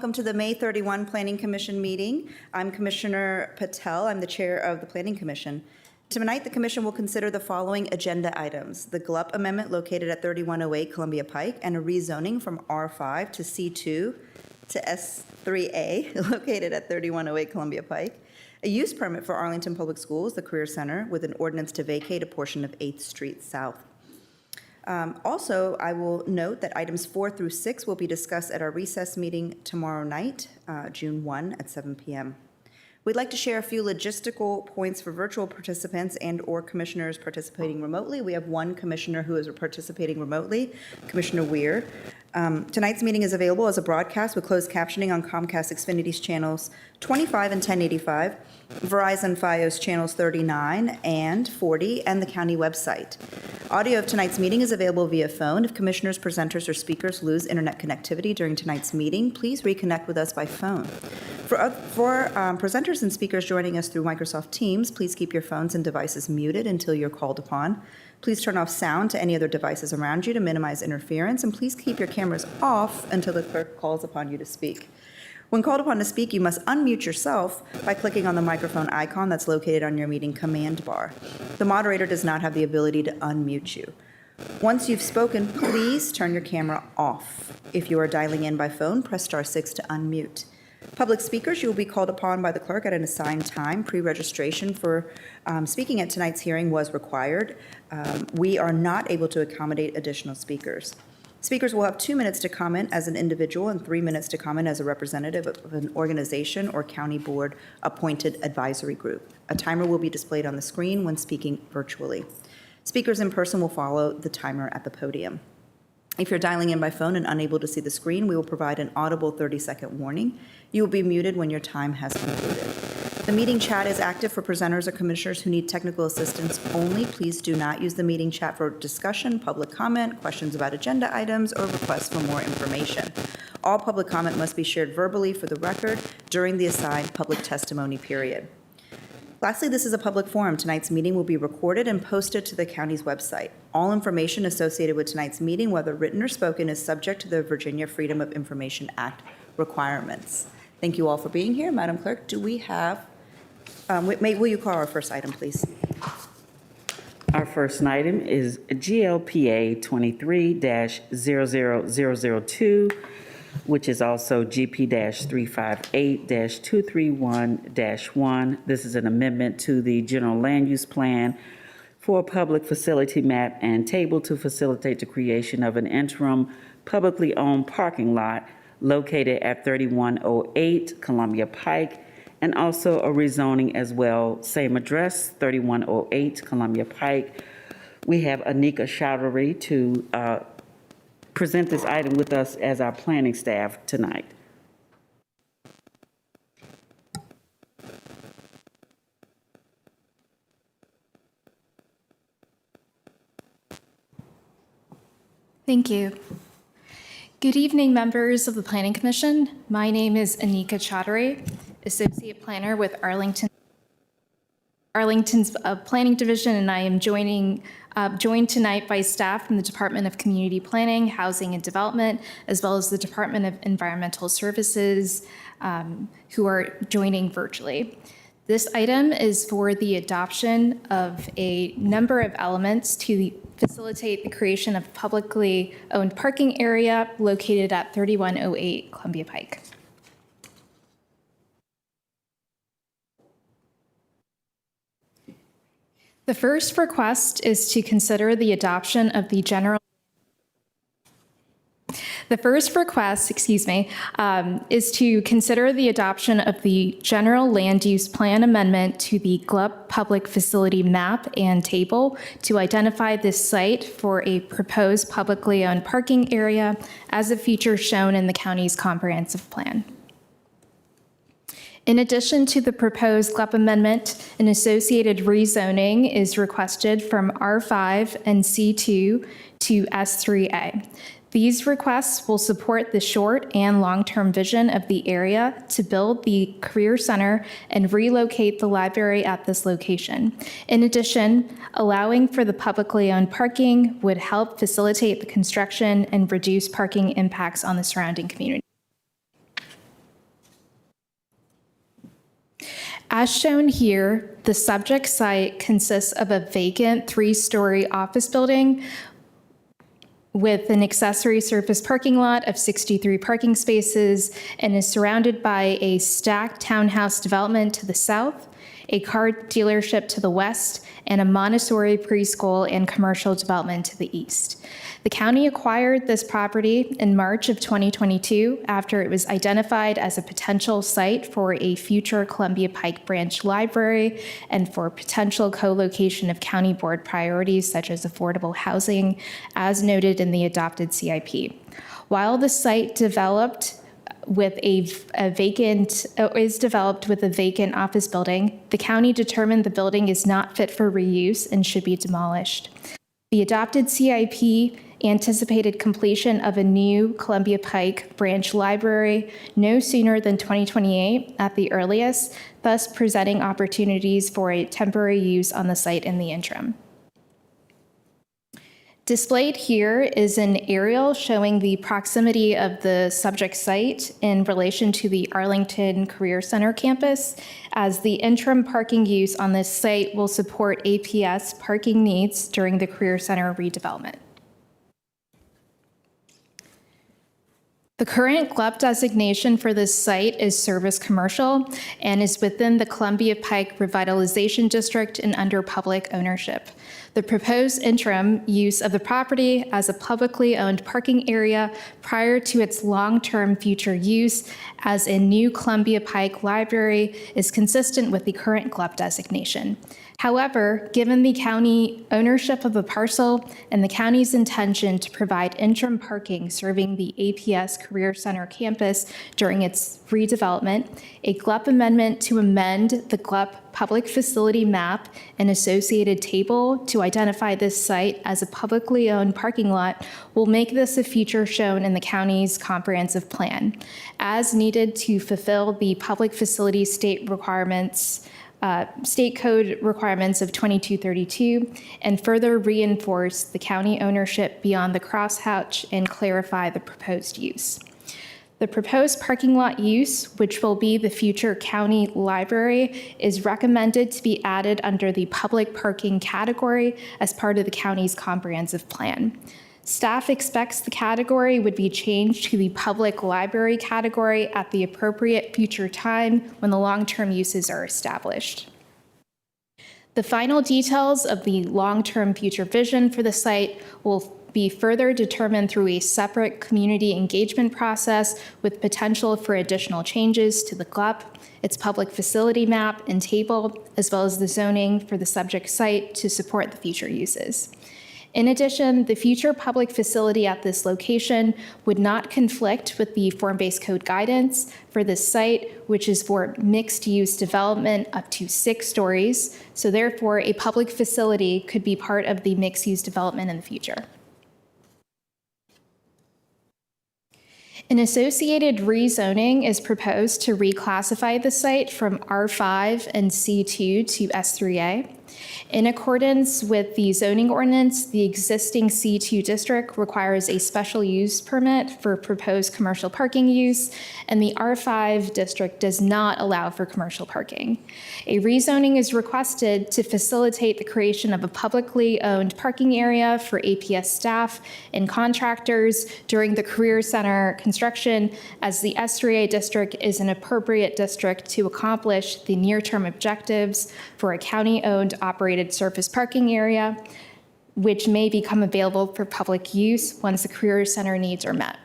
welcome to the May 31 Planning Commission meeting. I'm Commissioner Patel. I'm the chair of the Planning Commission. Tonight, the commission will consider the following agenda items: the GLUP amendment located at 3108 Columbia Pike and a rezoning from R5 to C2 to S3A located at 3108 Columbia Pike, a use permit for Arlington Public Schools, the Career Center, with an ordinance to vacate a portion of 8th Street South. Also, I will note that items 4 through 6 will be discussed at our recess meeting tomorrow night, June 1 at 7 p.m. We'd like to share a few logistical points for virtual participants and/or commissioners participating remotely. We have one commissioner who is participating remotely, Commissioner Weir. Tonight's meeting is available as a broadcast with closed captioning on Comcast Xfinity's channels 25 and 1085, Verizon Fios channels 39 and 40, and the county website. Audio of tonight's meeting is available via phone. If commissioners, presenters, or speakers lose internet connectivity during tonight's meeting, please reconnect with us by phone. For presenters and speakers joining us through Microsoft Teams, please keep your phones and devices muted until you're called upon. Please turn off sound to any other devices around you to minimize interference, and please keep your cameras off until the clerk calls upon you to speak. When called upon to speak, you must unmute yourself by clicking on the microphone icon that's located on your meeting command bar. The moderator does not have the ability to unmute you. Once you've spoken, please turn your camera off. If you are dialing in by phone, press *6 to unmute. Public speakers, you will be called upon by the clerk at an assigned time. Pre-registration for speaking at tonight's hearing was required. We are not able to accommodate additional speakers. Speakers will have 2 minutes to comment as an individual and 3 minutes to comment as a representative of an organization or county board appointed advisory group. A timer will be displayed on the screen when speaking virtually. Speakers in person will follow the timer at the podium. If you're dialing in by phone and unable to see the screen, we will provide an audible 30-second warning. You will be muted when your time has concluded. The meeting chat is active for presenters or commissioners who need technical assistance only. Please do not use the meeting chat for discussion, public comment, questions about agenda items, or requests for more information. All public comment must be shared verbally for the record during the assigned public testimony period. Lastly, this is a public forum. Tonight's meeting will be recorded and posted to the county's website. All information associated with tonight's meeting, whether written or spoken, is subject to the Virginia Freedom of Information Act requirements. Thank you all for being here. Madam Clerk, do we have, will you call our first item, please? Our first item is GLPA 23-00002, which is also GP-358-231-1. This is an amendment to the general land use plan for a public facility map and table to facilitate the creation of an interim publicly owned parking lot located at 3108 Columbia Pike, and also a rezoning as well, same address, 3108 Columbia Pike. We have Anika Chowdhury to present this item with us as our planning staff tonight. Thank you. Good evening, members of the Planning Commission. My name is Anika Chowdhury, Associate Planner with Arlington's Planning Division, and I am joined tonight by staff from the Department of Community Planning, Housing and Development, as well as the Department of Environmental Services, who are joining virtually. This item is for the adoption of a number of elements to facilitate the creation of publicly owned parking area located at 3108 Columbia Pike. The first request is to consider the adoption of the general. The first request, is to consider the adoption of the general land use plan amendment to the GLUP public facility map and table to identify this site for a proposed publicly owned parking area as a feature shown in the county's comprehensive plan. In addition to the proposed GLUP amendment, an associated rezoning is requested from R5 and C2 to S3A. These requests will support the short and long-term vision of the area to build the Career Center and relocate the library at this location. In addition, allowing for the publicly owned parking would help facilitate the construction and reduce parking impacts on the surrounding community. As shown here, the subject site consists of a vacant 3-story office building with an accessory surface parking lot of 63 parking spaces and is surrounded by a stacked townhouse development to the south, a car dealership to the west, and a Montessori preschool and commercial development to the east. The county acquired this property in March of 2022 after it was identified as a potential site for a future Columbia Pike Branch Library and for potential co-location of county board priorities such as affordable housing, as noted in the adopted CIP. While the site developed with is developed with a vacant office building, the county determined the building is not fit for reuse and should be demolished. The adopted CIP anticipated completion of a new Columbia Pike Branch Library no sooner than 2028 at the earliest, thus presenting opportunities for a temporary use on the site in the interim. Displayed here is an aerial showing the proximity of the subject site in relation to the Arlington Career Center campus, as the interim parking use on this site will support APS parking needs during the Career Center redevelopment. The current GLUP designation for this site is service commercial and is within the Columbia Pike Revitalization District and under public ownership. The proposed interim use of the property as a publicly owned parking area prior to its long-term future use as a new Columbia Pike Library is consistent with the current GLUP designation. However, given the county ownership of the parcel and the county's intention to provide interim parking serving the APS Career Center campus during its redevelopment, a GLUP amendment to amend the GLUP public facility map and associated table to identify this site as a publicly owned parking lot will make this a feature shown in the county's comprehensive plan, as needed to fulfill the public facility state requirements, state code requirements of 2232, and further reinforce the county ownership beyond the crosshatch and clarify the proposed use. The proposed parking lot use, which will be the future county library, is recommended to be added under the public parking category as part of the county's comprehensive plan. Staff expects the category would be changed to the public library category at the appropriate future time when the long-term uses are established. The final details of the long-term future vision for the site will be further determined through a separate community engagement process with potential for additional changes to the GLUP, its public facility map and table, as well as the zoning for the subject site to support the future uses. In addition, the future public facility at this location would not conflict with the form-based code guidance for this site, which is for mixed-use development up to 6 stories. So therefore, a public facility could be part of the mixed-use development in the future. An associated rezoning is proposed to reclassify the site from R5 and C2 to S3A. In accordance with the zoning ordinance, the existing C2 district requires a special use permit for proposed commercial parking use, and the R5 district does not allow for commercial parking. A rezoning is requested to facilitate the creation of a publicly owned parking area for APS staff and contractors during the Career Center construction, as the S3A district is an appropriate district to accomplish the near-term objectives for a county-owned operated surface parking area, which may become available for public use once the Career Center needs are met.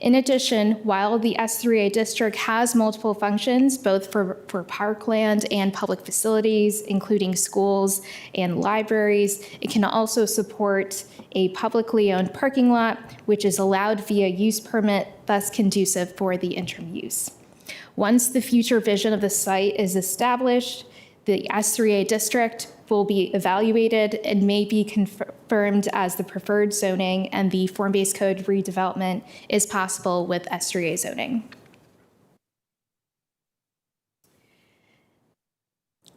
In addition, while the S3A district has multiple functions, both for parkland and public facilities, including schools and libraries, it can also support a publicly owned parking lot, which is allowed via use permit, thus conducive for the interim use. Once the future vision of the site is established, the S3A district will be evaluated and may be confirmed as the preferred zoning, and the form-based code redevelopment is possible with S3A zoning.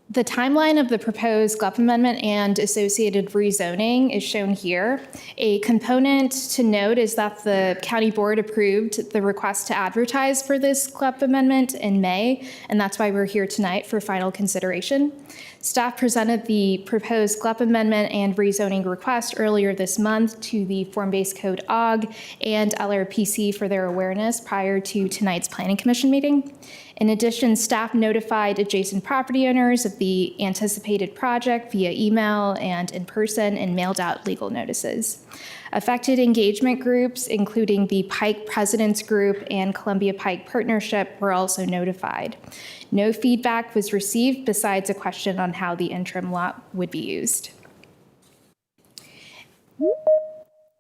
The timeline of the proposed GLUP amendment and associated rezoning is shown here. A component to note is that the county board approved the request to advertise for this GLUP amendment in May, and that's why we're here tonight for final consideration. Staff presented the proposed GLUP amendment and rezoning request earlier this month to the Form-Based Code OG and LRPC for their awareness prior to tonight's Planning Commission meeting. In addition, staff notified adjacent property owners of the anticipated project via email and in person and mailed out legal notices. Affected engagement groups, including the Pike Presidents Group and Columbia Pike Partnership, were also notified. No feedback was received besides a question on how the interim lot would be used.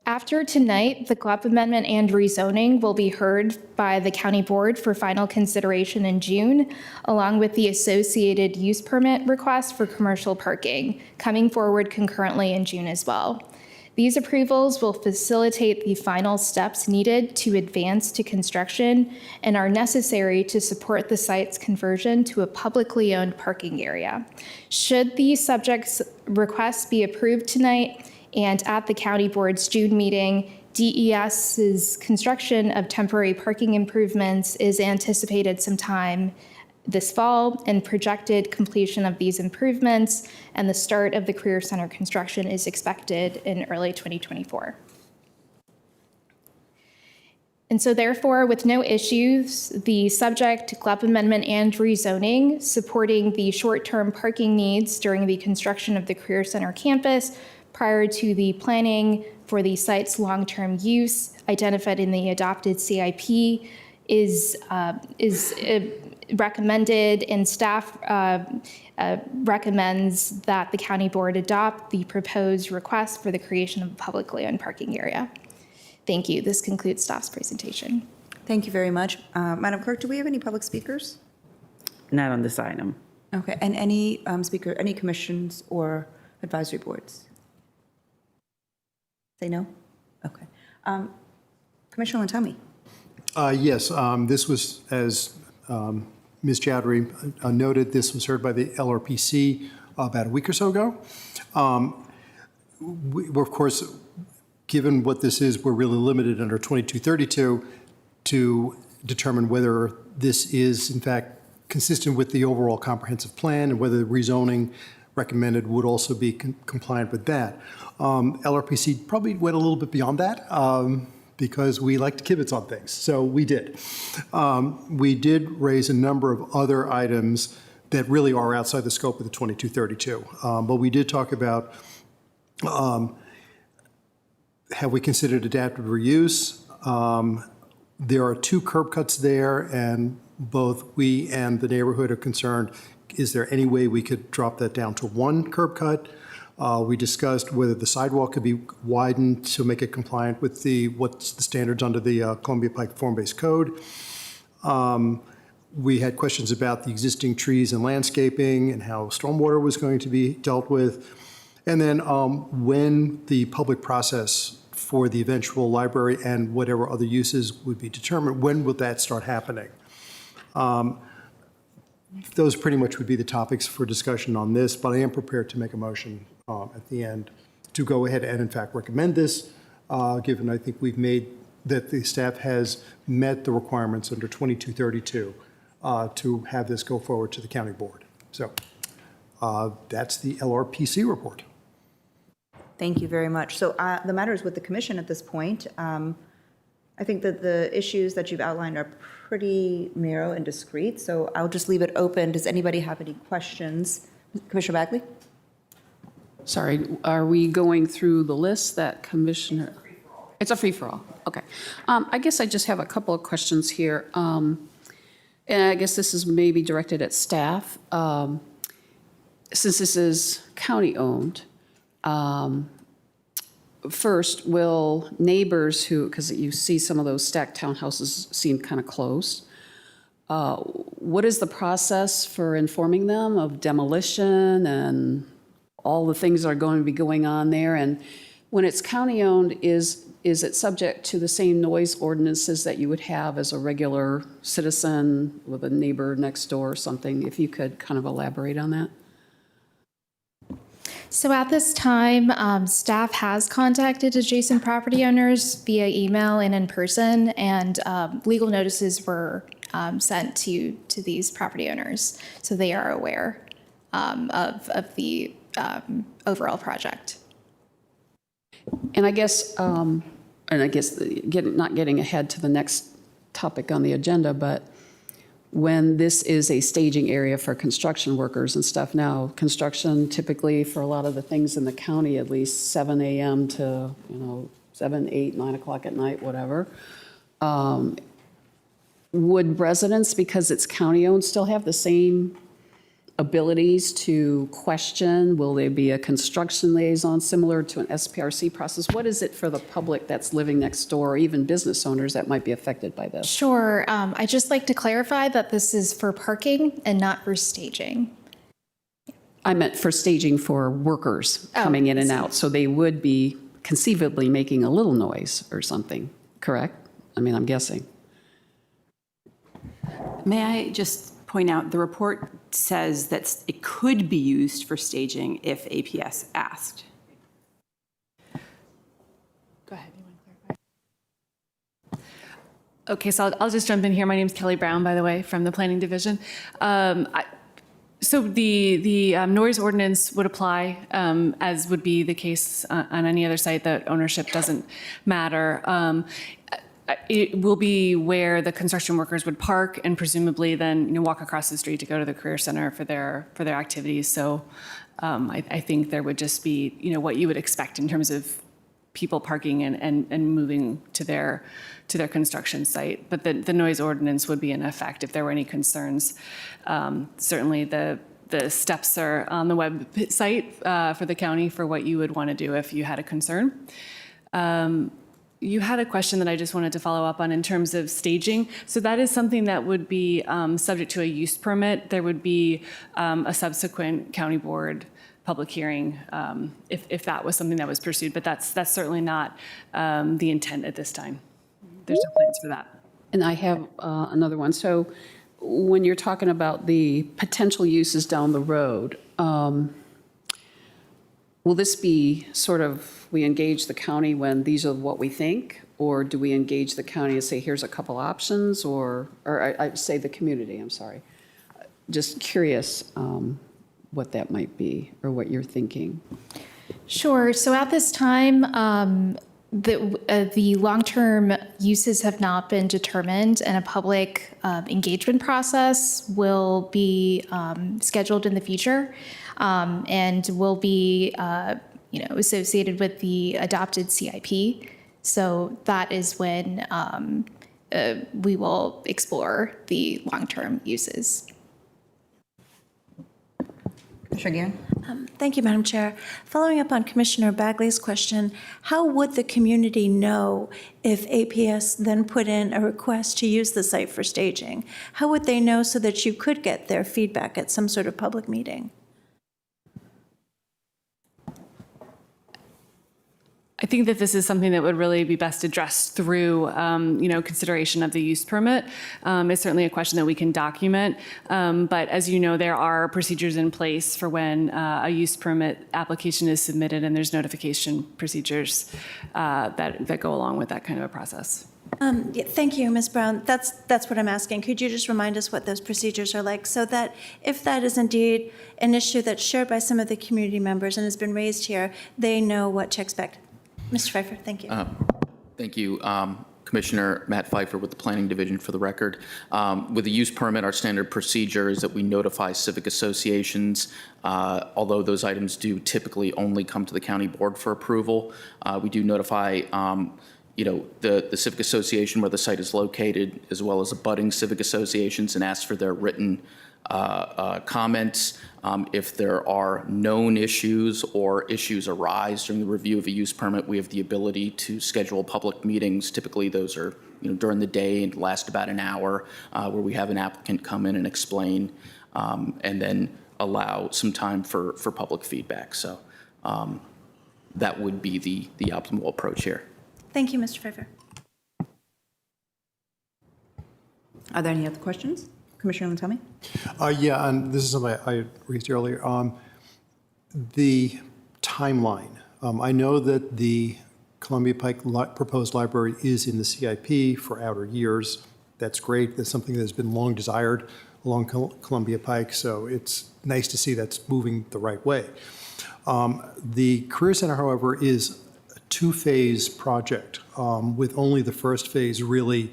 After tonight, the GLUP amendment and rezoning will be heard by the county board for final consideration in June, along with the associated use permit request for commercial parking, coming forward concurrently in June as well. These approvals will facilitate the final steps needed to advance to construction and are necessary to support the site's conversion to a publicly owned parking area. Should the subject's requests be approved tonight, and at the county board's June meeting, DES's construction of temporary parking improvements is anticipated sometime this fall, and projected completion of these improvements and the start of the Career Center construction is expected in early 2024. And so therefore, with no issues, the subject GLUP amendment and rezoning supporting the short-term parking needs during the construction of the Career Center campus prior to the planning for the site's long-term use identified in the adopted CIP is recommended, and staff recommends that the county board adopt the proposed request for the creation of a publicly owned parking area. Thank you. This concludes staff's presentation. Thank you very much. Madam Clerk, do we have any public speakers? Not on this item. Okay, and any any commissions or advisory boards? Say no? Okay. Commissioner Lantami. Yes, this was, as Ms. Chowdhury noted, this was heard by the LRPC about a week or so ago. We're, of course, given what this is, we're really limited under 2232 to determine whether this is, in fact, consistent with the overall comprehensive plan and whether the rezoning recommended would also be compliant with that. LRPC probably went a little bit beyond that because we like to kibitz on things, so we did. We did raise a number of other items that really are outside the scope of the 2232, but we did talk about have we considered adaptive reuse. There are 2 curb cuts there, and both we and the neighborhood are concerned, is there any way we could drop that down to 1 curb cut? We discussed whether the sidewalk could be widened to make it compliant with what's the standards under the Columbia Pike Form-Based Code. We had questions about the existing trees and landscaping and how stormwater was going to be dealt with. And then when the public process for the eventual library and whatever other uses would be determined, when would that start happening? Those pretty much would be the topics for discussion on this, but I am prepared to make a motion at the end to go ahead and in fact recommend this, given I think we've made that the staff has met the requirements under 2232 to have this go forward to the county board. So that's the LRPC report. Thank you very much. So the matter is with the commission at this point. I think that the issues that you've outlined are pretty narrow and discrete, so I'll just leave it open. Does anybody have any questions? Commissioner Bagley? Sorry, are we going through the list that Commissioner? It's a free-for-all. Okay. I guess I just have a couple of questions here. And I guess this is maybe directed at staff. Since this is county-owned, first, will neighbors who, because you see some of those stacked townhouses seem kind of close, what is the process for informing them of demolition and all the things that are going to be going on there? And when it's county-owned, is it subject to the same noise ordinances that you would have as a regular citizen with a neighbor next door or something? If you could kind of elaborate on that. So at this time, staff has contacted adjacent property owners via email and in person, and legal notices were sent to these property owners, so they are aware of the overall project. And I guess, not getting ahead to the next topic on the agenda, but when this is a staging area for construction workers and stuff now, construction typically for a lot of the things in the county, at least 7 a.m. to, 7, 8, 9 o'clock at night, whatever. Would residents, because it's county-owned, still have the same abilities to question? Will there be a construction liaison similar to an SPRC process? What is it for the public that's living next door, or even business owners that might be affected by this? Sure. I'd just like to clarify that this is for parking and not for staging. I meant for staging for workers coming in and out. So they would be conceivably making a little noise or something, correct? I mean, I'm guessing. May I just point out, the report says that it could be used for staging if APS asked. Go ahead. You want to clarify? Okay, so I'll just jump in here. My name's Kelly Brown, by the way, from the Planning Division. So the noise ordinance would apply, as would be the case on any other site that ownership doesn't matter. It will be where the construction workers would park and presumably then walk across the street to go to the Career Center for their activities. So I think there would just be what you would expect in terms of people parking and moving to their construction site. But the noise ordinance would be in effect if there were any concerns. Certainly the steps are on the website for the county for what you would want to do if you had a concern. You had a question that I just wanted to follow up on in terms of staging. So that is something that would be subject to a use permit. There would be a subsequent county board public hearing if that was something that was pursued. But that's certainly not the intent at this time. There's no plans for that. And I have another one. So when you're talking about the potential uses down the road, will this be sort of, we engage the county when these are what we think? Or do we engage the county and say, here's a couple options? Or I say the community, I'm sorry. Just curious what that might be or what you're thinking. Sure. So at this time, the long-term uses have not been determined, and a public engagement process will be scheduled in the future, and will be associated with the adopted CIP. So that is when we will explore the long-term uses. Commissioner Guerin? Thank you, Madam Chair. Following up on Commissioner Bagley's question, how would the community know if APS then put in a request to use the site for staging? How would they know so that you could get their feedback at some sort of public meeting? I think that this is something that would really be best addressed through, consideration of the use permit. It's certainly a question that we can document, but as you know, there are procedures in place for when a use permit application is submitted, and there's notification procedures that go along with that kind of a process. Thank you, Ms. Brown. That's what I'm asking. Could you just remind us what those procedures are like, so that if that is indeed an issue that's shared by some of the community members and has been raised here, they know what to expect? Mr. Pfeiffer, thank you. Thank you. Commissioner Matt Pfeiffer with the Planning Division for the record. With the use permit, our standard procedure is that we notify civic associations, although those items do typically only come to the county board for approval. We do notify the civic association where the site is located, as well as abutting civic associations, and ask for their written comments. If there are known issues or issues arise during the review of a use permit, we have the ability to schedule public meetings. Typically, those are during the day and last about an hour, where we have an applicant come in and explain, and then allow some time for public feedback. So that would be the optimal approach here. Thank you, Mr. Pfeiffer. Are there any other questions? Commissioner Lantami? Yeah, and this is something I raised earlier. The timeline. I know that the Columbia Pike proposed library is in the CIP for outer years. That's great. That's something that's been long desired along Columbia Pike, so it's nice to see that's moving the right way. The Career Center, however, is a two-phase project, with only the first phase really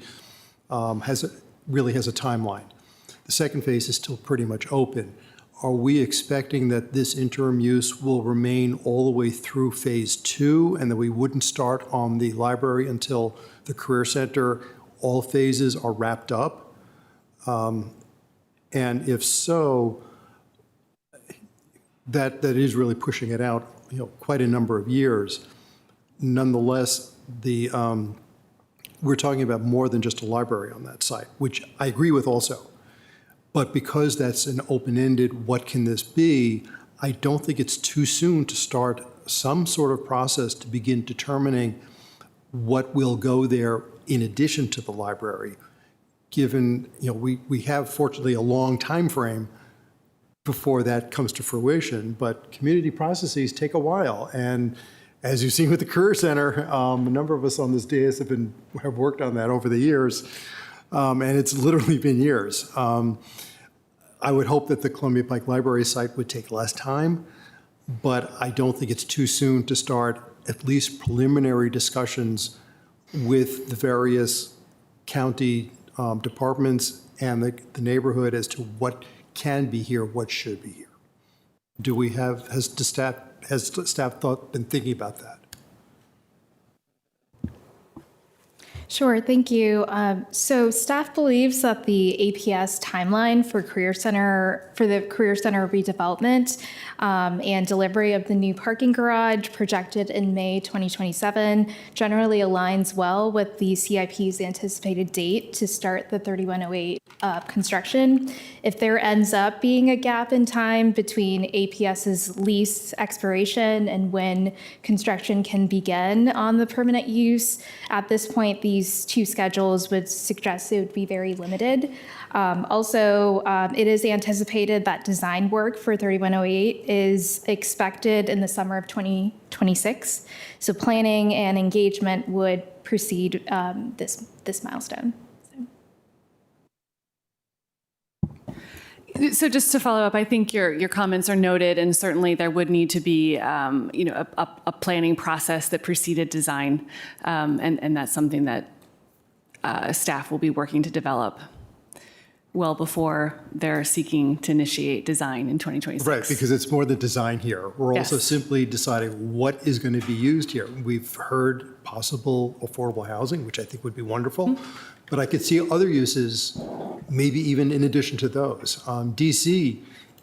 has a timeline. The second phase is still pretty much open. Are we expecting that this interim use will remain all the way through phase 2 and that we wouldn't start on the library until the Career Center, all phases are wrapped up? And if so, that is really pushing it out, quite a number of years. Nonetheless, we're talking about more than just a library on that site, which I agree with also. But because that's an open-ended, what can this be, I don't think it's too soon to start some sort of process to begin determining what will go there in addition to the library, given, we have fortunately a long time frame before that comes to fruition, but community processes take a while. And as you've seen with the Career Center, a number of us on this dais have worked on that over the years, and it's literally been years. I would hope that the Columbia Pike Library site would take less time, but I don't think it's too soon to start at least preliminary discussions with the various county departments and the neighborhood as to what can be here, what should be here. Has staff been thinking about that? Sure, thank you. So staff believes that the APS timeline for the Career Center redevelopment and delivery of the new parking garage projected in May 2027 generally aligns well with the CIP's anticipated date to start the 3108 construction. If there ends up being a gap in time between APS's lease expiration and when construction can begin on the permanent use, at this point, these two schedules would suggest it would be very limited. It is anticipated that design work for 3108 is expected in the summer of 2026. So planning and engagement would precede this milestone. So just to follow up, I think your comments are noted, and certainly there would need to be, a planning process that preceded design, and that's something that staff will be working to develop well before they're seeking to initiate design in 2026. Right, because it's more than design here. We're also Yes. simply deciding what is going to be used here. We've heard possible affordable housing, which I think would be wonderful, but I could see other uses, maybe even in addition to those. DC,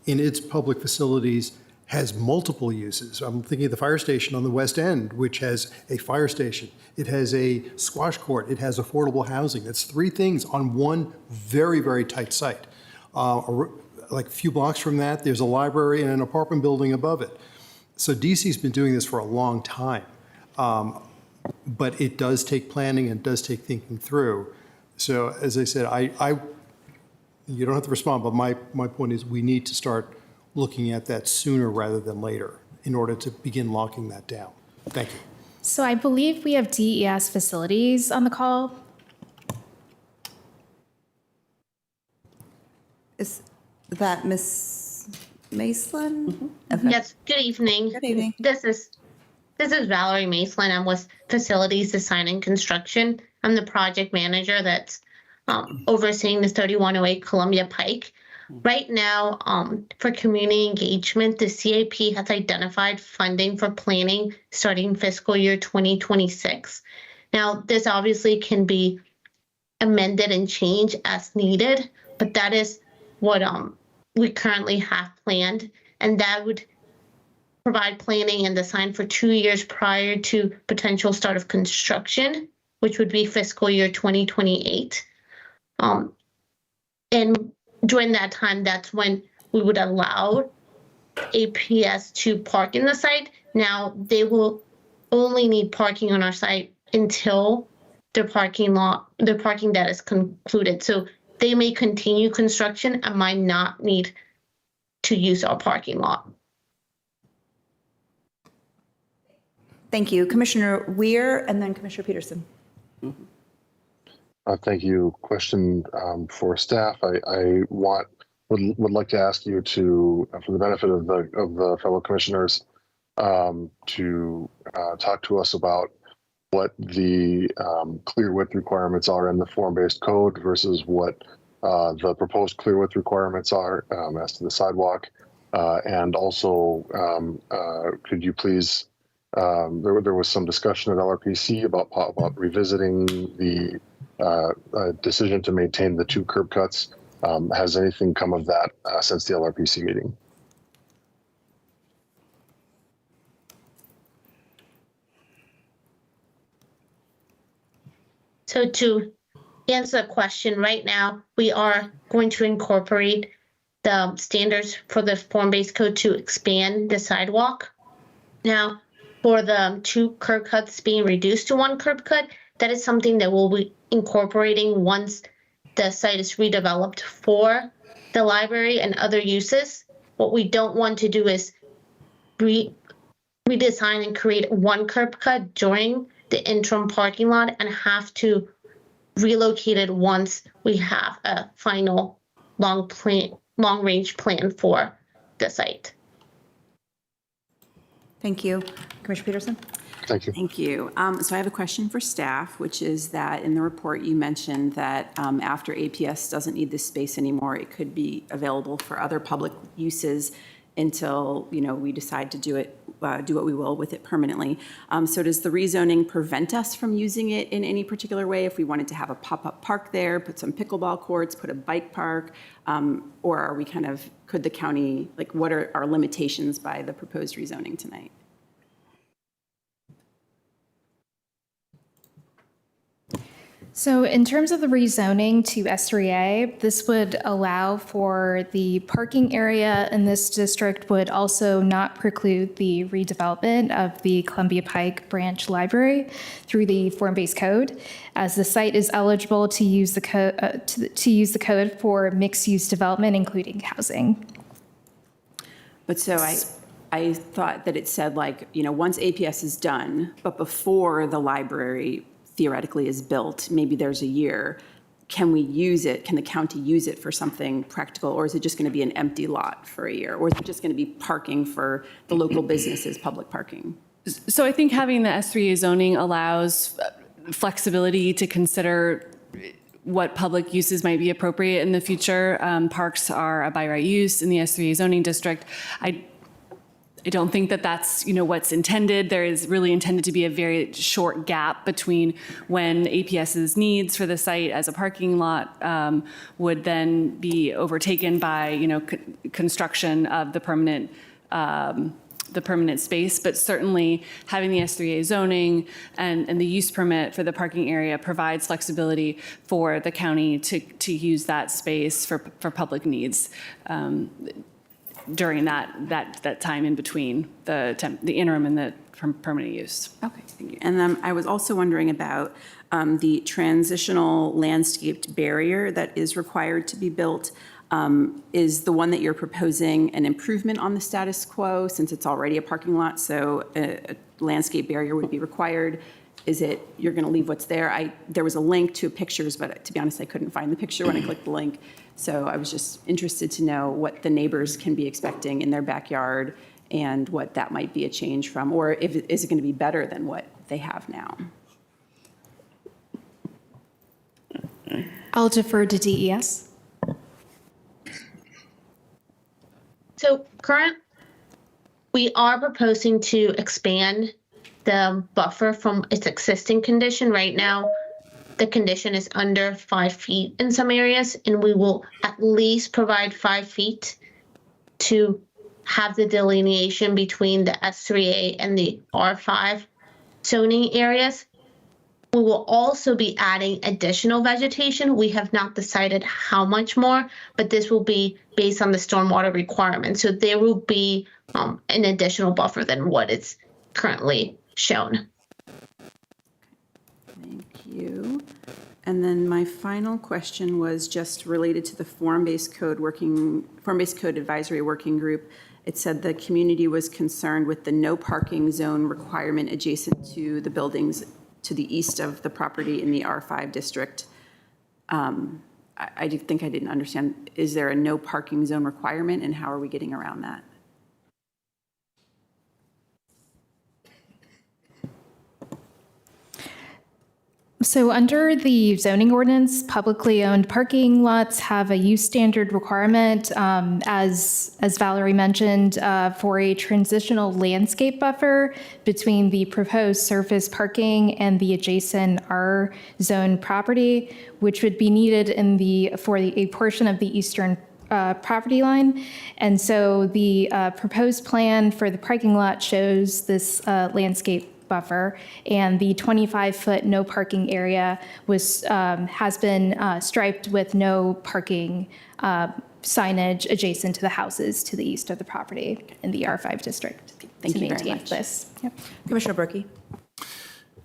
in its public facilities, has multiple uses. I'm thinking of the fire station on the West End, which has a fire station. It has a squash court. It has affordable housing. That's three things on one very, very tight site. Like a few blocks from that, there's a library and an apartment building above it. So DC's been doing this for a long time. But it does take planning and does take thinking through. So as I said, you don't have to respond, but my point is we need to start looking at that sooner rather than later in order to begin locking that down. Thank you. So I believe we have DES facilities on the call. Is that Ms. Maslin? Okay. Yes, good evening. Good evening. This is Valerie Maslin. I'm with Facilities Design and Construction. I'm the project manager that's overseeing the 3108 Columbia Pike. Right now, for community engagement, the CIP has identified funding for planning starting fiscal year 2026. Now, this obviously can be amended and changed as needed, but that is what we currently have planned, and that would provide planning and design for 2 years prior to potential start of construction, which would be fiscal year 2028. And during that time, that's when we would allow APS to park in the site. Now, they will only need parking on our site until their parking that is concluded. So they may continue construction and might not need to use our parking lot. Thank you. Commissioner Weir and then Commissioner Peterson. Thank you. Question for staff. Would like to ask you to, for the benefit of the fellow commissioners, to talk to us about what the clear width requirements are in the form-based code versus what the proposed clear width requirements are as to the sidewalk. And also, could you please, there was some discussion at LRPC about revisiting the decision to maintain the 2 curb cuts. Has anything come of that since the LRPC meeting? So to answer the question, right now, we are going to incorporate the standards for the form-based code to expand the sidewalk. Now, for the 2 curb cuts being reduced to 1 curb cut, that is something that we'll be incorporating once the site is redeveloped for the library and other uses. What we don't want to do is redesign and create 1 curb cut during the interim parking lot and have to relocate it once we have a final long-range plan for the site. Thank you. Commissioner Peterson? Thank you. Thank you. So I have a question for staff, which is that in the report you mentioned that after APS doesn't need this space anymore, it could be available for other public uses until, we decide to do what we will with it permanently. So does the rezoning prevent us from using it in any particular way? If we wanted to have a pop-up park there, put some pickleball courts, put a bike park, or are we could the county, what are our limitations by the proposed rezoning tonight? So in terms of the rezoning to S3A, this would allow for the parking area in this district would also not preclude the redevelopment of the Columbia Pike Branch Library through the form-based code, as the site is eligible to use the code for mixed-use development, including housing. But so I thought that it said once APS is done, but before the library theoretically is built, maybe there's a year, can we use it? Can the county use it for something practical? Or is it just going to be an empty lot for a year? Or is it just going to be parking for the local businesses, public parking? So I think having the S3A zoning allows flexibility to consider what public uses might be appropriate in the future. Parks are a by right use in the S3A zoning district. I don't think that that's, what's intended. There is really intended to be a very short gap between when APS's needs for the site as a parking lot would then be overtaken by, construction of the permanent space. But certainly having the S3A zoning and the use permit for the parking area provides flexibility for the county to use that space for public needs. During that time in between the interim and the permanent use. Okay, thank you. And then I was also wondering about the transitional landscaped barrier that is required to be built. Is the one that you're proposing an improvement on the status quo since it's already a parking lot, so a landscape barrier would be required? Is it you're going to leave what's there? There was a link to pictures, but to be honest, I couldn't find the picture when I clicked the link. So I was just interested to know what the neighbors can be expecting in their backyard and what that might be a change from, or is it going to be better than what they have now? I'll defer to DES. So we are proposing to expand the buffer from its existing condition. Right now, the condition is under 5 feet in some areas, and we will at least provide 5 feet to have the delineation between the S3A and the R5 zoning areas. We will also be adding additional vegetation. We have not decided how much more, but this will be based on the stormwater requirements. So there will be an additional buffer than what is currently shown. Thank you. And then my final question was just related to the form-based code advisory working group. It said the community was concerned with the no parking zone requirement adjacent to the buildings to the east of the property in the R5 district. I do think I didn't understand. Is there a no parking zone requirement, and how are we getting around that? So under the zoning ordinance, publicly owned parking lots have a use standard requirement, as Valerie mentioned, for a transitional landscape buffer between the proposed surface parking and the adjacent R zone property, which would be needed for a portion of the eastern property line. And so the proposed plan for the parking lot shows this landscape buffer, and the 25-foot no parking area has been striped with no parking signage adjacent to the houses to the east of the property in the R5 district. Thank you very maintain much. this. Yep. Commissioner Berkey.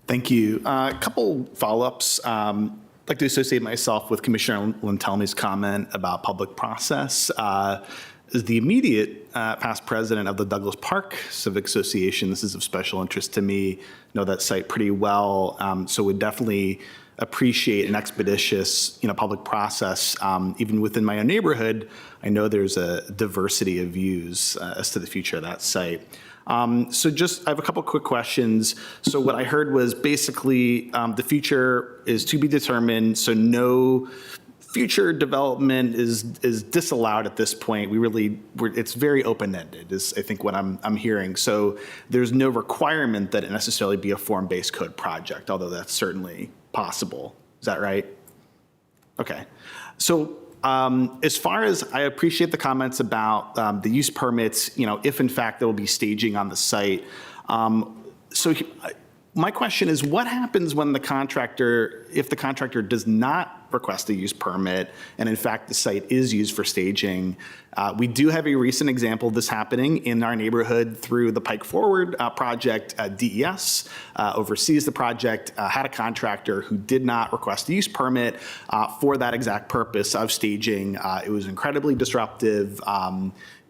Thank you. A couple follow-ups. I'd like to associate myself with Commissioner Lintelmi's comment about public process. As the immediate past president of the Douglas Park Civic Association, this is of special interest to me. Know that site pretty well, so would definitely appreciate an expeditious, public process. Even within my own neighborhood, I know there's a diversity of views as to the future of that site. So I have a couple quick questions. So what I heard was basically the future is to be determined, so no future development is disallowed at this point. It's very open-ended is I think what I'm hearing. So there's no requirement that it necessarily be a form-based code project, although that's certainly possible. Is that right? Okay. So as far as I appreciate the comments about the use permits, if in fact there will be staging on the site. My question is, what happens when if the contractor does not request a use permit, and in fact the site is used for staging? We do have a recent example of this happening in our neighborhood through the Pike Forward project. DES oversees the project, had a contractor who did not request a use permit for that exact purpose of staging. It was incredibly disruptive.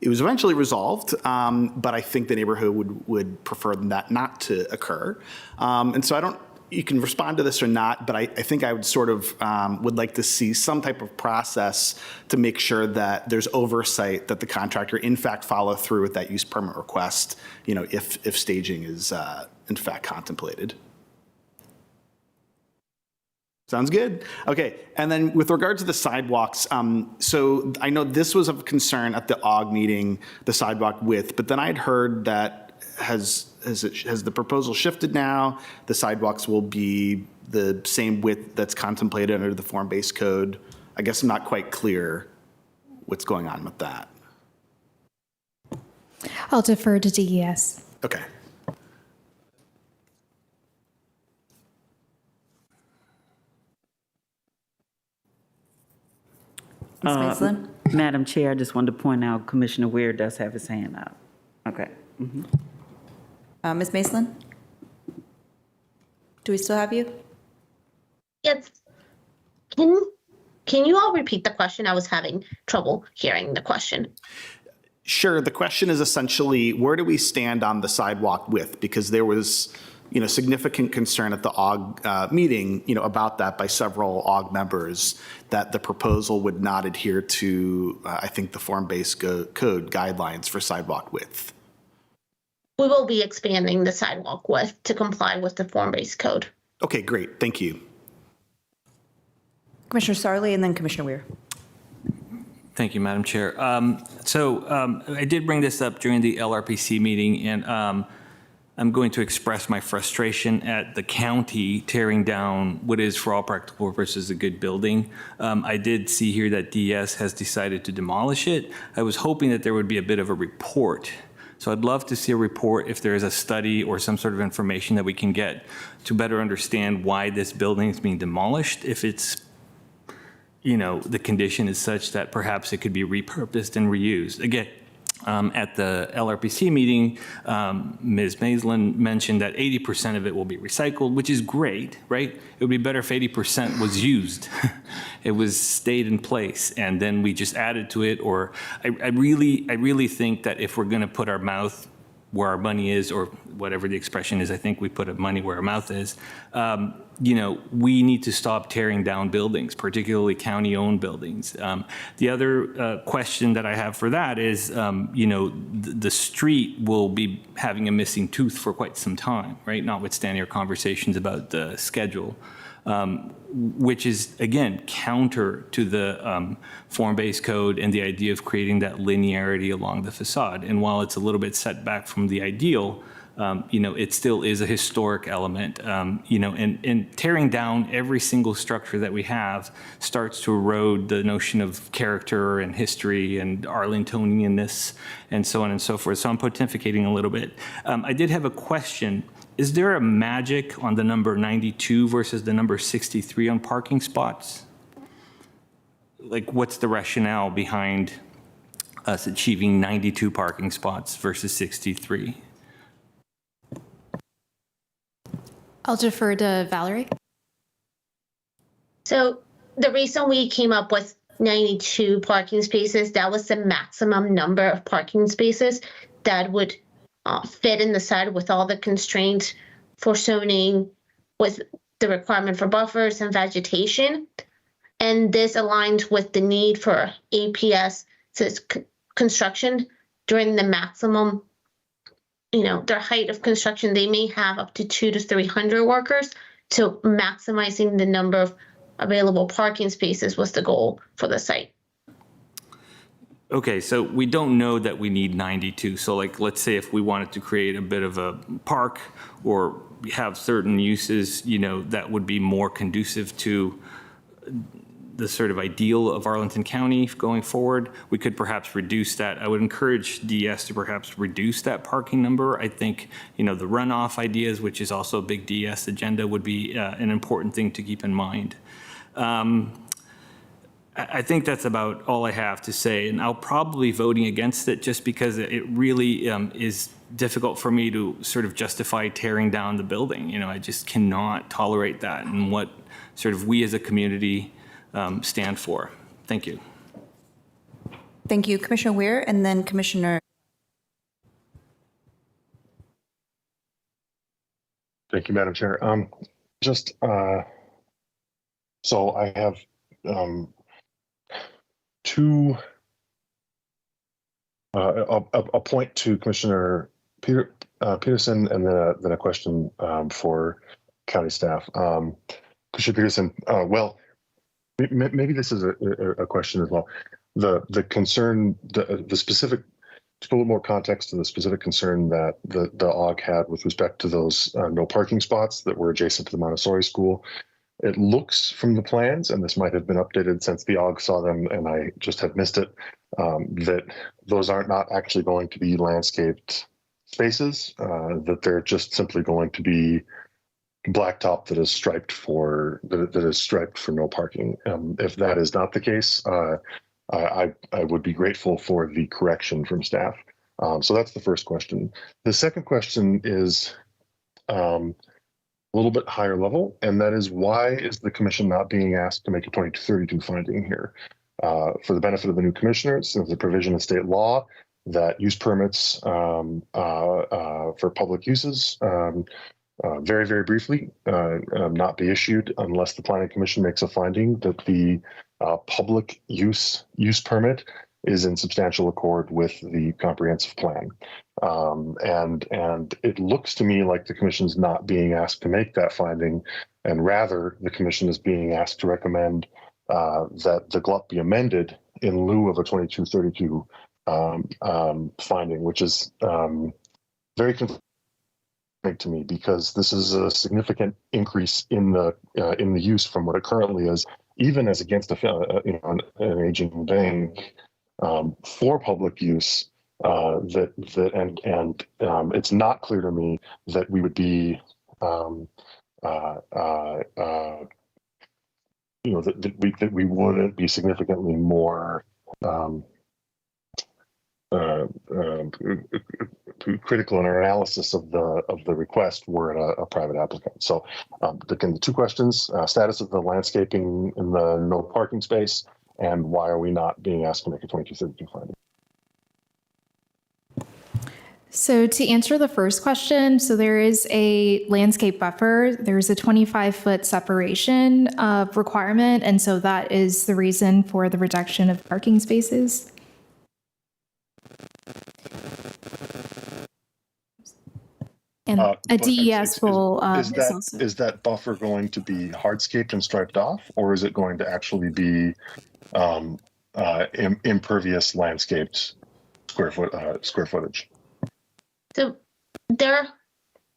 It was eventually resolved, but I think the neighborhood would prefer that not to occur. And so you can respond to this or not, but I think I would sort of would like to see some type of process to make sure that there's oversight that the contractor in fact follow through with that use permit request, if staging is in fact contemplated. Sounds good. Okay, and then with regard to the sidewalks, so I know this was of concern at the AUG meeting, the sidewalk width, but then I'd heard that has the proposal shifted now? The sidewalks will be the same width that's contemplated under the form-based code. I guess I'm not quite clear what's going on with that. I'll defer to DES. Okay. Ms. Maislin? Madam Chair, I just wanted to point out Commissioner Weir does have his hand up. Okay. Ms. Maislin? Do we still have you? Yes. Can you all repeat the question? I was having trouble hearing the question. Sure. The question is essentially, where do we stand on the sidewalk width? Because there was, significant concern at the AUG meeting, about that by several AUG members, that the proposal would not adhere to, I think, the form-based code guidelines for sidewalk width. We will be expanding the sidewalk width to comply with the form-based code. Okay, great. Thank you. Commissioner Sarli and then Commissioner Weir. Thank you, Madam Chair. I did bring this up during the LRPC meeting, and I'm going to express my frustration at the county tearing down what is, for all practical purposes, a good building. I did see here that DES has decided to demolish it. I was hoping that there would be a bit of a report. So I'd love to see a report if there is a study or some sort of information that we can get to better understand why this building is being demolished. If it's, the condition is such that perhaps it could be repurposed and reused. Again, At the LRPC meeting, Ms. Maislin mentioned that 80% of it will be recycled, which is great, right? It would be better if 80% was used. It was stayed in place, and then we just added to it. Or I really think that if we're going to put our mouth where our money is, or whatever the expression is, I think we put our money where our mouth is. We need to stop tearing down buildings, particularly county-owned buildings. The other question that I have for that is, the street will be having a missing tooth for quite some time, right? Notwithstanding our conversations about the schedule, which is, again, counter to the form-based code and the idea of creating that linearity along the facade. And while it's a little bit set back from the ideal, it still is a historic element, and tearing down every single structure that we have starts to erode the notion of character and history and Arlingtonianness and so on and so forth. So I'm pontificating a little bit. I did have a question. Is there a magic on the number 92 versus the number 63 on parking spots? Like, what's the rationale behind us achieving 92 parking spots versus 63? I'll defer to Valerie. So the reason we came up with 92 parking spaces, that was the maximum number of parking spaces that would fit in the site with all the constraints for zoning, with the requirement for buffers and vegetation. And this aligns with the need for APS construction during the maximum, their height of construction. They may have up to 200 to 300 workers. So maximizing the number of available parking spaces was the goal for the site. Okay, so we don't know that we need 92. So let's say if we wanted to create a bit of a park or have certain uses, that would be more conducive to the sort of ideal of Arlington County going forward, we could perhaps reduce that. I would encourage DS to perhaps reduce that parking number. I think, the runoff ideas, which is also a big DS agenda, would be an important thing to keep in mind. I think that's about all I have to say, and I'll probably be voting against it just because it really is difficult for me to sort of justify tearing down the building. I just cannot tolerate that, and what sort of we as a community stand for. Thank you. Thank you, Commissioner Weir, and then Commissioner. Thank you, Madam Chair. So I have a point to Commissioner Peterson, and then a question for county staff. Commissioner Peterson, maybe this is a question as well. The concern, the specific, to put a little more context to the specific concern that the OG had with respect to those no parking spots that were adjacent to the Montessori school. It looks from the plans, and this might have been updated since the OG saw them and I just have missed it, that those are not actually going to be landscaped spaces, that they're just simply going to be blacktop that is striped for no parking. If that is not the case, I would be grateful for the correction from staff. So that's the first question. The second question is a little bit higher level, and that is, why is the commission not being asked to make a 2232 finding here? For the benefit of the new commissioners, there's a provision in state law that use permits for public uses, very, very briefly, not be issued unless the planning commission makes a finding that the public use permit is in substantial accord with the comprehensive plan. And it looks to me like the commission's not being asked to make that finding, and rather the commission is being asked to recommend that the GLUP be amended in lieu of a 2232 finding, which is very confusing to me, because this is a significant increase in the use from what it currently is, even as against an aging bank for public use. It's not clear to me that we would be that we wouldn't be significantly more critical in our analysis of the request were a private applicant. So again, the two questions: status of the landscaping in the no parking space, and why are we not being asked to make a 2232 finding? So to answer the first question, so there is a landscape buffer. There's a 25-foot separation requirement, and so that is the reason for the reduction of parking spaces. And a DES will Is that buffer going to be hardscaped and striped off, or is it going to actually be impervious landscaped square footage? So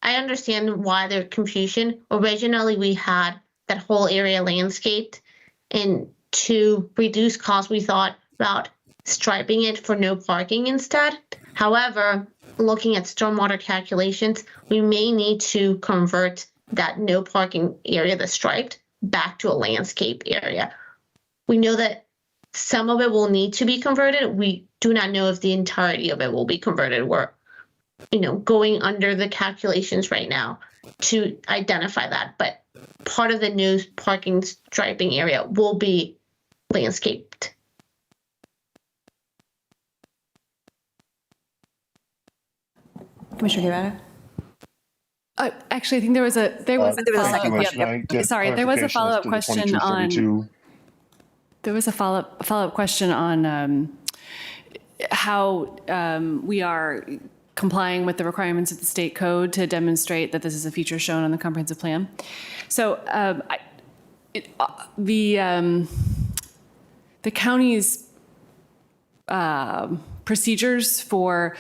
I understand why there's confusion. Originally, we had that whole area landscaped, and to reduce costs, we thought about striping it for no parking instead. However, looking at stormwater calculations, we may need to convert that no parking area that's striped back to a landscape area. We know that some of it will need to be converted. We do not know if the entirety of it will be converted. We're going under the calculations right now to identify that. But part of the new parking striping area will be landscaped. Commissioner Guevara? Actually, I think there was a follow-up question on. There was a follow-up question on how we are complying with the requirements of the state code to demonstrate that this is a feature shown on the comprehensive plan. So the county's procedures for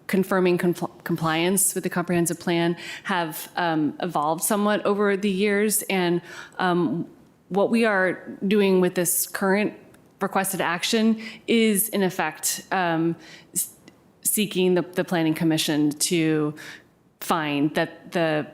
confirming compliance with the comprehensive plan have evolved somewhat over the years, and what we are doing with this current requested action is, in effect, seeking the Planning Commission to find that the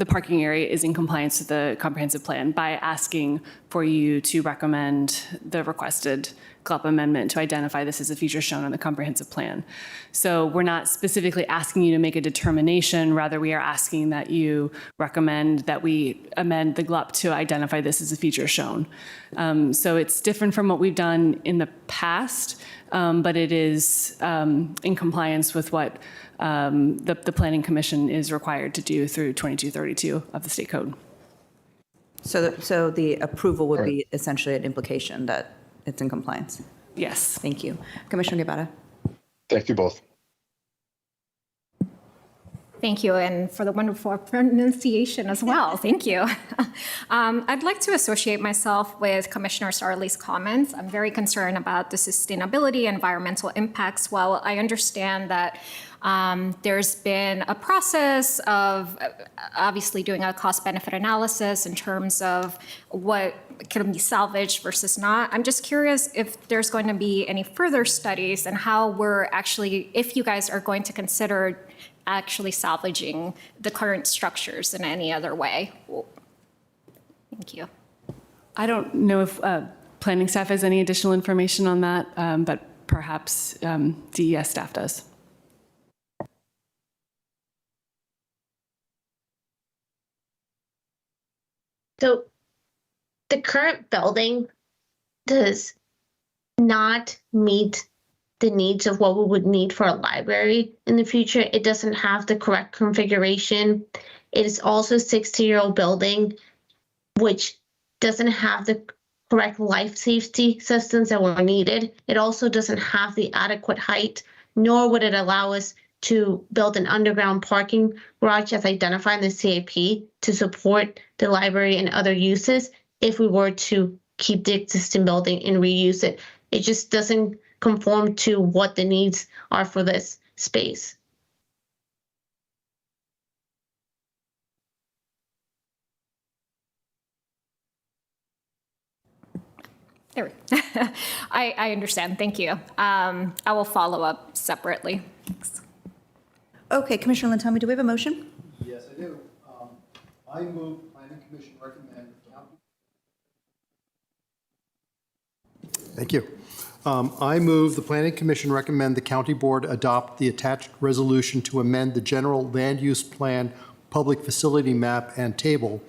parking area is in compliance with the comprehensive plan by asking for you to recommend the requested GLUP amendment to identify this as a feature shown on the comprehensive plan. So we're not specifically asking you to make a determination, rather we are asking that you recommend that we amend the GLUP to identify this as a feature shown. So it's different from what we've done in the past, but it is in compliance with what the Planning Commission is required to do through 2232 of the state code. So the approval would be essentially an implication that it's in compliance? Yes. Thank you. Commissioner Guevara? Thank you both. Thank you, and for the wonderful pronunciation as well. Thank you. I'd like to associate myself with Commissioner Sarley's comments. I'm very concerned about the sustainability and environmental impacts. While I understand that there's been a process of obviously doing a cost-benefit analysis in terms of what can be salvaged versus not, I'm just curious if there's going to be any further studies and how we're actually, if you guys are going to consider actually salvaging the current structures in any other way. Thank you. I don't know if planning staff has any additional information on that, but perhaps DES staff does. So the current building does not meet the needs of what we would need for a library in the future. It doesn't have the correct configuration. It is also a 60-year-old building, which doesn't have the correct life safety systems that were needed. It also doesn't have the adequate height, nor would it allow us to build an underground parking garage as identified in the CIP to support the library and other uses if we were to keep the existing building and reuse it. It just doesn't conform to what the needs are for this space. There we go. I understand. Thank you. I will follow up separately. Thanks. Okay, Commissioner Lentami, do we have a motion? Yes, I do. I move Planning Commission recommend. Thank you. I move the Planning Commission recommend the county board adopt the attached resolution to amend the general land use plan public facility map and table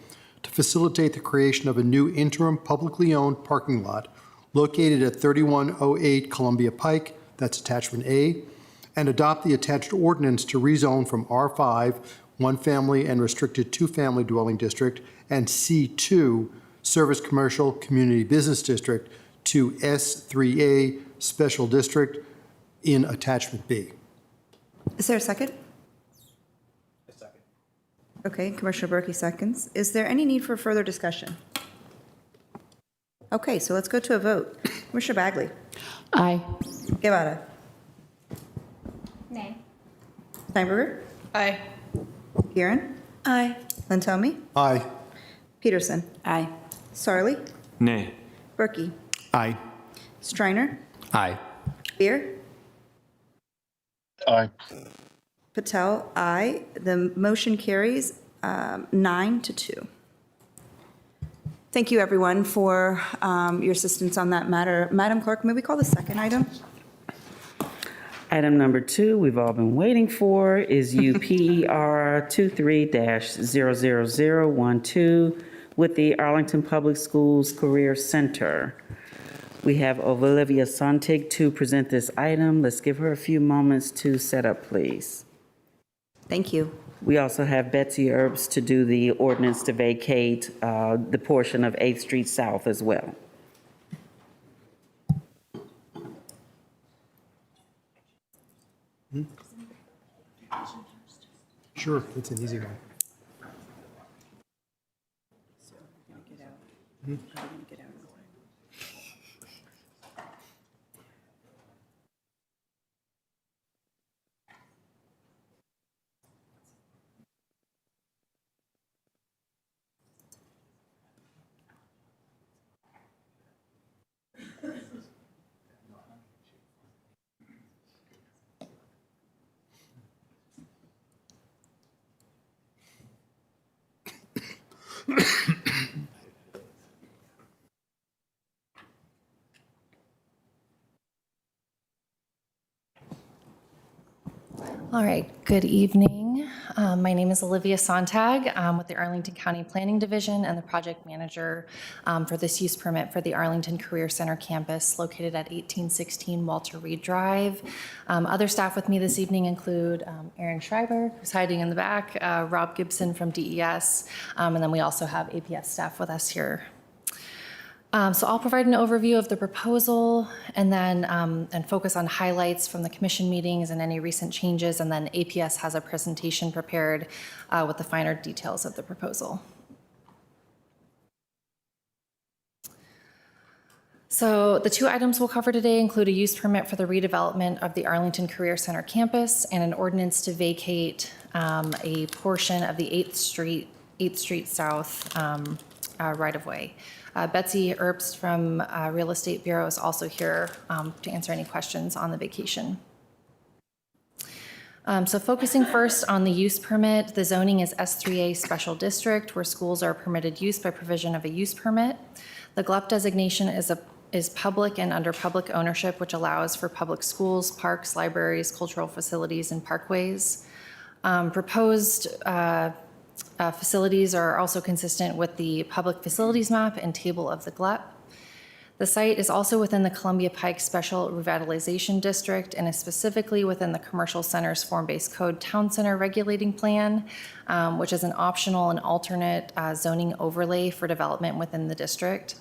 to facilitate the creation of a new interim publicly owned parking lot located at 3108 Columbia Pike, that's attachment A, and adopt the attached ordinance to rezone from R5, one-family and restricted two-family dwelling district, and C2, service commercial community business district, to S3A special district in attachment B. Is there a second? A second. Okay, Commissioner Berkey seconds. Is there any need for further discussion? Okay, so let's go to a vote. Commissioner Bagley? Aye. Guevara? Nay. Steinberger? Aye. Gearan? Aye. Lantomi? Aye. Peterson? Aye. Sarli? Nay. Berkey? Aye. Striner? Aye. Beer? Aye. Patel? Aye. The motion carries 9-2. Thank you, everyone, for your assistance on that matter. Madam Clerk, may we call the second item? Item number 2, we've all been waiting for, is UPER 23-00012 with the Arlington Public Schools Career Center. We have Olivia Sontig to present this item. Let's give her a few moments to set up, please. Thank you. We also have Betsy Erbs to do the ordinance to vacate the portion of 8th Street South as well. Sure, it's an easy one. All right, good evening. My name is Olivia Sontag. I'm with the Arlington County Planning Division and the project manager for this use permit for the Arlington Career Center campus located at 1816 Walter Reed Drive. Other staff with me this evening include Aaron Schreiber, who's hiding in the back, Rob Gibson from DES, and then we also have APS staff with us here. So I'll provide an overview of the proposal and then and focus on highlights from the commission meetings and any recent changes, and then APS has a presentation prepared with the finer details of the proposal. So the 2 items we'll cover today include a use permit for the redevelopment of the Arlington Career Center campus and an ordinance to vacate a portion of the 8th Street South right-of-way. Betsy Erbst from Real Estate Bureau is also here to answer any questions on the vacation. So focusing first on the use permit, the zoning is S3A Special District, where schools are permitted use by provision of a use permit. The GLUP designation is public and under public ownership, which allows for public schools, parks, libraries, cultural facilities, and parkways. Proposed facilities are also consistent with the public facilities map and table of the GLUP. The site is also within the Columbia Pike Special Revitalization District and is specifically within the Commercial Center's Form-Based Code Town Center Regulating Plan, which is an optional and alternate zoning overlay for development within the district.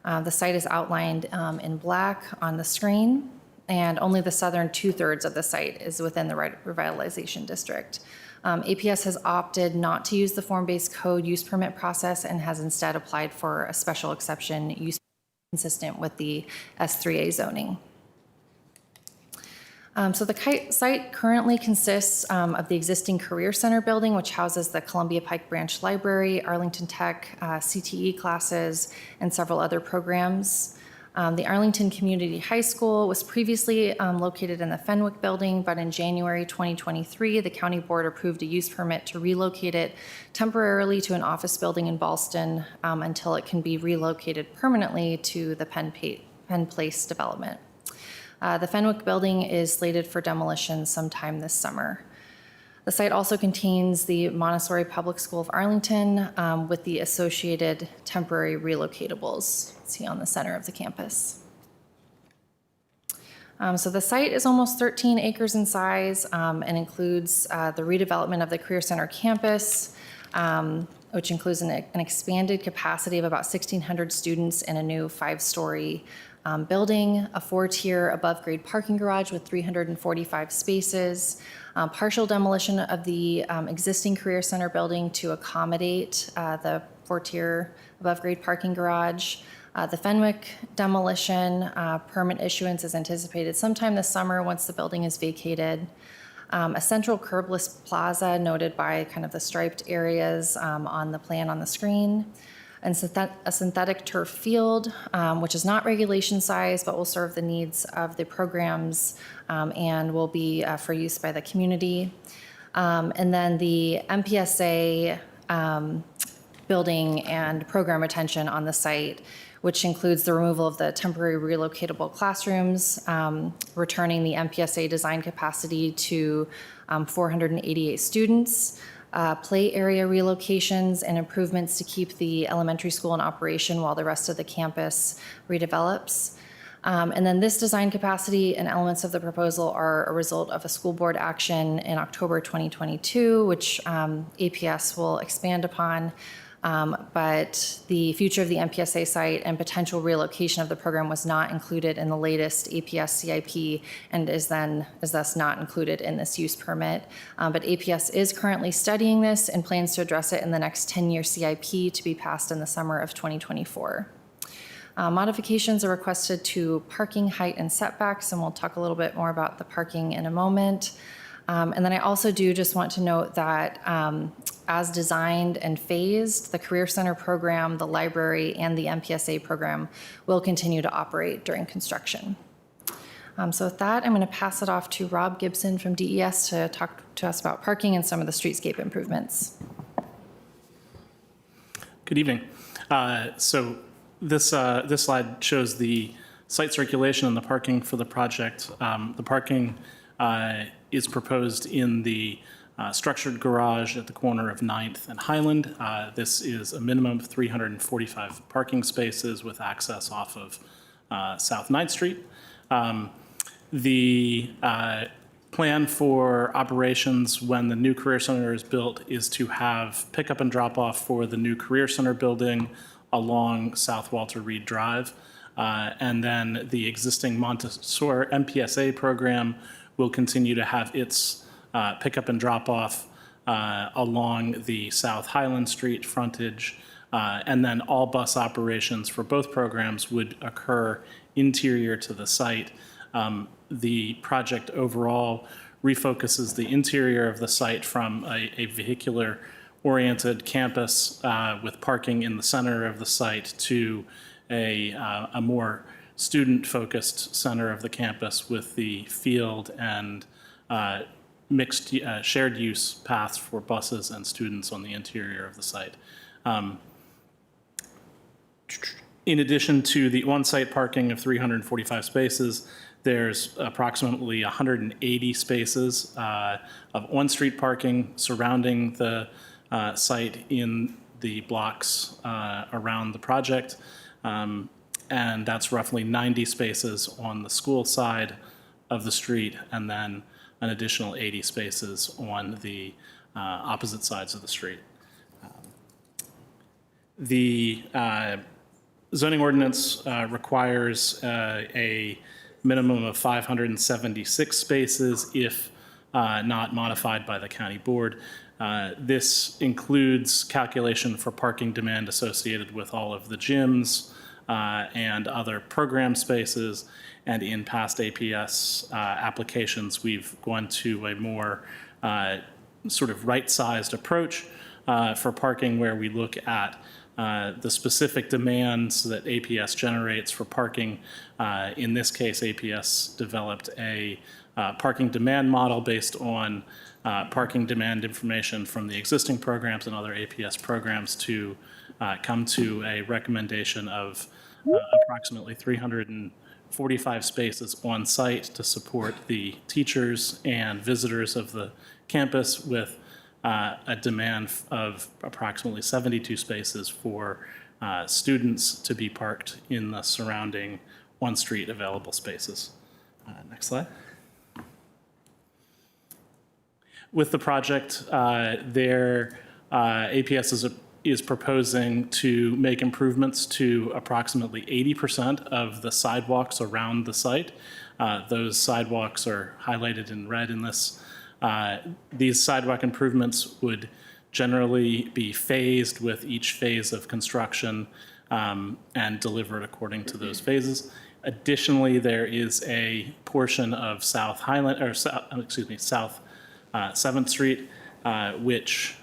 The site is outlined in black on the screen, and only the southern 2/3 of the site is within the revitalization district. APS has opted not to use the form-based code use permit process and has instead applied for a special exception use consistent with the S3A zoning. So the site currently consists of the existing Career Center building, which houses the Columbia Pike Branch Library, Arlington Tech, CTE classes, and several other programs. The Arlington Community High School was previously located in the Fenwick building, but in January 2023, the county board approved a use permit to relocate it temporarily to an office building in Ballston until it can be relocated permanently to the Penn Place development. The Fenwick building is slated for demolition sometime this summer. The site also contains the Montessori Public School of Arlington with the associated temporary relocatables, see on the center of the campus. So the site is almost 13 acres in size and includes the redevelopment of the Career Center campus, which includes an expanded capacity of about 1,600 students in a new 5-story building, a 4-tier above-grade parking garage with 345 spaces, partial demolition of the existing Career Center building to accommodate the 4-tier above-grade parking garage. The Fenwick demolition permit issuance is anticipated sometime this summer once the building is vacated. A central curbless plaza noted by kind of the striped areas on the plan on the screen. And a synthetic turf field, which is not regulation size, but will serve the needs of the programs and will be for use by the community. And then the MPSA building and program retention on the site, which includes the removal of the temporary relocatable classrooms, returning the MPSA design capacity to 488 students, play area relocations and improvements to keep the elementary school in operation while the rest of the campus redevelops. And then this design capacity and elements of the proposal are a result of a school board action in October 2022, which APS will expand upon. But the future of the MPSA site and potential relocation of the program was not included in the latest APS CIP and is thus not included in this use permit. But APS is currently studying this and plans to address it in the next 10-year CIP to be passed in the summer of 2024. Modifications are requested to parking height and setbacks, and we'll talk a little bit more about the parking in a moment. And then I also do just want to note that as designed and phased, the Career Center program, the library, and the MPSA program will continue to operate during construction. So with that, I'm going to pass it off to Rob Gibson from DES to talk to us about parking and some of the streetscape improvements. Good evening. So this slide shows the site circulation and the parking for the project. The parking is proposed in the structured garage at the corner of 9th and Highland. This is a minimum of 345 parking spaces with access off of South 9th Street. The plan for operations when the new Career Center is built is to have pickup and drop off for the new Career Center building along South Walter Reed Drive. And then the existing Montessori MPSA program will continue to have its pickup and drop off along the South Highland Street frontage. And then all bus operations for both programs would occur interior to the site. The project overall refocuses the interior of the site from a vehicular-oriented campus with parking in the center of the site to a more student-focused center of the campus with the field and mixed shared use paths for buses and students on the interior of the site. In addition to the on-site parking of 345 spaces, there's approximately 180 spaces of on-street parking surrounding the site in the blocks around the project. And that's roughly 90 spaces on the school side of the street, and then an additional 80 spaces on the opposite sides of the street. The zoning ordinance requires a minimum of 576 spaces if not modified by the county board. This includes calculation for parking demand associated with all of the gyms and other program spaces. And in past APS applications, we've gone to a more sort of right-sized approach for parking, where we look at the specific demands that APS generates for parking. In this case, APS developed a parking demand model based on parking demand information from the existing programs and other APS programs to come to a recommendation of approximately 45 spaces on site to support the teachers and visitors of the campus, with a demand of approximately 72 spaces for students to be parked in the surrounding on-street available spaces. Next slide. With the project, APS is proposing to make improvements to approximately 80% of the sidewalks around the site. Those sidewalks are highlighted in red in this. These sidewalk improvements would generally be phased with each phase of construction and delivered according to those phases. Additionally, there is a portion of South 7th Street, which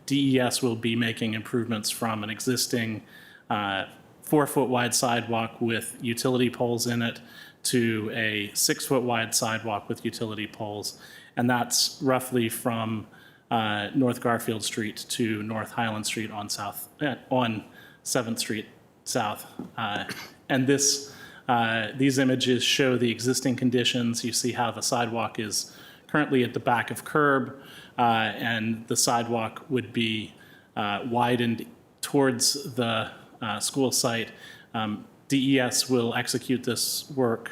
DES will be making improvements from an existing 4-foot wide sidewalk with utility poles in it to a 6-foot wide sidewalk with utility poles. And that's roughly from North Garfield Street to North Highland Street on 7th Street South. And these images show the existing conditions. You see how the sidewalk is currently at the back of curb, and the sidewalk would be widened towards the school site. DES will execute this work,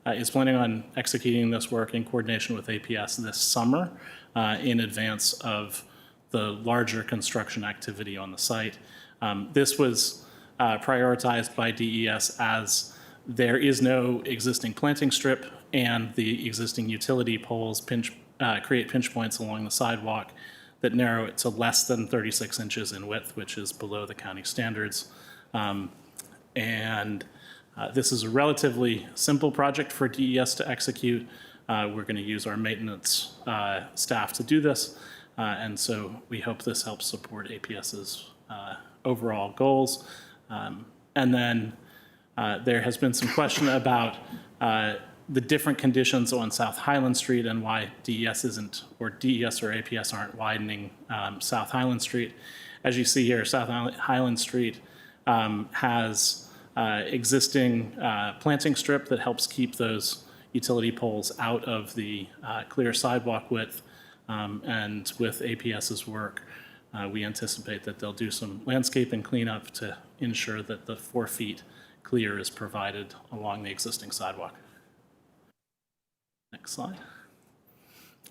is planning on executing this work in coordination with APS this summer in advance of the larger construction activity on the site. This was prioritized by DES as there is no existing planting strip, and the existing utility poles create pinch points along the sidewalk that narrow it to less than 36 inches in width, which is below the county standards. This is a relatively simple project for DES to execute. We're going to use our maintenance staff to do this, and so we hope this helps support APS's overall goals. And then there has been some question about the different conditions on South Highland Street and why DES isn't, or DES or APS aren't widening South Highland Street. As you see here, South Highland Street has existing planting strip that helps keep those utility poles out of the clear sidewalk width. And with APS's work, we anticipate that they'll do some landscaping cleanup to ensure that the 4 feet clear is provided along the existing sidewalk. Next slide.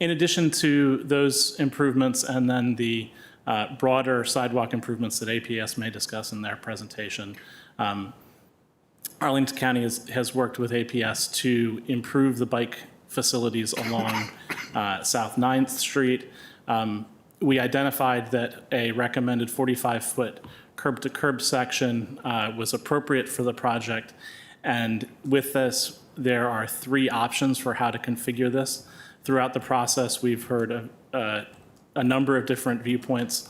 In addition to those improvements and then the broader sidewalk improvements that APS may discuss in their presentation, Arlington County has worked with APS to improve the bike facilities along South 9th Street. We identified that a recommended 45-foot curb-to-curb section was appropriate for the project. And with this, there are 3 options for how to configure this. Throughout the process, we've heard a number of different viewpoints,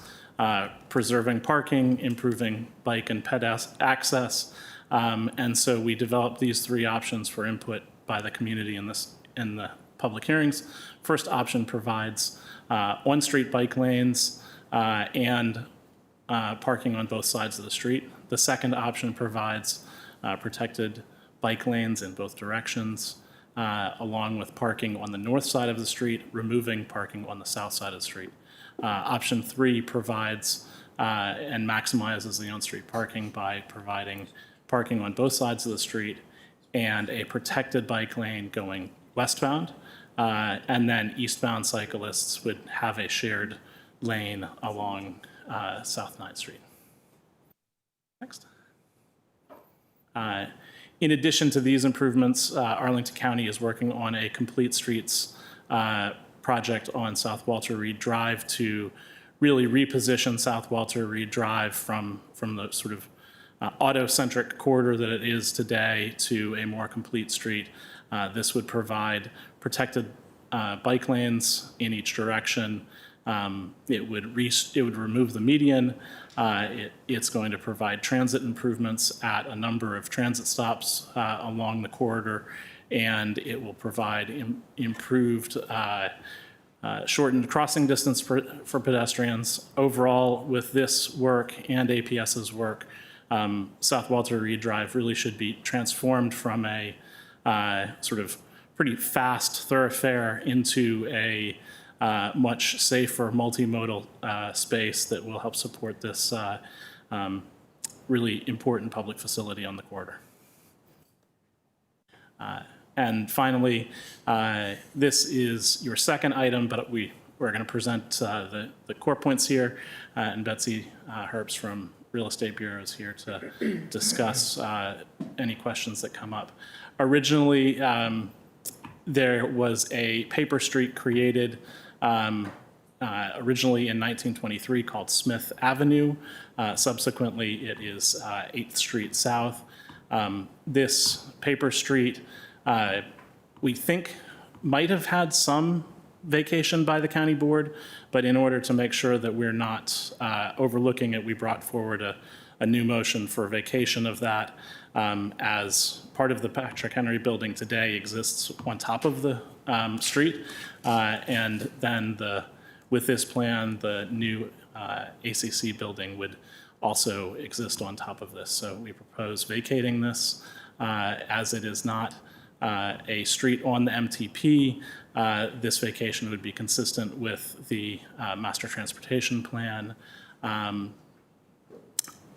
preserving parking, improving bike and ped access. And so we developed these 3 options for input by the community in the public hearings. First option provides on-street bike lanes and parking on both sides of the street. The second option provides protected bike lanes in both directions, along with parking on the north side of the street, removing parking on the south side of the street. Option 3 provides and maximizes the on-street parking by providing parking on both sides of the street and a protected bike lane going westbound. And then eastbound cyclists would have a shared lane along South 9th Street. Next. In addition to these improvements, Arlington County is working on a complete streets project on South Walter Reed Drive to really reposition South Walter Reed Drive from the sort of auto-centric corridor that it is today to a more complete street. This would provide protected bike lanes in each direction. It would remove the median. It's going to provide transit improvements at a number of transit stops along the corridor, and it will provide improved shortened crossing distance for pedestrians. Overall, with this work and APS's work, South Walter Reed Drive really should be transformed from a sort of pretty fast thoroughfare into a much safer multimodal space that will help support this really important public facility on the corridor. And finally, this is your second item, but we're going to present the core points here, and Betsy Herbst from Real Estate Bureau is here to discuss any questions that come up. Originally, there was a paper street created originally in 1923 called Smith Avenue. Subsequently, it is 8th Street South. This paper street, we think, might have had some vacation by the county board, but in order to make sure that we're not overlooking it, we brought forward a new motion for vacation of that, as part of the Patrick Henry building today exists on top of the street, and then with this plan, the new ACC building would also exist on top of this. So we propose vacating this as it is not a street on the MTP. This vacation would be consistent with the master transportation plan.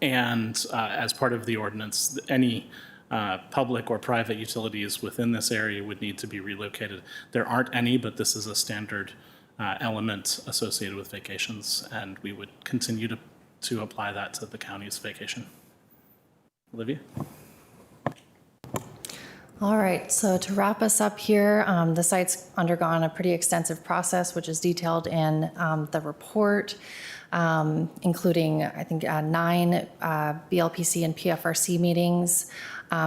And as part of the ordinance, any public or private utilities within this area would need to be relocated. There aren't any, but this is a standard element associated with vacations, and we would continue to apply that to the county's vacation. Olivia? All right, so to wrap us up here, the site's undergone a pretty extensive process, which is detailed in the report, including, I think, 9 BLPC and PFRC meetings.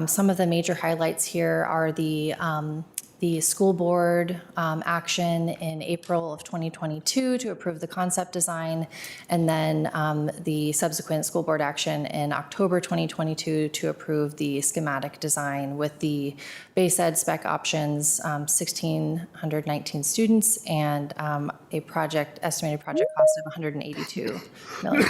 Some of the major highlights here are the school board action in April of 2022 to approve the concept design, and then the subsequent school board action in October 2022 to approve the schematic design with the base ed spec options, 1,619 students, and a estimated project cost of $182 million.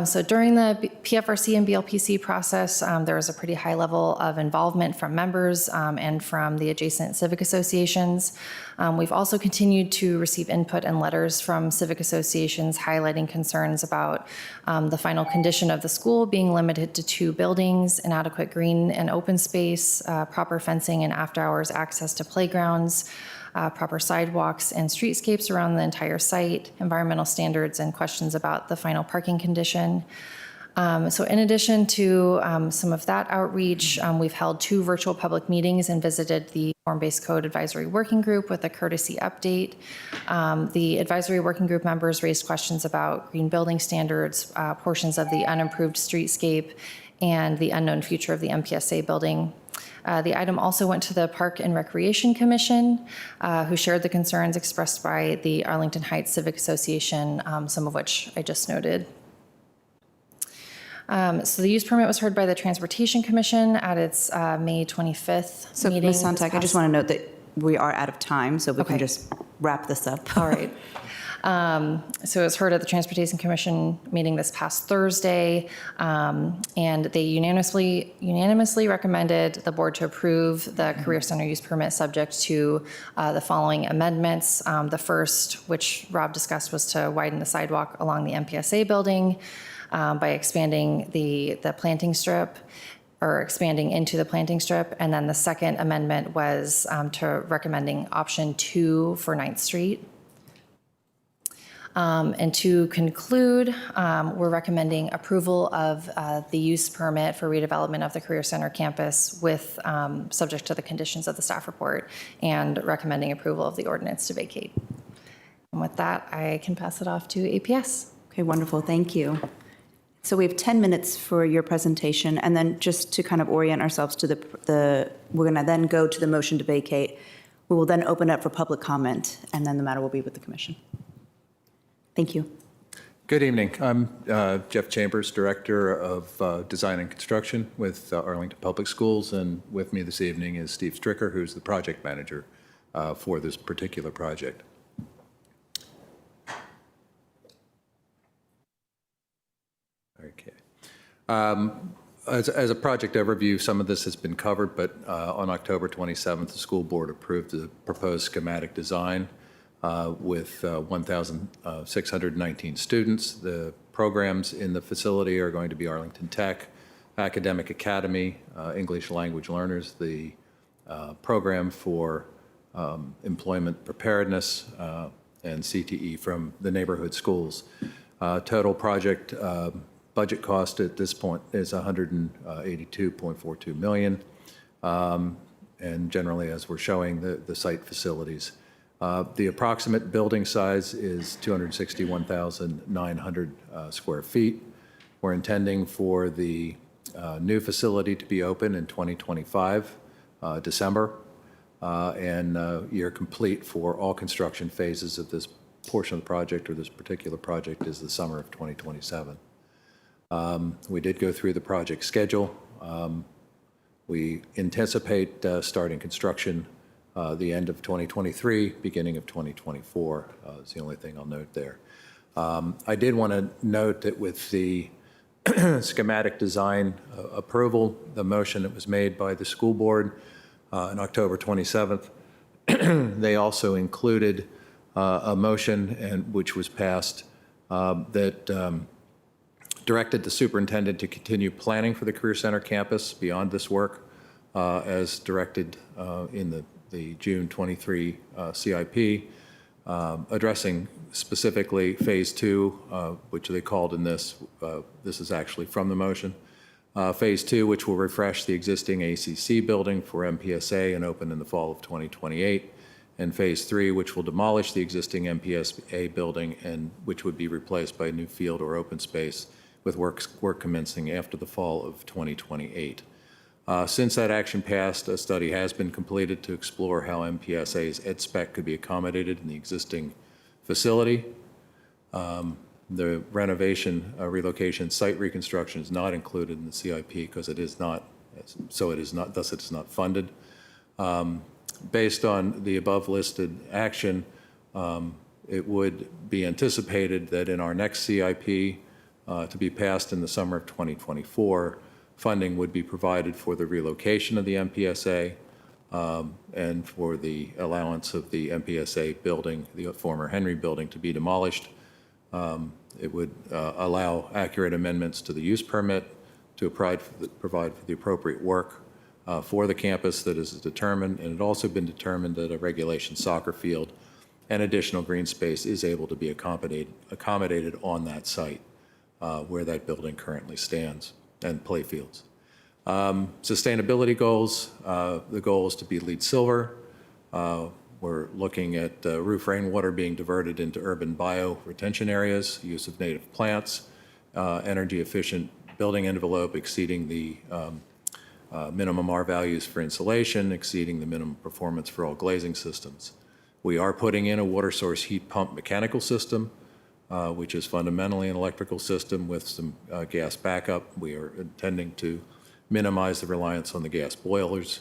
So during the PFRC and BLPC process, there was a pretty high level of involvement from members and from the adjacent civic associations. We've also continued to receive input and letters from civic associations highlighting concerns about the final condition of the school being limited to 2 buildings, inadequate green and open space, proper fencing and after-hours access to playgrounds, proper sidewalks and streetscapes around the entire site, environmental standards, and questions about the final parking condition. So in addition to some of that outreach, we've held 2 virtual public meetings and visited the Form-Based Code Advisory Working Group with a courtesy update. The advisory working group members raised questions about green building standards, portions of the unimproved streetscape, and the unknown future of the MPSA building. The item also went to the Park and Recreation Commission, who shared the concerns expressed by the Arlington Heights Civic Association, some of which I just noted. So the use permit was heard by the Transportation Commission at its May 25th So meeting. Ms. Sonntag, I just want to note that we are out of time, so we Okay. can just wrap this up. All right. So it was heard at the Transportation Commission meeting this past Thursday, and they unanimously recommended the board to approve the Career Center use permit subject to the following amendments. The first, which Rob discussed, was to widen the sidewalk along the MPSA building by expanding the planting strip, or expanding into the planting strip. And then the second amendment was to recommending option 2 for 9th Street. And to conclude, we're recommending approval of the use permit for redevelopment of the Career Center campus with, subject to the conditions of the staff report, and recommending approval of the ordinance to vacate. And with that, I can pass it off to APS. Okay, wonderful, thank you. So we have 10 minutes for your presentation, and then just to kind of orient ourselves to we're going to then go to the motion to vacate. We will then open up for public comment, and then the matter will be with the commission. Thank you. Good evening. I'm Jeff Chambers, Director of Design and Construction with Arlington Public Schools, and with me this evening is Steve Stricker, who's the project manager for this particular project. Okay. As a project overview, some of this has been covered, but on October 27th, the school board approved the proposed schematic design with 1,619 students. The programs in the facility are going to be Arlington Tech, Academic Academy, English language learners, the program for employment preparedness, and CTE from the neighborhood schools. Total project budget cost at this point is $182.42 million. And generally, as we're showing, the site facilities. The approximate building size is 261,900 square feet. We're intending for the new facility to be open in 2025, December, and year complete for all construction phases of this portion of the project, or this particular project, is the summer of 2027. We did go through the project schedule. We anticipate starting construction the end of 2023, beginning of 2024 is the only thing I'll note there. I did want to note that with the schematic design approval, the motion that was made by the school board on October 27th, they also included a motion which was passed that directed the superintendent to continue planning for the Career Center campus beyond this work as directed in the June 23 CIP, addressing specifically Phase 2, which they called in this is actually from the motion, Phase 2, which will refresh the existing ACC building for MPSA and open in the fall of 2028, and Phase 3, which will demolish the existing MPSA building and which would be replaced by a new field or open space with work commencing after the fall of 2028. Since that action passed, a study has been completed to explore how MPSA's EdSpec could be accommodated in the existing facility. The renovation, relocation, site reconstruction is not included in the CIP because it is not, thus it is not funded. Based on the above listed action, it would be anticipated that in our next CIP, to be passed in the summer of 2024, funding would be provided for the relocation of the MPSA and for the allowance of the MPSA building, the former Henry building, to be demolished. It would allow accurate amendments to the use permit to provide for the appropriate work for the campus that is determined, and it also been determined that a regulation soccer field and additional green space is able to be accommodated on that site where that building currently stands, and play fields. Sustainability goals, the goal is to be LEED Silver. We're looking at roof rainwater being diverted into urban bio-retention areas, use of native plants, energy efficient building envelope exceeding the minimum R values for insulation, exceeding the minimum performance for all glazing systems. We are putting in a water source heat pump mechanical system, which is fundamentally an electrical system with some gas backup. We are intending to minimize the reliance on the gas boilers,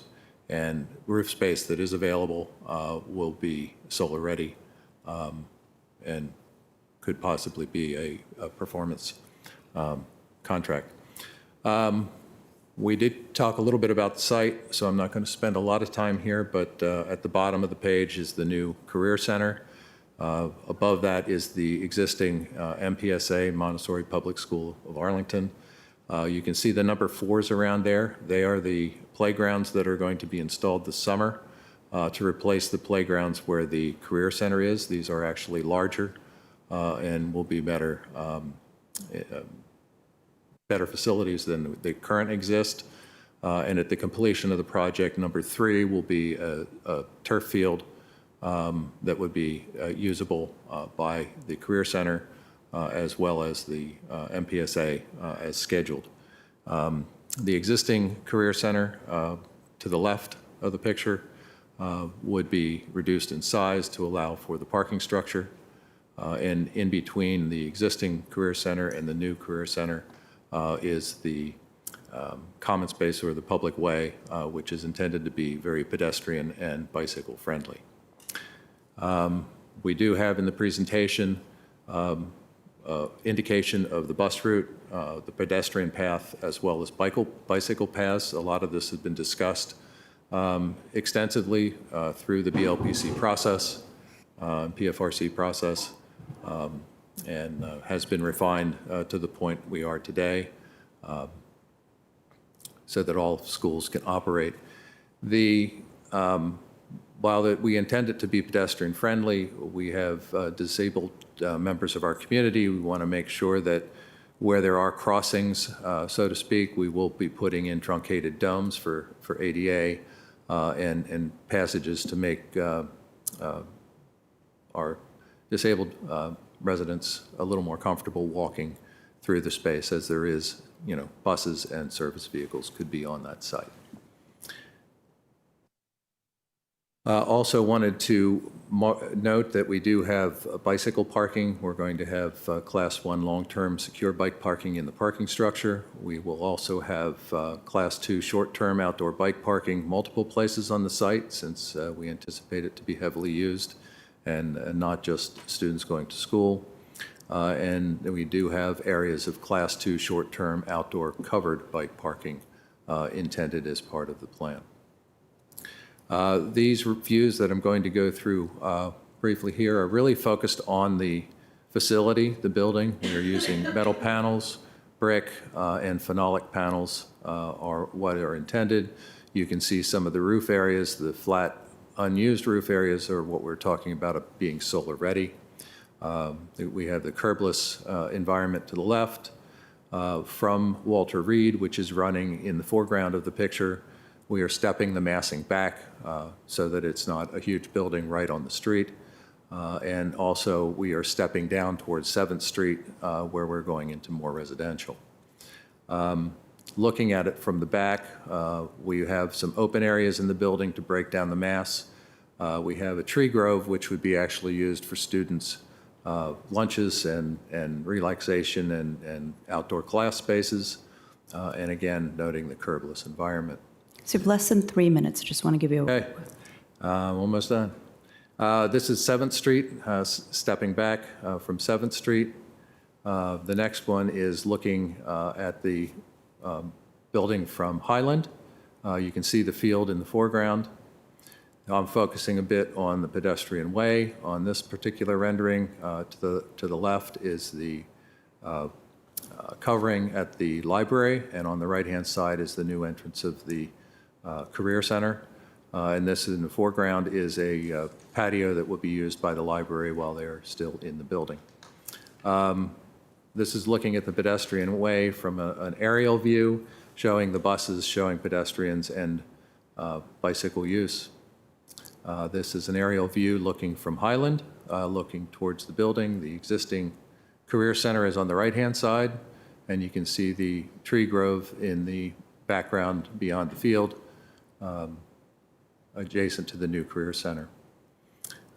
and roof space that is available will be solar ready and could possibly be a performance contract. We did talk a little bit about the site, so I'm not going to spend a lot of time here, but at the bottom of the page is the new Career Center. Above that is the existing MPSA, Montessori Public School of Arlington. You can see the number 4s around there. They are the playgrounds that are going to be installed this summer to replace the playgrounds where the Career Center is. These are actually larger and will be better facilities than the current exist. And at the completion of the project, number 3 will be a turf field that would be usable by the Career Center as well as the MPSA as scheduled. The existing Career Center to the left of the picture would be reduced in size to allow for the parking structure. And in between the existing Career Center and the new Career Center is the common space or the public way, which is intended to be very pedestrian and bicycle friendly. We do have in the presentation indication of the bus route, the pedestrian path, as well as bicycle paths. A lot of this has been discussed extensively through the BLPC process, PFRC process, and has been refined to the point we are today, so that all schools can operate. While we intend it to be pedestrian friendly, we have disabled members of our community. We want to make sure that where there are crossings, so to speak, we will be putting in truncated domes for ADA and passages to make our disabled residents a little more comfortable walking through the space, as there is, buses and service vehicles could be on that site. Also wanted to note that we do have bicycle parking. We're going to have Class 1 long-term secure bike parking in the parking structure. We will also have Class 2 short-term outdoor bike parking multiple places on the site, since we anticipate it to be heavily used and not just students going to school. And we do have areas of Class 2 short-term outdoor covered bike parking intended as part of the plan. These views that I'm going to go through briefly here are really focused on the facility, the building. We are using metal panels, brick, and phenolic panels are what are intended. You can see some of the roof areas. The flat, unused roof areas are what we're talking about being solar ready. We have the curbless environment to the left from Walter Reed, which is running in the foreground of the picture. We are stepping the massing back so that it's not a huge building right on the street. And also, we are stepping down towards 7th Street where we're going into more residential. Looking at it from the back, we have some open areas in the building to break down the mass. We have a tree grove, which would be actually used for students' lunches and relaxation and outdoor class spaces. And again, noting the curbless environment. So less than 3 minutes, just want to give you a... Okay, almost done. This is 7th Street, stepping back from 7th Street. The next one is looking at the building from Highland. You can see the field in the foreground. Now I'm focusing a bit on the pedestrian way. On this particular rendering, to the left is the covering at the library, and on the right-hand side is the new entrance of the Career Center. And this in the foreground is a patio that will be used by the library while they're still in the building. This is looking at the pedestrian way from an aerial view, showing the buses, showing pedestrians and bicycle use. This is an aerial view looking from Highland, looking towards the building. The existing Career Center is on the right-hand side, and you can see the tree grove in the background beyond the field, adjacent to the new Career Center.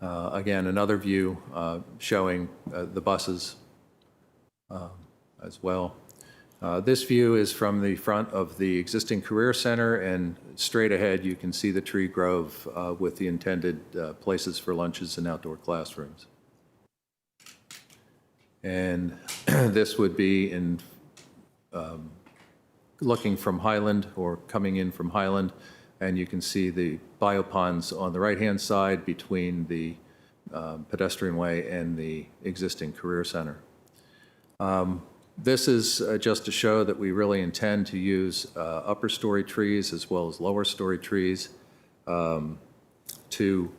Again, another view showing the buses as well. This view is from the front of the existing Career Center, and straight ahead you can see the tree grove with the intended places for lunches and outdoor classrooms. And this would be in looking from Highland or coming in from Highland, and you can see the bioponds on the right-hand side between the pedestrian way and the existing Career Center. This is just to show that we really intend to use upper story trees as well as lower story trees to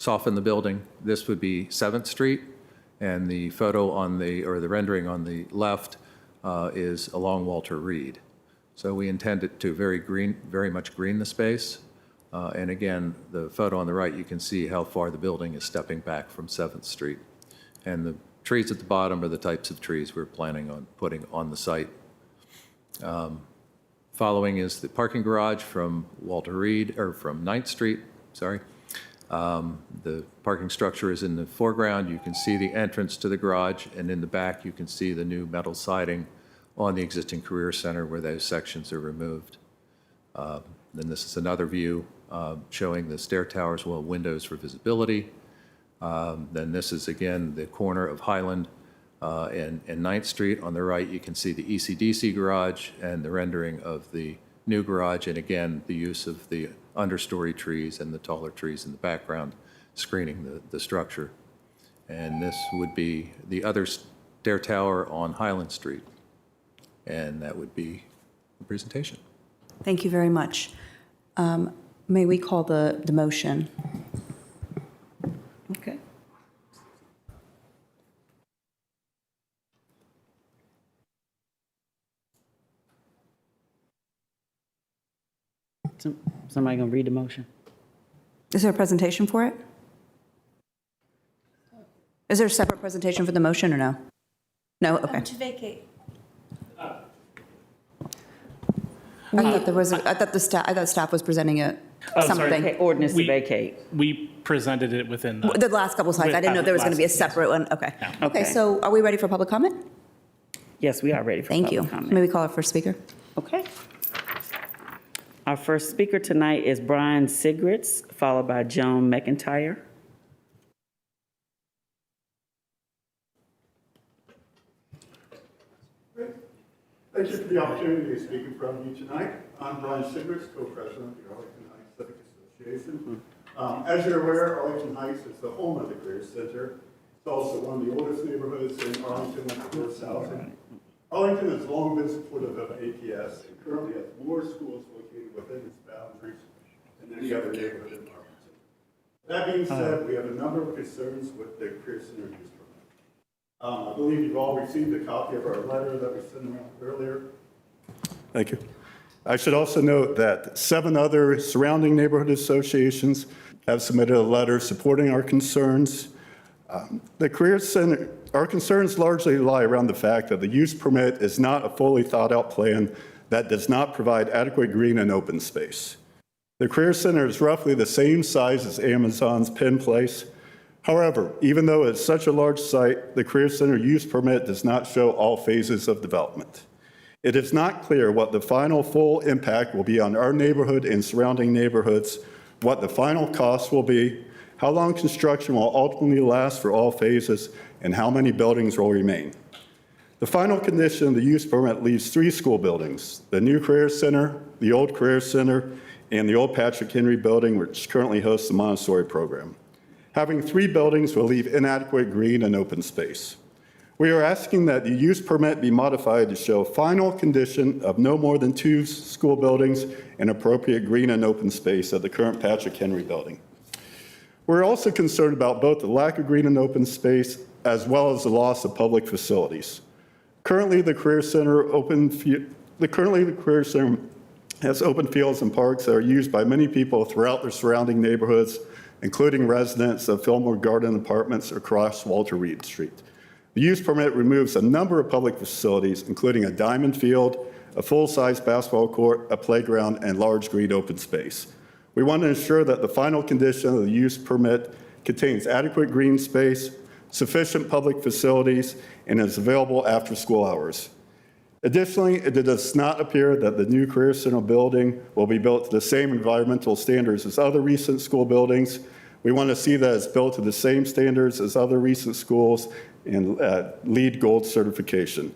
soften the building. This would be 7th Street, and the photo on the, or the rendering on the left is along Walter Reed. So we intend it to very much green the space. And again, the photo on the right, you can see how far the building is stepping back from 7th Street. And the trees at the bottom are the types of trees we're planning on putting on the site. Following is the parking garage from Walter Reed, or from 9th Street, sorry. The parking structure is in the foreground. You can see the entrance to the garage, and in the back you can see the new metal siding on the existing Career Center where those sections are removed. Then this is another view showing the stair towers, well, windows for visibility. Then this is, again, the corner of Highland and 9th Street. On the right, you can see the ECDC garage and the rendering of the new garage, and again, the use of the understory trees and the taller trees in the background screening the structure. And this would be the other stair tower on Highland Street. And that would be the presentation. Thank you very much. May we call the motion? Okay. Somebody gonna read the motion? Is there a presentation for it? Is there a separate presentation for the motion or no? No, okay. To vacate. I thought there was, I thought staff was presenting it, something. Okay, ordinance to vacate. We presented it within The last couple slides, I didn't know if there was going to be a separate one, okay. Okay, so are we ready for public comment? Yes, we are ready for Thank you. public comment. May we call our first speaker? Okay. Our first speaker tonight is Brian Sigritz, followed by Joan McIntyre. Thank you for the opportunity to speak in front of you tonight. I'm Brian Sigritz, co-president of the Arlington Heights Civic Association. As you're aware, Arlington Heights is the home of the Career Center. It's also one of the oldest neighborhoods in Arlington with diverse housing. Arlington has long been supportive of APS and currently has more schools located within its boundaries than any other neighborhood in Arlington. That being said, we have a number of concerns with the Career Center use permit. I believe you've all received a copy of our letter that we sent around earlier. Thank you. I should also note that 7 other surrounding neighborhood associations have submitted a letter supporting our concerns. The Career Center, our concerns largely lie around the fact that the use permit is not a fully thought out plan that does not provide adequate green and open space. The Career Center is roughly the same size as Amazon's Penn Place. However, even though it's such a large site, the Career Center use permit does not show all phases of development. It is not clear what the final full impact will be on our neighborhood and surrounding neighborhoods, what the final cost will be, how long construction will ultimately last for all phases, and how many buildings will remain. The final condition of the use permit leaves 3 school buildings: the new Career Center, the old Career Center, and the old Patrick Henry building, which currently hosts the Montessori program. Having 3 buildings will leave inadequate green and open space. We are asking that the use permit be modified to show final condition of no more than 2 school buildings and appropriate green and open space at the current Patrick Henry building. We're also concerned about both the lack of green and open space as well as the loss of public facilities. Currently, the Career Center has open fields and parks that are used by many people throughout the surrounding neighborhoods, including residents of Fillmore Garden Apartments across Walter Reed Street. The use permit removes a number of public facilities, including a diamond field, a full-size basketball court, a playground, and large green open space. We want to ensure that the final condition of the use permit contains adequate green space, sufficient public facilities, and is available after school hours. Additionally, it does not appear that the new Career Center building will be built to the same environmental standards as other recent school buildings. We want to see that it's built to the same standards as other recent schools and LEED Gold certification.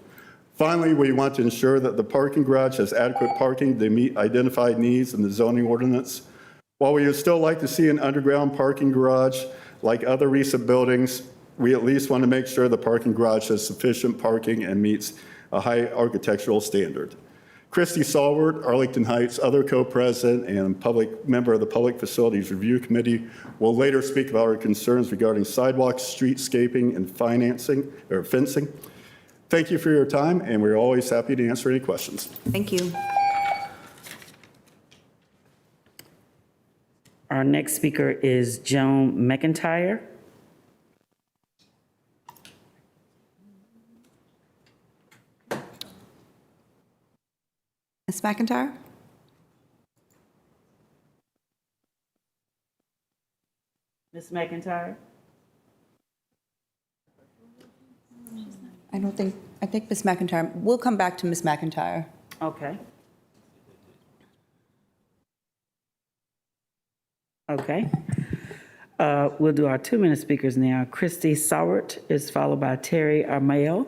Finally, we want to ensure that the parking garage has adequate parking to meet identified needs in the zoning ordinance. While we would still like to see an underground parking garage like other recent buildings, we at least want to make sure the parking garage has sufficient parking and meets a high architectural standard. Christy Salward, Arlington Heights' other co-president and member of the Public Facilities Review Committee, will later speak about our concerns regarding sidewalks, streetscaping, and fencing. Thank you for your time, and we're always happy to answer any questions. Thank you. Our next speaker is Joan McIntyre. Ms. McIntyre? Ms. McIntyre? I think Ms. McIntyre, we'll come back to Ms. McIntyre. Okay. Okay. We'll do our 2-minute speakers now. Christy Sowert is followed by Terry Armayo.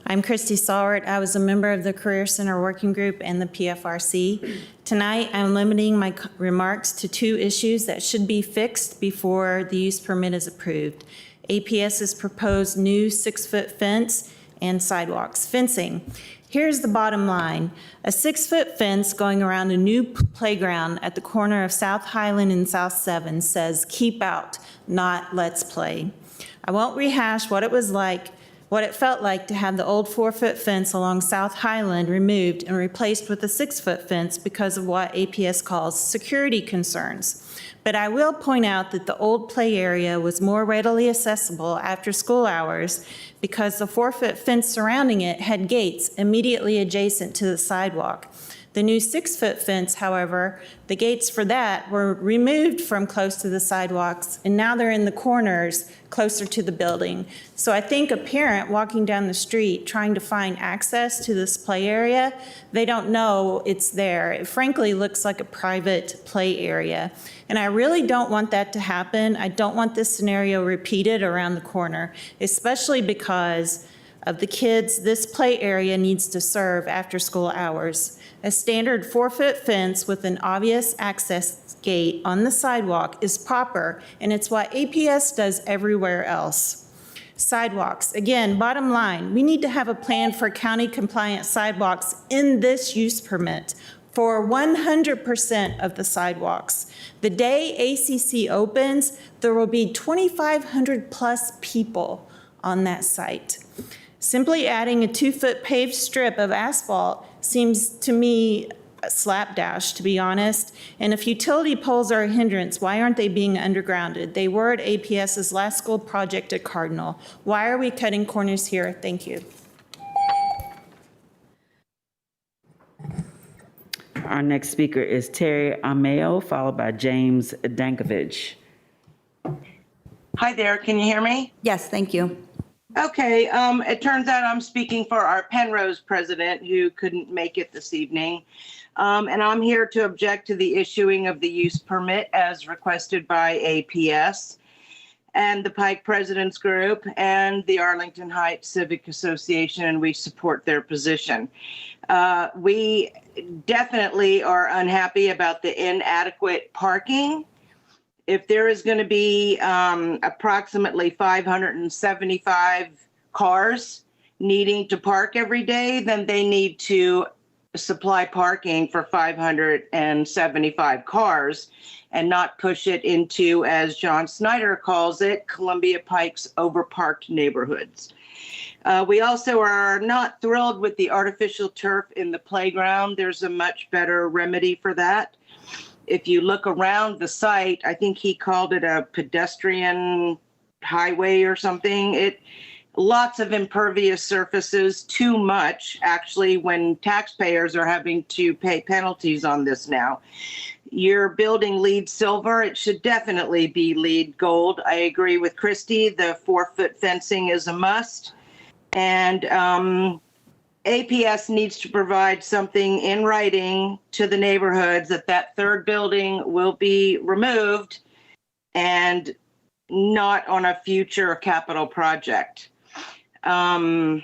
I'm Christy Sawert. I was a member of the Career Center Working Group and the PFRC. Tonight, I'm limiting my remarks to 2 issues that should be fixed before the use permit is approved. APS's proposed new 6-foot fence and sidewalks fencing. Here's the bottom line. A 6-foot fence going around a new playground at the corner of South Highland and South 7 says keep out, not let's play. I won't rehash what it felt like to have the old 4-foot fence along South Highland removed and replaced with a 6-foot fence because of what APS calls security concerns. But I will point out that the old play area was more readily accessible after school hours because the 4-foot fence surrounding it had gates immediately adjacent to the sidewalk. The new 6-foot fence, however, the gates for that were removed from close to the sidewalks, and now they're in the corners closer to the building. So I think a parent walking down the street trying to find access to this play area, they don't know it's there. It frankly looks like a private play area. And I really don't want that to happen. I don't want this scenario repeated around the corner, especially because of the kids this play area needs to serve after school hours. A standard 4-foot fence with an obvious access gate on the sidewalk is proper, and it's what APS does everywhere else. Sidewalks, again, bottom line, we need to have a plan for county-compliant sidewalks in this use permit for 100% of the sidewalks. The day ACC opens, there will be 2,500 plus people on that site. Simply adding a 2-foot paved strip of asphalt seems to me a slapdash, to be honest. And if utility poles are a hindrance, why aren't they being undergrounded? They were at APS's last school project at Cardinal. Why are we cutting corners here? Thank you. Our next speaker is Terry Armayo, followed by James Dankovich. Hi there, can you hear me? Yes, thank you. Okay, it turns out I'm speaking for our Penrose president who couldn't make it this evening. And I'm here to object to the issuing of the use permit as requested by APS and the Pike President's Group and the Arlington Heights Civic Association, and we support their position. We definitely are unhappy about the inadequate parking. If there is going to be approximately 575 cars needing to park every day, then they need to supply parking for 575 cars and not push it into, as John Snyder calls it, Columbia Pike's overparked neighborhoods. We also are not thrilled with the artificial turf in the playground. There's a much better remedy for that. If you look around the site, I think he called it a pedestrian highway or something. Lots of impervious surfaces, too much, actually, when taxpayers are having to pay penalties on this now. You're building LEED silver. It should definitely be LEED gold. I agree with Christy. The 4-foot fencing is a must. And APS needs to provide something in writing to the neighborhoods that third building will be removed and not on a future capital project. I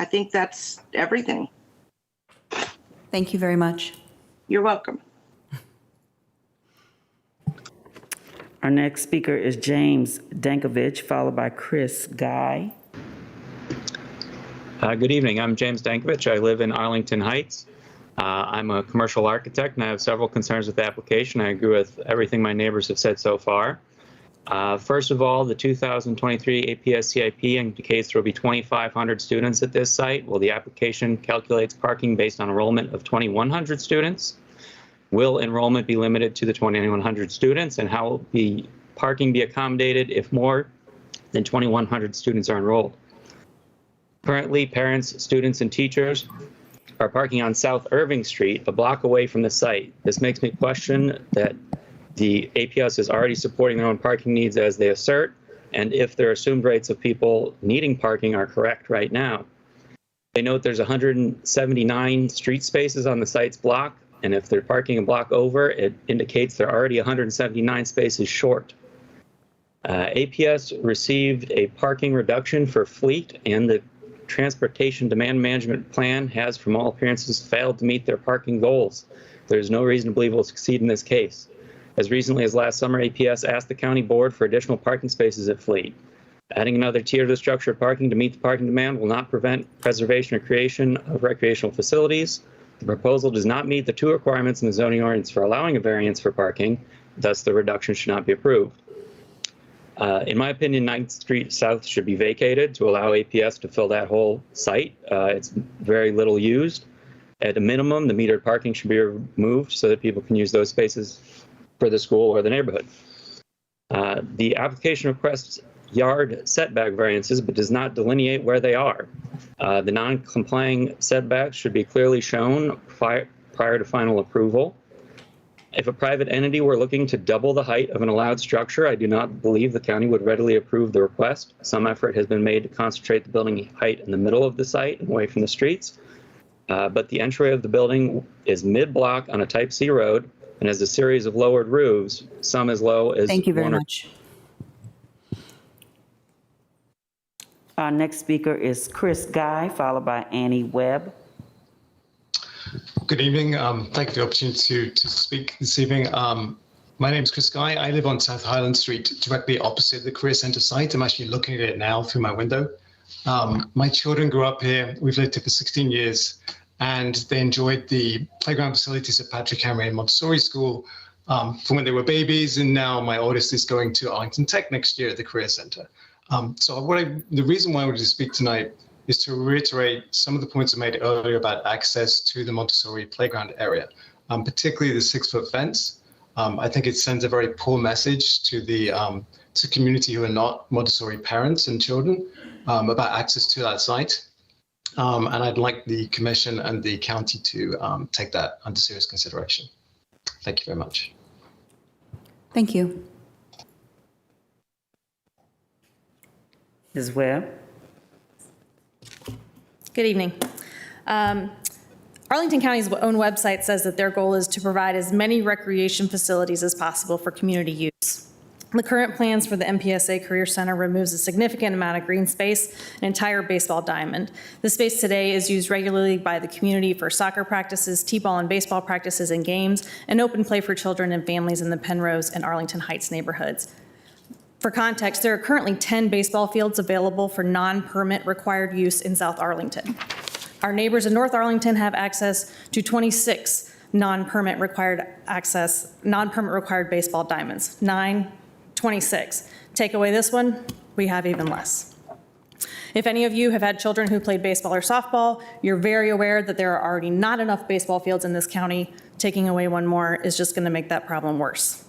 think that's everything. Thank you very much. You're welcome. Our next speaker is James Dankovich, followed by Chris Guy. Good evening. I'm James Dankovich. I live in Arlington Heights. I'm a commercial architect, and I have several concerns with the application. I agree with everything my neighbors have said so far. First of all, the 2023 APS CIP indicates there will be 2,500 students at this site. Well, the application calculates parking based on enrollment of 2,100 students. Will enrollment be limited to the 2,100 students, and how will the parking be accommodated if more than 2,100 students are enrolled? Currently, parents, students, and teachers are parking on South Irving Street, a block away from the site. This makes me question that the APS is already supporting their own parking needs as they assert, and if their assumed rates of people needing parking are correct right now. They note there's 179 street spaces on the site's block, and if they're parking a block over, it indicates they're already 179 spaces short. APS received a parking reduction for fleet, and the Transportation Demand Management Plan has, from all appearances, failed to meet their parking goals. There's no reason to believe it will succeed in this case. As recently as last summer, APS asked the county board for additional parking spaces at Fleet. Adding another tier to the structure of parking to meet the parking demand will not prevent preservation or creation of recreational facilities. The proposal does not meet the 2 requirements in the zoning ordinance for allowing a variance for parking. Thus, the reduction should not be approved. In my opinion, 9th Street South should be vacated to allow APS to fill that whole site. It's very little used. At a minimum, the metered parking should be removed so that people can use those spaces for the school or the neighborhood. The application requests yard setback variances but does not delineate where they are. The non-complying setbacks should be clearly shown prior to final approval. If a private entity were looking to double the height of an allowed structure, I do not believe the county would readily approve the request. Some effort has been made to concentrate the building height in the middle of the site and away from the streets. But the entryway of the building is mid-block on a Type C road and has a series of lowered roofs, some as low as Thank you very one or much. Our next speaker is Chris Guy, followed by Annie Webb. Good evening. Thank you for the opportunity to speak this evening. My name is Chris Guy. I live on South Highland Street, directly opposite the Career Centre site. I'm actually looking at it now through my window. My children grew up here. We've lived here for 16 years, and they enjoyed the playground facilities at Patrick Henry and Montessori School from when they were babies, and now my oldest is going to Arlington Tech next year at the Career Centre. The reason why I wanted to speak tonight is to reiterate some of the points I made earlier about access to the Montessori playground area, particularly the 6-foot fence. I think it sends a very poor message to the community who are not Montessori parents and children about access to that site. And I'd like the commission and the county to take that under serious consideration. Thank you very much. Thank you. Ms. Webb. Good evening. Arlington County's own website says that their goal is to provide as many recreation facilities as possible for community use. The current plans for the MPSA Career Center removes a significant amount of green space, an entire baseball diamond. The space today is used regularly by the community for soccer practices, t-ball and baseball practices and games, and open play for children and families in the Penrose and Arlington Heights neighborhoods. For context, there are currently 10 baseball fields available for non-permit required use in South Arlington. Our neighbors in North Arlington have access to 26 non-permit required baseball diamonds. 26. Take away this one, we have even less. If any of you have had children who played baseball or softball, you're very aware that there are already not enough baseball fields in this county. Taking away one more is just going to make that problem worse.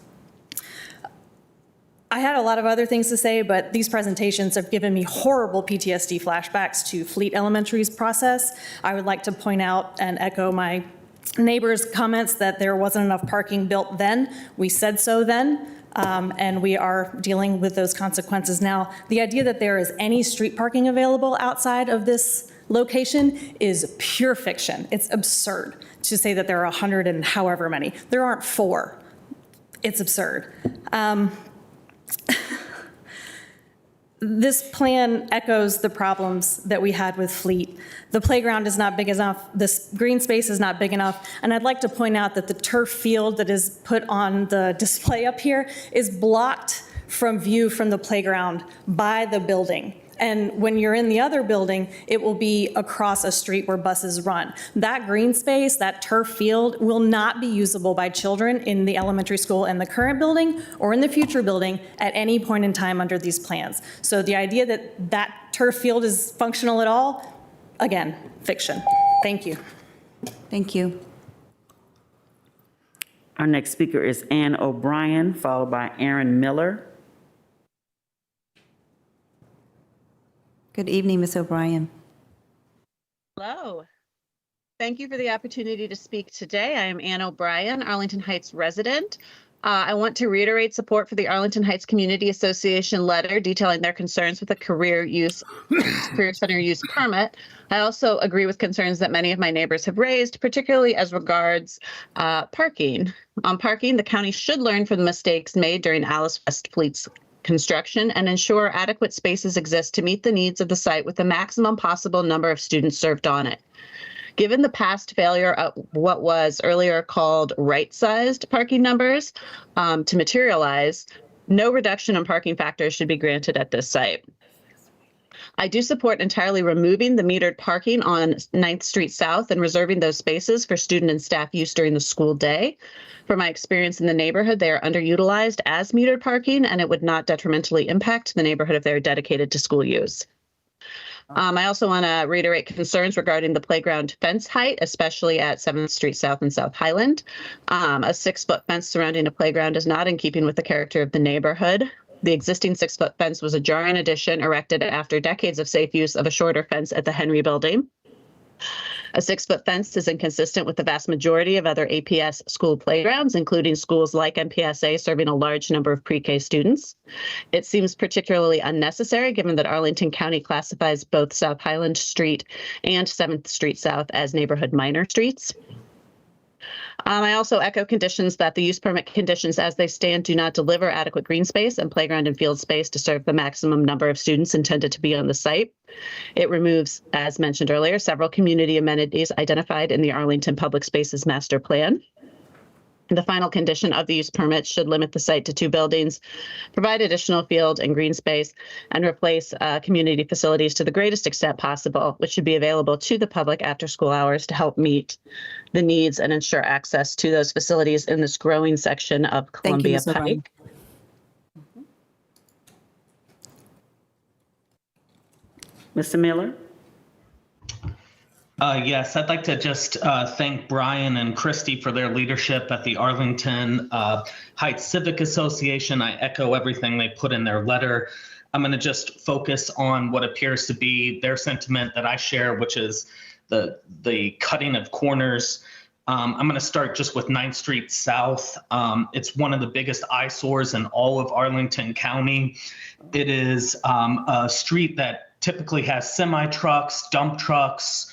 I had a lot of other things to say, but these presentations have given me horrible PTSD flashbacks to Fleet Elementary's process. I would like to point out and echo my neighbor's comments that there wasn't enough parking built then. We said so then, and we are dealing with those consequences now. The idea that there is any street parking available outside of this location is pure fiction. It's absurd to say that there are 100 and however many. There aren't 4. It's absurd. This plan echoes the problems that we had with Fleet. The playground is not big enough, this green space is not big enough, and I'd like to point out that the turf field that is put on the display up here is blocked from view from the playground by the building. And when you're in the other building, it will be across a street where buses run. That green space, that turf field, will not be usable by children in the elementary school in the current building or in the future building at any point in time under these plans. So the idea that that turf field is functional at all, again, fiction. Thank you. Thank you. Our next speaker is Ann O'Brien, followed by Aaron Miller. Good evening, Ms. O'Brien. Hello. Thank you for the opportunity to speak today. I am Ann O'Brien, Arlington Heights resident. I want to reiterate support for the Arlington Heights Community Association letter detailing their concerns with the career center use permit. I also agree with concerns that many of my neighbors have raised, particularly as regards parking. On parking, the county should learn from the mistakes made during Alice West Fleet's construction and ensure adequate spaces exist to meet the needs of the site with the maximum possible number of students served on it. Given the past failure of what was earlier called right-sized parking numbers to materialize, no reduction in parking factors should be granted at this site. I do support entirely removing the metered parking on 9th Street South and reserving those spaces for student and staff use during the school day. From my experience in the neighborhood, they are underutilized as metered parking, and it would not detrimentally impact the neighborhood if they are dedicated to school use. I also want to reiterate concerns regarding the playground fence height, especially at 7th Street South and South Highland. A 6-foot fence surrounding a playground is not in keeping with the character of the neighborhood. The existing 6-foot fence was a jarring addition erected after decades of safe use of a shorter fence at the Henry Building. A 6-foot fence is inconsistent with the vast majority of other APS school playgrounds, including schools like MPSA serving a large number of pre-K students. It seems particularly unnecessary given that Arlington County classifies both South Highland Street and 7th Street South as neighborhood minor streets. I also echo conditions that the use permit conditions as they stand do not deliver adequate green space and playground and field space to serve the maximum number of students intended to be on the site. It removes, as mentioned earlier, several community amenities identified in the Arlington Public Spaces Master Plan. The final condition of the use permit should limit the site to 2 buildings, provide additional field and green space, and replace community facilities to the greatest extent possible, which should be available to the public after school hours to help meet the needs and ensure access to those facilities in this growing section of Columbia Pike. Mr. Miller? Yes, I'd like to just thank Brian and Christy for their leadership at the Arlington Heights Civic Association. I echo everything they put in their letter. I'm going to just focus on what appears to be their sentiment that I share, which is the cutting of corners. I'm going to start just with 9th Street South. It's one of the biggest eyesores in all of Arlington County. It is a street that typically has semi-trucks, dump trucks,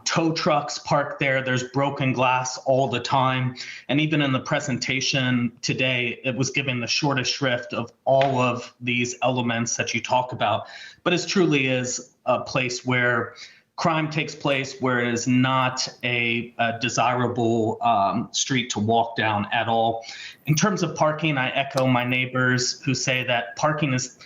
tow trucks parked there. There's broken glass all the time. And even in the presentation today, it was given the shortest shrift of all of these elements that you talk about. But it truly is a place where crime takes place, where it is not a desirable street to walk down at all. In terms of parking, I echo my neighbors who say that parking is,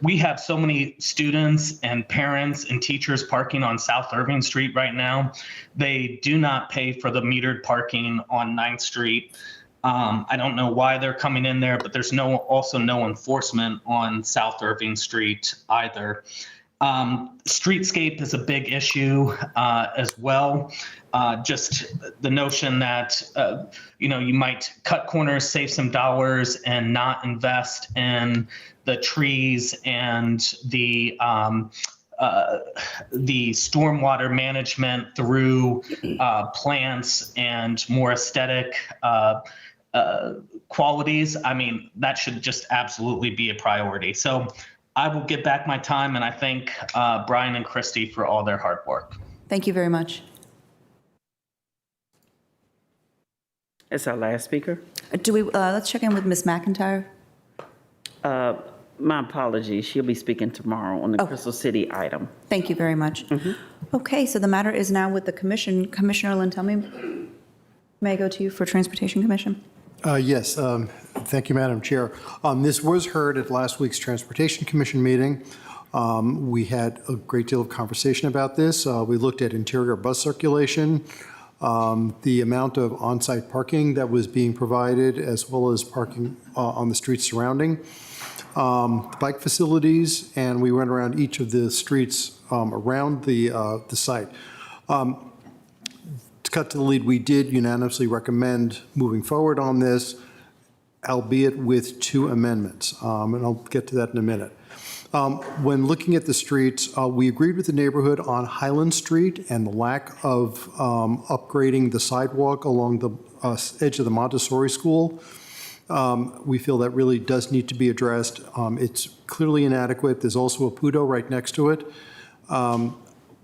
we have so many students and parents and teachers parking on South Irving Street right now. They do not pay for the metered parking on 9th Street. I don't know why they're coming in there, but there's also no enforcement on South Irving Street either. Streetscape is a big issue as well. Just the notion that, you might cut corners, save some dollars, and not invest in the trees and the stormwater management through plants and more aesthetic qualities. I mean, that should just absolutely be a priority. So I will give back my time, and I thank Brian and Christy for all their hard work. Thank you very much. It's our last speaker. Let's check in with Ms. McIntyre. My apologies. She'll be speaking tomorrow on the Crystal City item. Thank you very much. Okay, so the matter is now with the commission. Commissioner Lintelmi, may I go to you for Transportation Commission? Yes, thank you, Madam Chair. This was heard at last week's Transportation Commission meeting. We had a great deal of conversation about this. We looked at interior bus circulation, the amount of on-site parking that was being provided, as well as parking on the streets surrounding, bike facilities, and we went around each of the streets around the site. To cut to the lead, we did unanimously recommend moving forward on this, albeit with 2 amendments, and I'll get to that in a minute. When looking at the streets, we agreed with the neighborhood on Highland Street and the lack of upgrading the sidewalk along the edge of the Montessori school. We feel that really does need to be addressed. It's clearly inadequate. There's also a Pudo right next to it.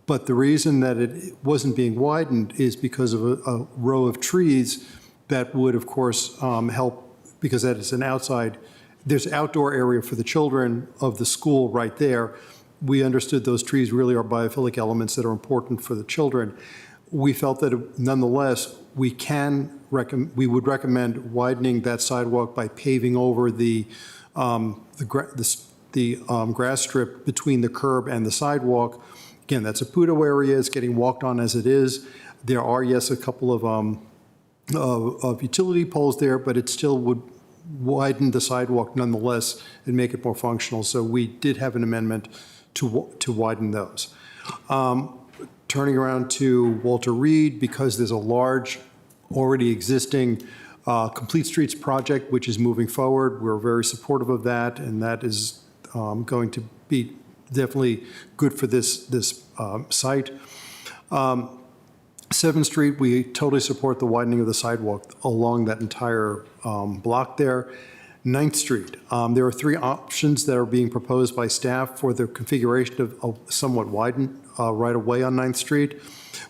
But the reason that it wasn't being widened is because of a row of trees that would, of course, help, because that is an outside, there's outdoor area for the children of the school right there. We understood those trees really are biophilic elements that are important for the children. We felt that nonetheless, we would recommend widening that sidewalk by paving over the grass strip between the curb and the sidewalk. Again, that's a Pudo area. It's getting walked on as it is. There are, yes, a couple of utility poles there, but it still would widen the sidewalk nonetheless and make it more functional. So we did have an amendment to widen those. Turning around to Walter Reed, because there's a large, already existing Complete Streets project which is moving forward. We're very supportive of that, and that is going to be definitely good for this site. 7th Street, we totally support the widening of the sidewalk along that entire block there. 9th Street, there are 3 options that are being proposed by staff for the configuration of a somewhat widened right-of-way on 9th Street.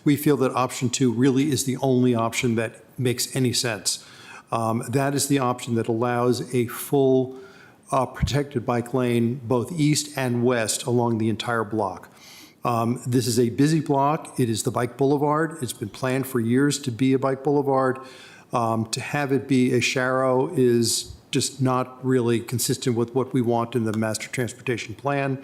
We feel that option 2 really is the only option that makes any sense. That is the option that allows a full protected bike lane both east and west along the entire block. This is a busy block. It is the bike boulevard. It's been planned for years to be a bike boulevard. To have it be a Sharrow is just not really consistent with what we want in the master transportation plan.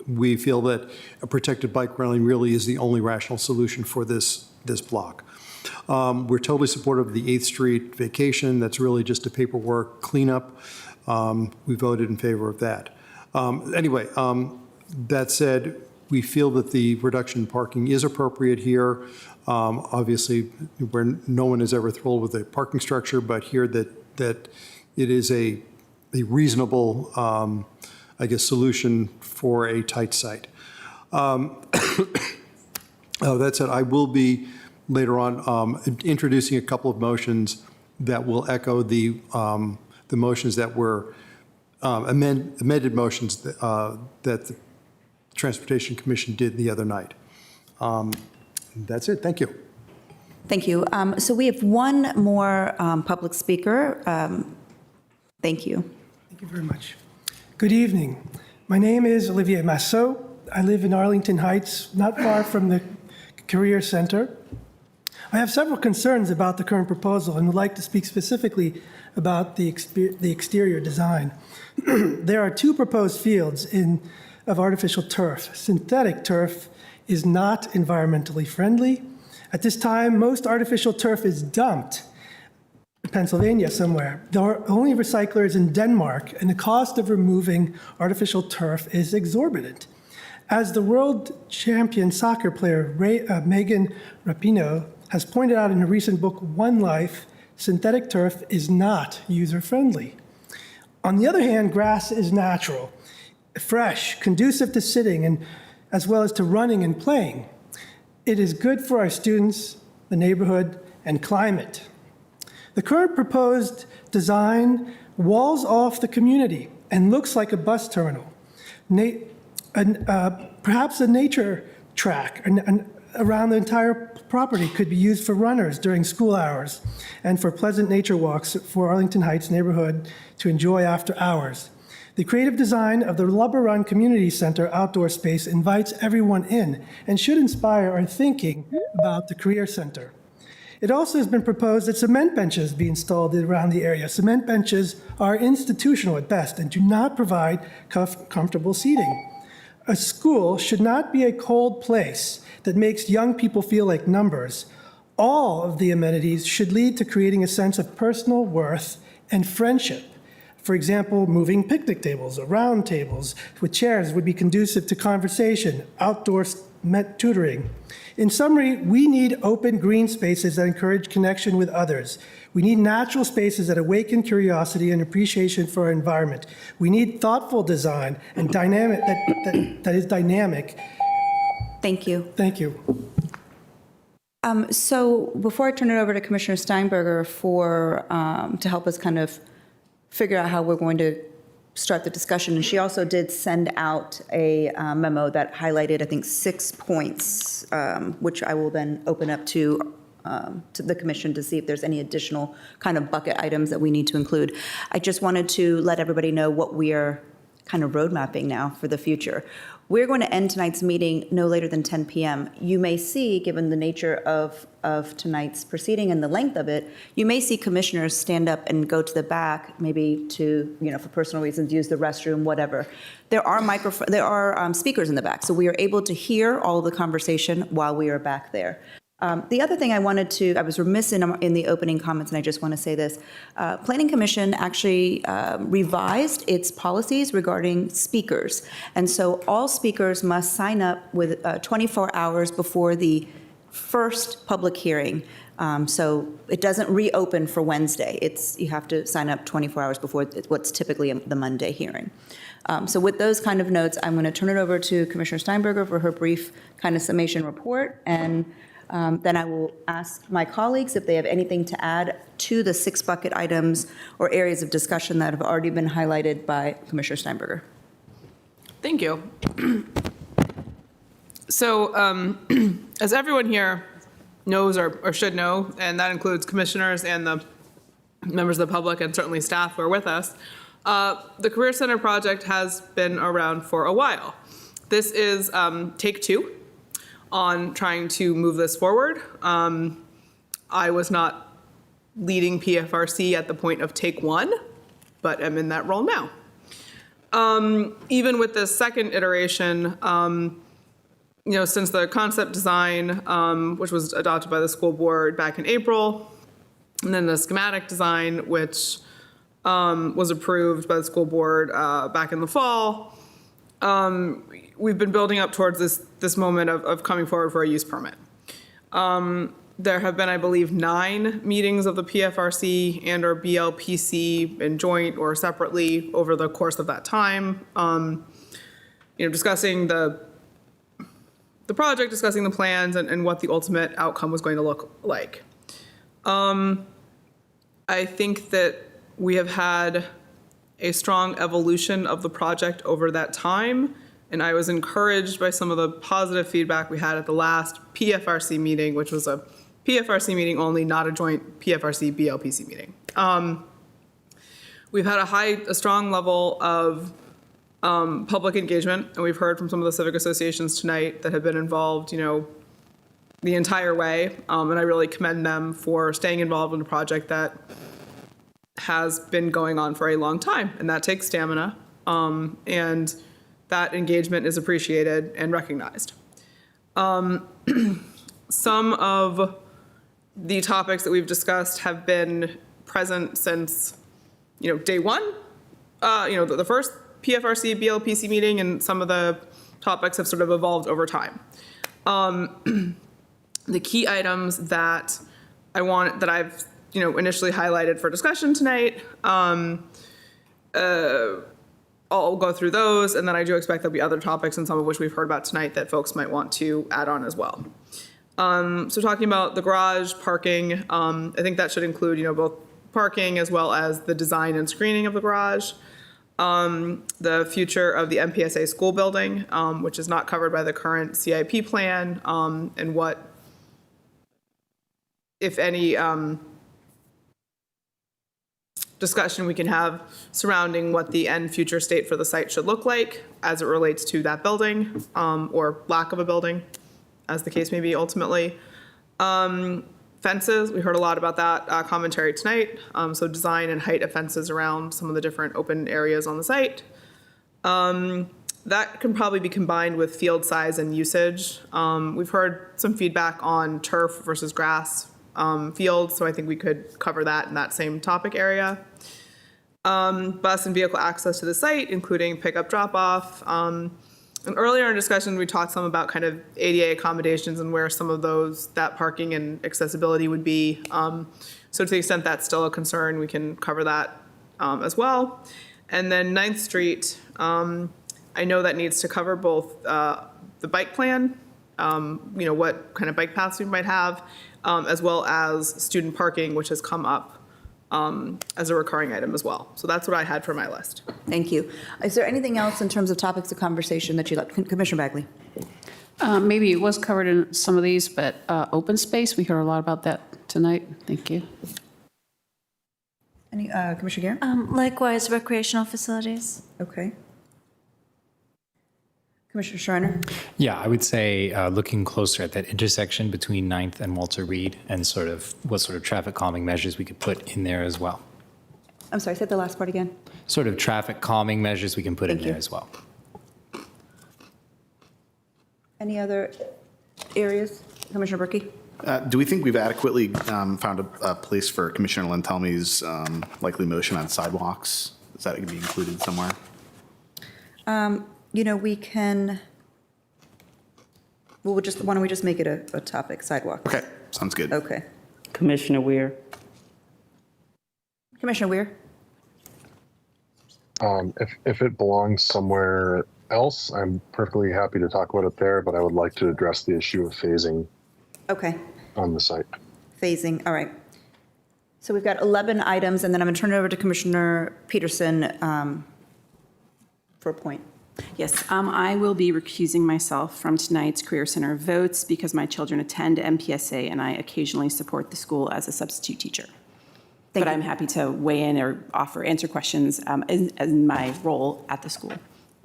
We feel that a protected bike lane really is the only rational solution for this block. We're totally supportive of the 8th Street vacation. That's really just a paperwork cleanup. We voted in favor of that. Anyway, that said, we feel that the reduction in parking is appropriate here. Obviously, where no one is ever thrilled with the parking structure, but here that it is a reasonable, I guess, solution for a tight site. That said, I will be later on introducing a couple of motions that will echo the motions that were amended motions that the Transportation Commission did the other night. That's it. Thank you. Thank you. So we have one more public speaker. Thank you. Thank you very much. Good evening. My name is Olivier Massot. I live in Arlington Heights, not far from the Career Center. I have several concerns about the current proposal and would like to speak specifically about the exterior design. There are 2 proposed fields of artificial turf. Synthetic turf is not environmentally friendly. At this time, most artificial turf is dumped in Pennsylvania somewhere. The only recycler is in Denmark, and the cost of removing artificial turf is exorbitant. As the world champion soccer player Megan Rapinoe has pointed out in her recent book, One Life, synthetic turf is not user-friendly. On the other hand, grass is natural, fresh, conducive to sitting, and as well as to running and playing. It is good for our students, the neighborhood, and climate. The current proposed design walls off the community and looks like a bus terminal. Perhaps a nature track around the entire property could be used for runners during school hours and for pleasant nature walks for Arlington Heights neighborhood to enjoy after hours. The creative design of the Lubber Run Community Center outdoor space invites everyone in and should inspire our thinking about the Career Center. It also has been proposed that cement benches be installed around the area. Cement benches are institutional at best and do not provide comfortable seating. A school should not be a cold place that makes young people feel like numbers. All of the amenities should lead to creating a sense of personal worth and friendship. For example, moving picnic tables or round tables with chairs would be conducive to conversation. Outdoor tutoring. In summary, we need open green spaces that encourage connection with others. We need natural spaces that awaken curiosity and appreciation for our environment. We need thoughtful design and dynamic that is dynamic. Thank you. Thank you. So before I turn it over to Commissioner Steinberger to help us kind of figure out how we're going to start the discussion, and she also did send out a memo that highlighted, I think, 6 points, which I will then open up to the commission to see if there's any additional kind of bucket items that we need to include. I just wanted to let everybody know what we are kind of road mapping now for the future. We're going to end tonight's meeting no later than 10 p.m. You may see, given the nature of tonight's proceeding and the length of it, you may see commissioners stand up and go to the back, maybe to, for personal reasons, use the restroom, whatever. There are speakers in the back, so we are able to hear all of the conversation while we are back there. The other thing I was remiss in the opening comments, and I just want to say this. Planning Commission actually revised its policies regarding speakers. And so all speakers must sign up with 24 hours before the first public hearing. So it doesn't reopen for Wednesday. You have to sign up 24 hours before what's typically the Monday hearing. So with those kind of notes, I'm going to turn it over to Commissioner Steinberger for her brief kind of summation report, and then I will ask my colleagues if they have anything to add to the 6 bucket items or areas of discussion that have already been highlighted by Commissioner Steinberger. Thank you. So as everyone here knows or should know, and that includes commissioners and the members of the public and certainly staff who are with us, the Career Center project has been around for a while. This is take 2 on trying to move this forward. I was not leading PFRC at the point of take 1, but I'm in that role now. Even with this second iteration, since the concept design, which was adopted by the school board back in April, and then the schematic design, which was approved by the school board back in the fall, we've been building up towards this moment of coming forward for a use permit. There have been, I believe, 9 meetings of the PFRC and or BLPC in joint or separately over the course of that time, discussing the project, discussing the plans, and what the ultimate outcome was going to look like. I think that we have had a strong evolution of the project over that time, and I was encouraged by some of the positive feedback we had at the last PFRC meeting, which was a PFRC meeting only, not a joint PFRC-BLPC meeting. We've had a strong level of public engagement, and we've heard from some of the civic associations tonight that have been involved, the entire way, and I really commend them for staying involved in a project that has been going on for a long time, and that takes stamina, and that engagement is appreciated and recognized. Some of the topics that we've discussed have been present since, day 1, the first PFRC BLPC meeting, and some of the topics have sort of evolved over time. The key items that I've initially highlighted for discussion tonight, I'll go through those, and then I do expect there'll be other topics, and some of which we've heard about tonight that folks might want to add on as well. So talking about the garage parking, I think that should include, both parking as well as the design and screening of the garage. The future of the MPSA school building, which is not covered by the current CIP plan, and what, if any, discussion we can have surrounding what the end future state for the site should look like as it relates to that building, or lack of a building, as the case may be ultimately. Fences, we heard a lot about that commentary tonight. So design and height of fences around some of the different open areas on the site. That can probably be combined with field size and usage. We've heard some feedback on turf versus grass fields, so I think we could cover that in that same topic area. Bus and vehicle access to the site, including pickup drop-off. And earlier in discussion, we talked some about kind of ADA accommodations and where some of that parking and accessibility would be. So to the extent that's still a concern, we can cover that as well. And then 9th Street, I know that needs to cover both the bike plan, what kind of bike paths we might have, as well as student parking, which has come up as a recurring item as well. So that's what I had for my list. Thank you. Is there anything else in terms of topics of conversation that you'd like? Commissioner Bagley? Maybe it was covered in some of these, but open space, we heard a lot about that tonight. Thank you. Any, Commissioner Guerin? Likewise, recreational facilities. Okay. Commissioner Schreiner? Yeah, I would say looking closer at that intersection between 9th and Walter Reed and sort of what sort of traffic calming measures we could put in there as well. I'm sorry, say the last part again. Sort of traffic calming measures we can put in there as well. Any other areas? Commissioner Berkey? Do we think we've adequately found a place for Commissioner Lentelmi's likely motion on sidewalks? Is that going to be included somewhere? We can, why don't we just make it a topic, sidewalk? Okay, sounds good. Okay. Commissioner Weir. Commissioner Weir? If it belongs somewhere else, I'm perfectly happy to talk about it there, but I would like to address the issue of phasing Okay. on the site. Phasing, all right. So we've got 11 items, and then I'm going to turn it over to Commissioner Peterson for a point. Yes, I will be recusing myself from tonight's Career Center votes because my children attend MPSA and I occasionally support the school as a substitute teacher. But I'm happy to weigh in or answer questions in my role at the school.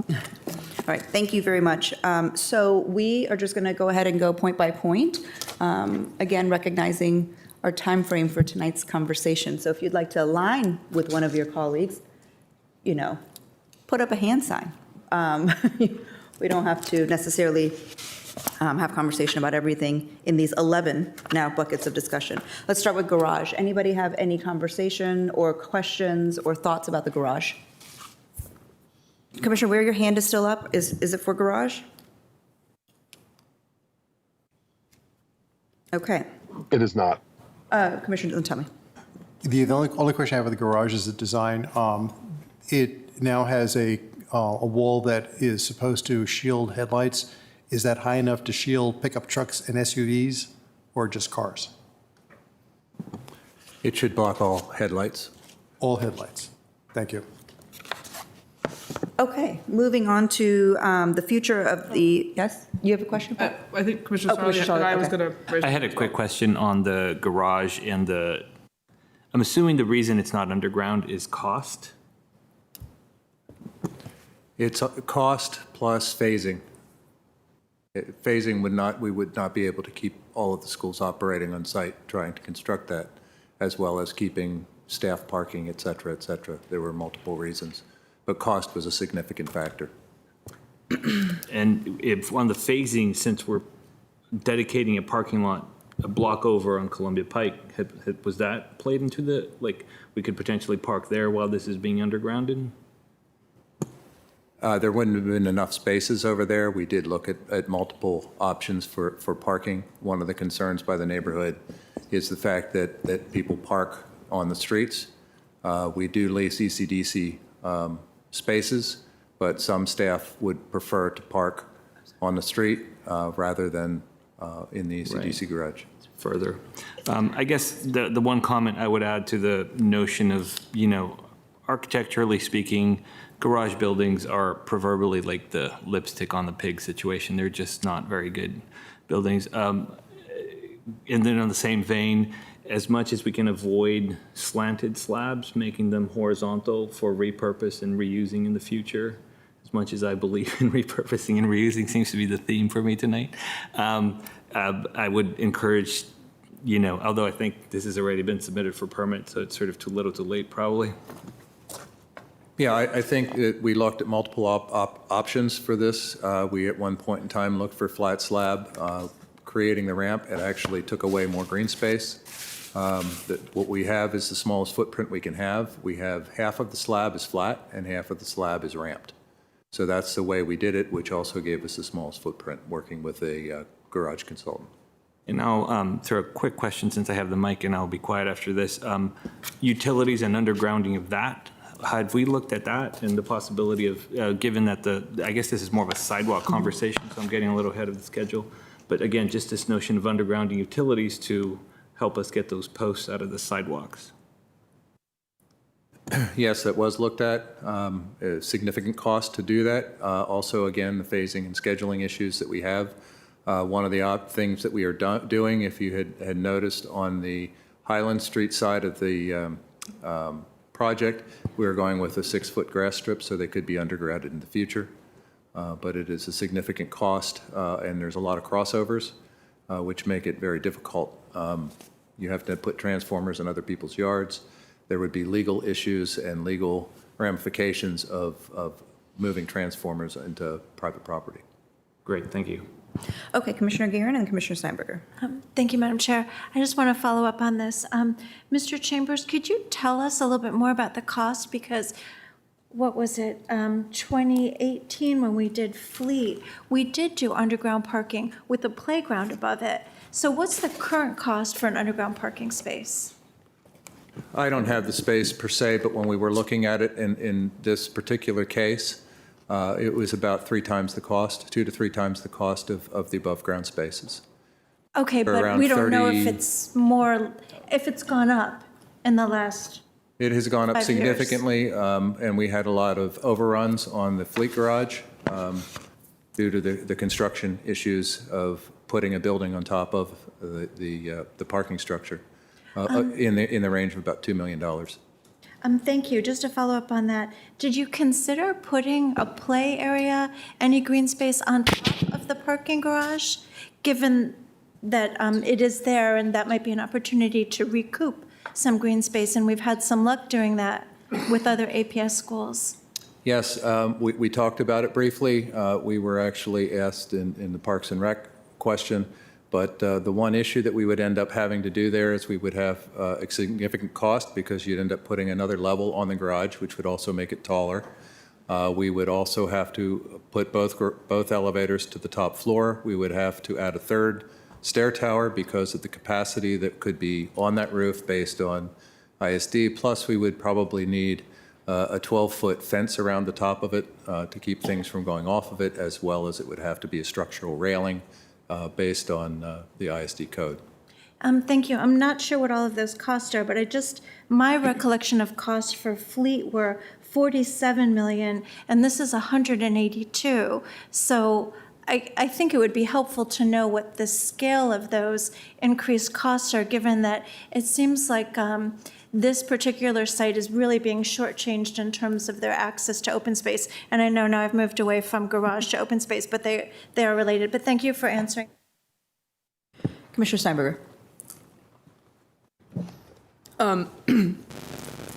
All right, thank you very much. So we are just going to go ahead and go point by point, again, recognizing our time frame for tonight's conversation. So if you'd like to align with one of your colleagues, put up a hand sign. We don't have to necessarily have conversation about everything in these 11 now buckets of discussion. Let's start with garage. Anybody have any conversation or questions or thoughts about the garage? Commissioner Weir, your hand is still up. Is it for garage? Okay. It is not. Commissioner, tell me. The only question I have with the garage is the design. It now has a wall that is supposed to shield headlights. Is that high enough to shield pickup trucks and SUVs or just cars? It should block all headlights. All headlights. Thank you. Okay, moving on to the future of the, yes? You have a question? I think Commissioner Commissioner Charlie, I was okay. going to raise. I had a quick question on the garage and I'm assuming the reason it's not underground is cost? It's cost plus phasing. Phasing we would not be able to keep all of the schools operating on site, trying to construct that, as well as keeping staff parking, et cetera, et cetera. There were multiple reasons, but cost was a significant factor. And if on the phasing, since we're dedicating a parking lot a block over on Columbia Pike, was that played into the, we could potentially park there while this is being undergrounded? There wouldn't have been enough spaces over there. We did look at multiple options for parking. One of the concerns by the neighborhood is the fact that people park on the streets. We do lease ECDC spaces, but some staff would prefer to park on the street rather than in the ECDC garage. Further. I guess the one comment I would add to the notion of, architecturally speaking, garage buildings are proverbially like the lipstick on the pig situation. They're just not very good buildings. And then on the same vein, as much as we can avoid slanted slabs, making them horizontal for repurpose and reusing in the future, as much as I believe in repurposing and reusing seems to be the theme for me tonight, I would encourage, although I think this has already been submitted for permit, so it's sort of too little too late probably. Yeah, I think that we looked at multiple options for this. We at one point in time looked for flat slab. Creating the ramp, it actually took away more green space. What we have is the smallest footprint we can have. We have half of the slab is flat and half of the slab is ramped. So that's the way we did it, which also gave us the smallest footprint, working with a garage consultant. And I'll throw a quick question since I have the mic, and I'll be quiet after this. Utilities and undergrounding of that, had we looked at that and the possibility of, given that I guess this is more of a sidewalk conversation, so I'm getting a little ahead of the schedule. But again, just this notion of undergrounding utilities to help us get those posts out of the sidewalks. Yes, that was looked at. A significant cost to do that. Also, again, the phasing and scheduling issues that we have. One of the odd things that we are doing, if you had noticed on the Highland Street side of the project, we are going with a 6-foot grass strip so they could be undergrounded in the future. But it is a significant cost, and there's a lot of crossovers, which make it very difficult. You have to put transformers in other people's yards. There would be legal issues and legal ramifications of moving transformers into private property. Great, thank you. Okay, Commissioner Guerin and Commissioner Steinberger. Thank you, Madam Chair. I just want to follow up on this. Mr. Chambers, could you tell us a little bit more about the cost? Because what was it, 2018 when we did Fleet, we did do underground parking with a playground above it. So what's the current cost for an underground parking space? I don't have the space per se, but when we were looking at it in this particular case, it was about 3 times the cost, 2 to 3 times the cost of the above-ground spaces. Okay, but Around we don't know if 30 if it's gone up in the last. It has gone up 5 years. significantly, and we had a lot of overruns on the fleet garage due to the construction issues of putting a building on top of the parking structure in the range of about $2 million. Thank you. Just to follow up on that, did you consider putting a play area, any green space on top of the parking garage, given that it is there and that might be an opportunity to recoup some green space? And we've had some luck doing that with other APS schools. Yes, we talked about it briefly. We were actually asked in the Parks and Rec question, but the one issue that we would end up having to do there is we would have a significant cost because you'd end up putting another level on the garage, which would also make it taller. We would also have to put both elevators to the top floor. We would have to add a 3rd stair tower because of the capacity that could be on that roof based on ISD. Plus, we would probably need a 12-foot fence around the top of it to keep things from going off of it, as well as it would have to be a structural railing based on the ISD code. Thank you. I'm not sure what all of those costs are, but my recollection of costs for Fleet were 47 million, and this is 182. So I think it would be helpful to know what the scale of those increased costs are, given that it seems like this particular site is really being shortchanged in terms of their access to open space. And I know now I've moved away from garage to open space, but they are related. But thank you for answering. Commissioner Steinberger. I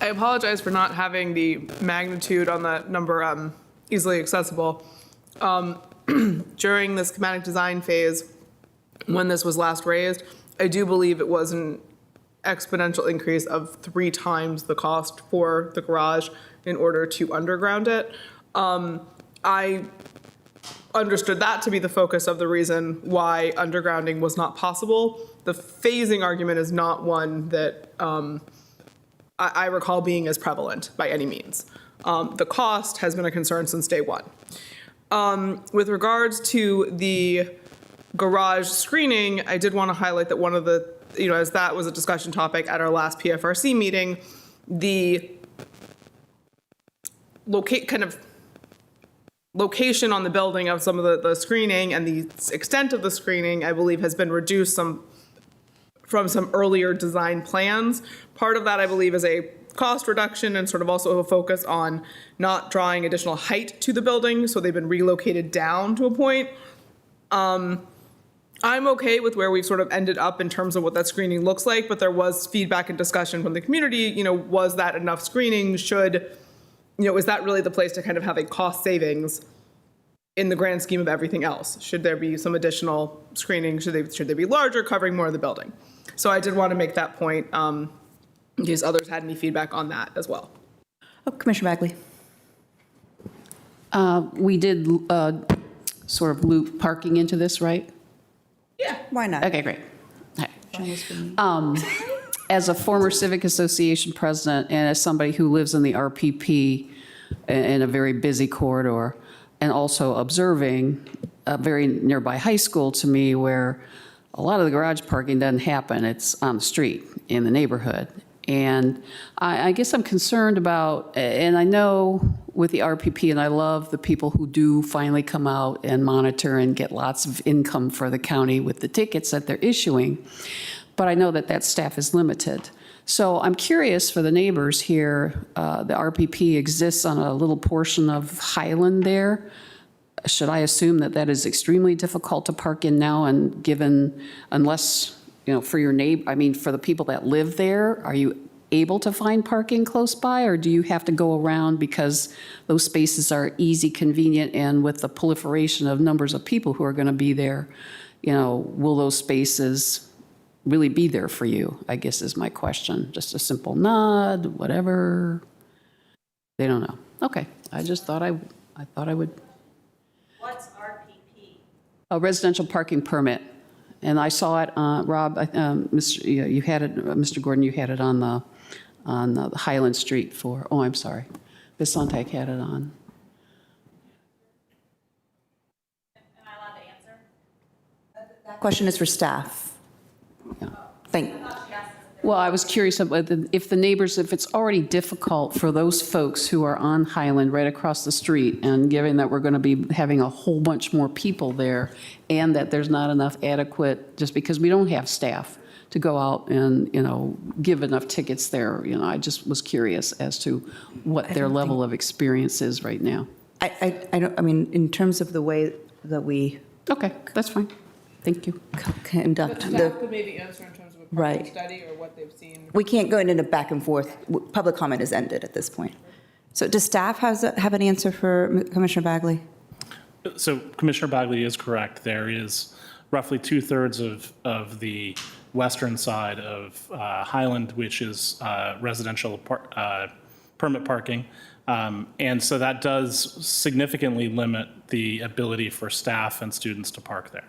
apologize for not having the magnitude on that number easily accessible. During the schematic design phase, when this was last raised, I do believe it was an exponential increase of 3 times the cost for the garage in order to underground it. I understood that to be the focus of the reason why undergrounding was not possible. The phasing argument is not one that I recall being as prevalent by any means. The cost has been a concern since day one. With regards to the garage screening, I did want to highlight that one of the, as that was a discussion topic at our last PFRC meeting, the location on the building of some of the screening and the extent of the screening, I believe, has been reduced from some earlier design plans. Part of that, I believe, is a cost reduction and sort of also a focus on not drawing additional height to the building, so they've been relocated down to a point. I'm okay with where we've sort of ended up in terms of what that screening looks like, but there was feedback and discussion from the community, was that enough screening? Is that really the place to kind of have a cost savings in the grand scheme of everything else? Should there be some additional screening? Should they be larger, covering more of the building? So I did want to make that point in case others had any feedback on that as well. Commissioner Bagley. We did sort of loop parking into this, right? Why not? Okay, great. As a former Civic Association president and as somebody who lives in the RPP in a very busy corridor, and also observing a very nearby high school to me where a lot of the garage parking doesn't happen. It's on the street in the neighborhood. And I guess I'm concerned about, and I know with the RPP, and I love the people who do finally come out and monitor and get lots of income for the county with the tickets that they're issuing, but I know that that staff is limited. So I'm curious for the neighbors here, the RPP exists on a little portion of Highland there. Should I assume that that is extremely difficult to park in now and given, unless, for your neighbor, I mean, for the people that live there, are you able to find parking close by, or do you have to go around because those spaces are easy, convenient, and with the proliferation of numbers of people who are going to be there, will those spaces really be there for you, I guess is my question. Just a simple nod, whatever. They don't know. Okay, I just thought I would. What's RPP? A residential parking permit. And I saw it, Rob, you had it, Mr. Gordon, you had it on the Highland Street for, oh, I'm sorry. Ms. Sontag had it on. Am I allowed to answer? That question is for staff. Well, I was curious about if the neighbors, if it's already difficult for those folks who are on Highland right across the street, and given that we're going to be having a whole bunch more people there, and that there's not enough adequate, just because we don't have staff to go out and, give enough tickets there, I just was curious as to what their level of experience is right now. I mean, in terms of the way that we. Okay, that's fine. Thank you. Conduct Staff could maybe answer in terms of a parking Right. study or what they've seen. We can't go into back and forth. Public comment is ended at this point. So does staff have an answer for Commissioner Bagley? So Commissioner Bagley is correct. There is roughly 2/3 of the western side of Highland, which is residential permit parking. And so that does significantly limit the ability for staff and students to park there.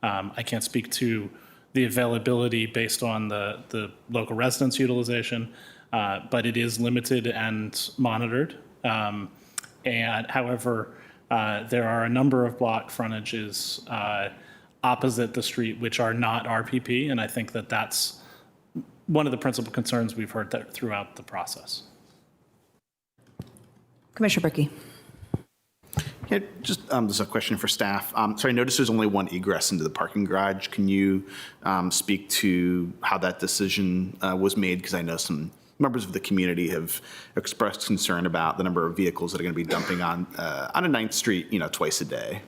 I can't speak to the availability based on the local residents' utilization, but it is limited and monitored. And however, there are a number of block frontages opposite the street which are not RPP, and I think that that's one of the principal concerns we've heard throughout the process. Commissioner Brickey. Yeah, just there's a question for staff. So I noticed there's only one egress into the parking garage. Can you speak to how that decision was made? Because I know some members of the community have expressed concern about the number of vehicles that are going to be dumping on a 9th Street, twice a day.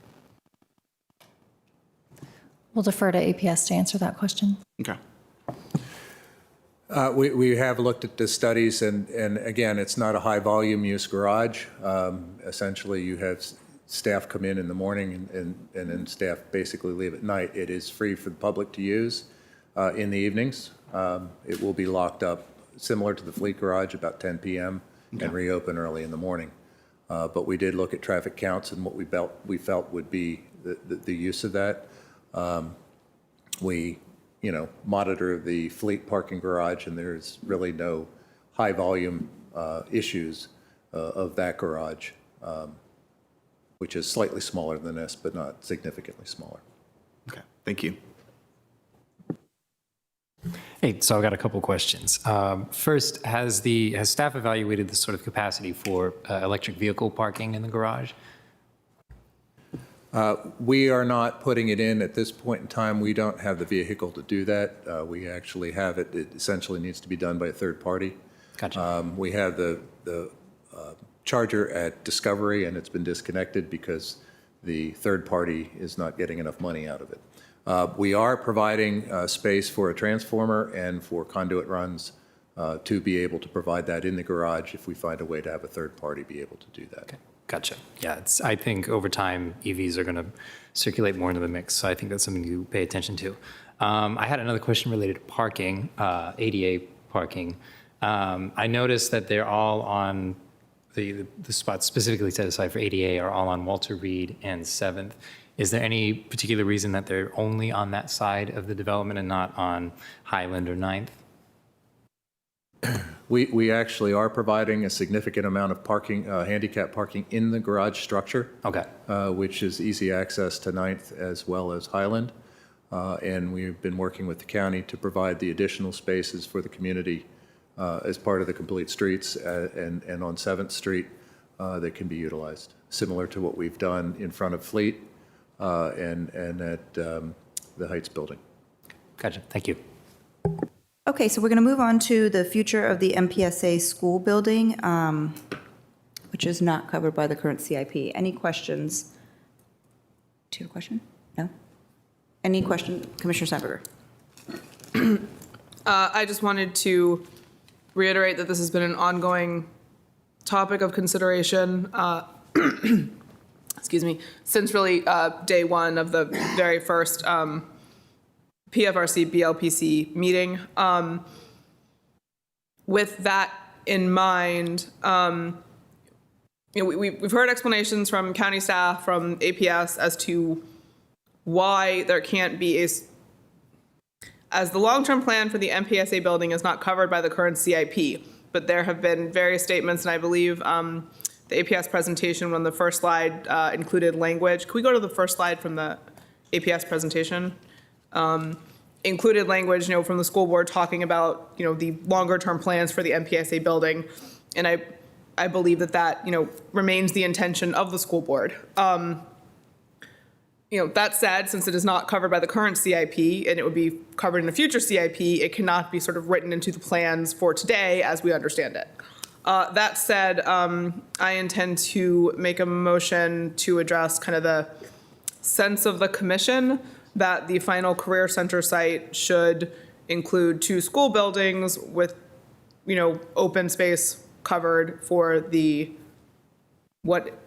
We'll defer to APS to answer that question. Okay. We have looked at the studies, and again, it's not a high-volume use garage. Essentially, you have staff come in the morning, and then staff basically leave at night. It is free for the public to use in the evenings. It will be locked up, similar to the fleet garage, about 10 p.m. and reopen early in the morning. But we did look at traffic counts and what we felt would be the use of that. We monitor the fleet parking garage, and there's really no high volume issues of that garage, which is slightly smaller than this, but not significantly smaller. Okay, thank you. Hey, so I've got a couple questions. First, has staff evaluated the sort of capacity for electric vehicle parking in the garage? We are not putting it in at this point in time. We don't have the vehicle to do that. We actually have it. It essentially needs to be done by a third party. Gotcha. We have the charger at Discovery, and it's been disconnected because the third party is not getting enough money out of it. We are providing space for a transformer and for conduit runs to be able to provide that in the garage if we find a way to have a third party be able to do that. Okay. Gotcha. Yeah, I think over time, EVs are going to circulate more into the mix, so I think that's something you pay attention to. I had another question related to parking, ADA parking. I noticed that they're all on the spots specifically set aside for ADA are all on Walter Reed and 7th. Is there any particular reason that they're only on that side of the development and not on Highland or 9th? We actually are providing a significant amount of parking, handicap parking in the garage structure. Okay. Which is easy access to 9th as well as Highland. And we've been working with the county to provide the additional spaces for the community as part of the complete streets and on 7th Street that can be utilized, similar to what we've done in front of Fleet and at the Heights building. Gotcha. Thank you. Okay, so we're going to move on to the future of the MPSA school building, which is not covered by the current CIP. Any questions? Do you have a question? No? Any question? Commissioner Seiberger. I just wanted to reiterate that this has been an ongoing topic of consideration, excuse me, since really day one of the very first PFRC BLPC meeting. With that in mind, we've heard explanations from county staff, from APS as to why there can't be as the long-term plan for the MPSA building is not covered by the current CIP, but there have been various statements, and I believe the APS presentation, when the first slide included language. Can we go to the first slide from the APS presentation? Included language, from the school board talking about, the longer-term plans for the MPSA building, and I believe that remains the intention of the school board. That said, since it is not covered by the current CIP and it would be covered in a future CIP, it cannot be sort of written into the plans for today as we understand it. That said, I intend to make a motion to address kind of the sense of the commission that the final career center site should include 2 school buildings with, open space covered for what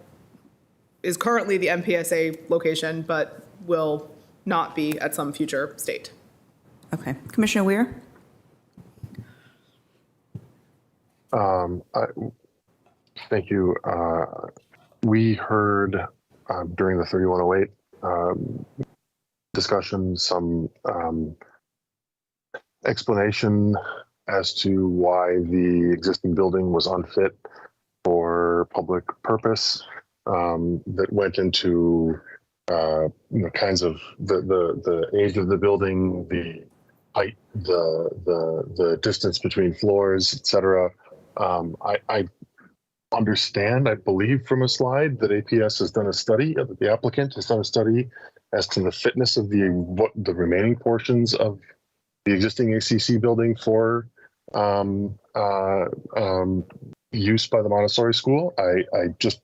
is currently the MPSA location, but will not be at some future state. Okay. Commissioner Weir? Thank you. We heard during the 3108 discussion some explanation as to why the existing building was unfit for public purpose. That went into kinds of the age of the building, the height, the distance between floors, et cetera. I understand, I believe from a slide that APS has done a study, that the applicant has done a study as to the fitness of the remaining portions of the existing ACC building for use by the Montessori school. I just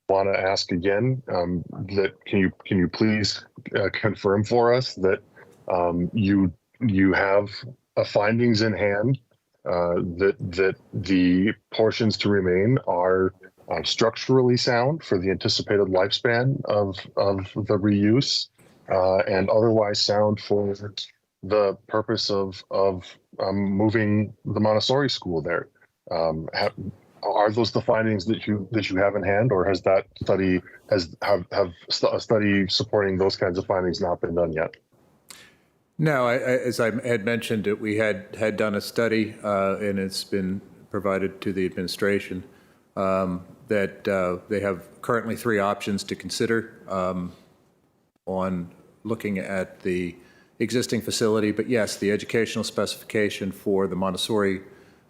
want to ask again that can you please confirm for us that you have findings in hand that the portions to remain are structurally sound for the anticipated lifespan of the reuse and otherwise sound for the purpose of moving the Montessori school there. Are those the findings that you have in hand, or has that study a study supporting those kinds of findings not been done yet? No, as I had mentioned, we had done a study, and it's been provided to the administration, that they have currently 3 options to consider on looking at the existing facility. But yes, the educational specification for the Montessori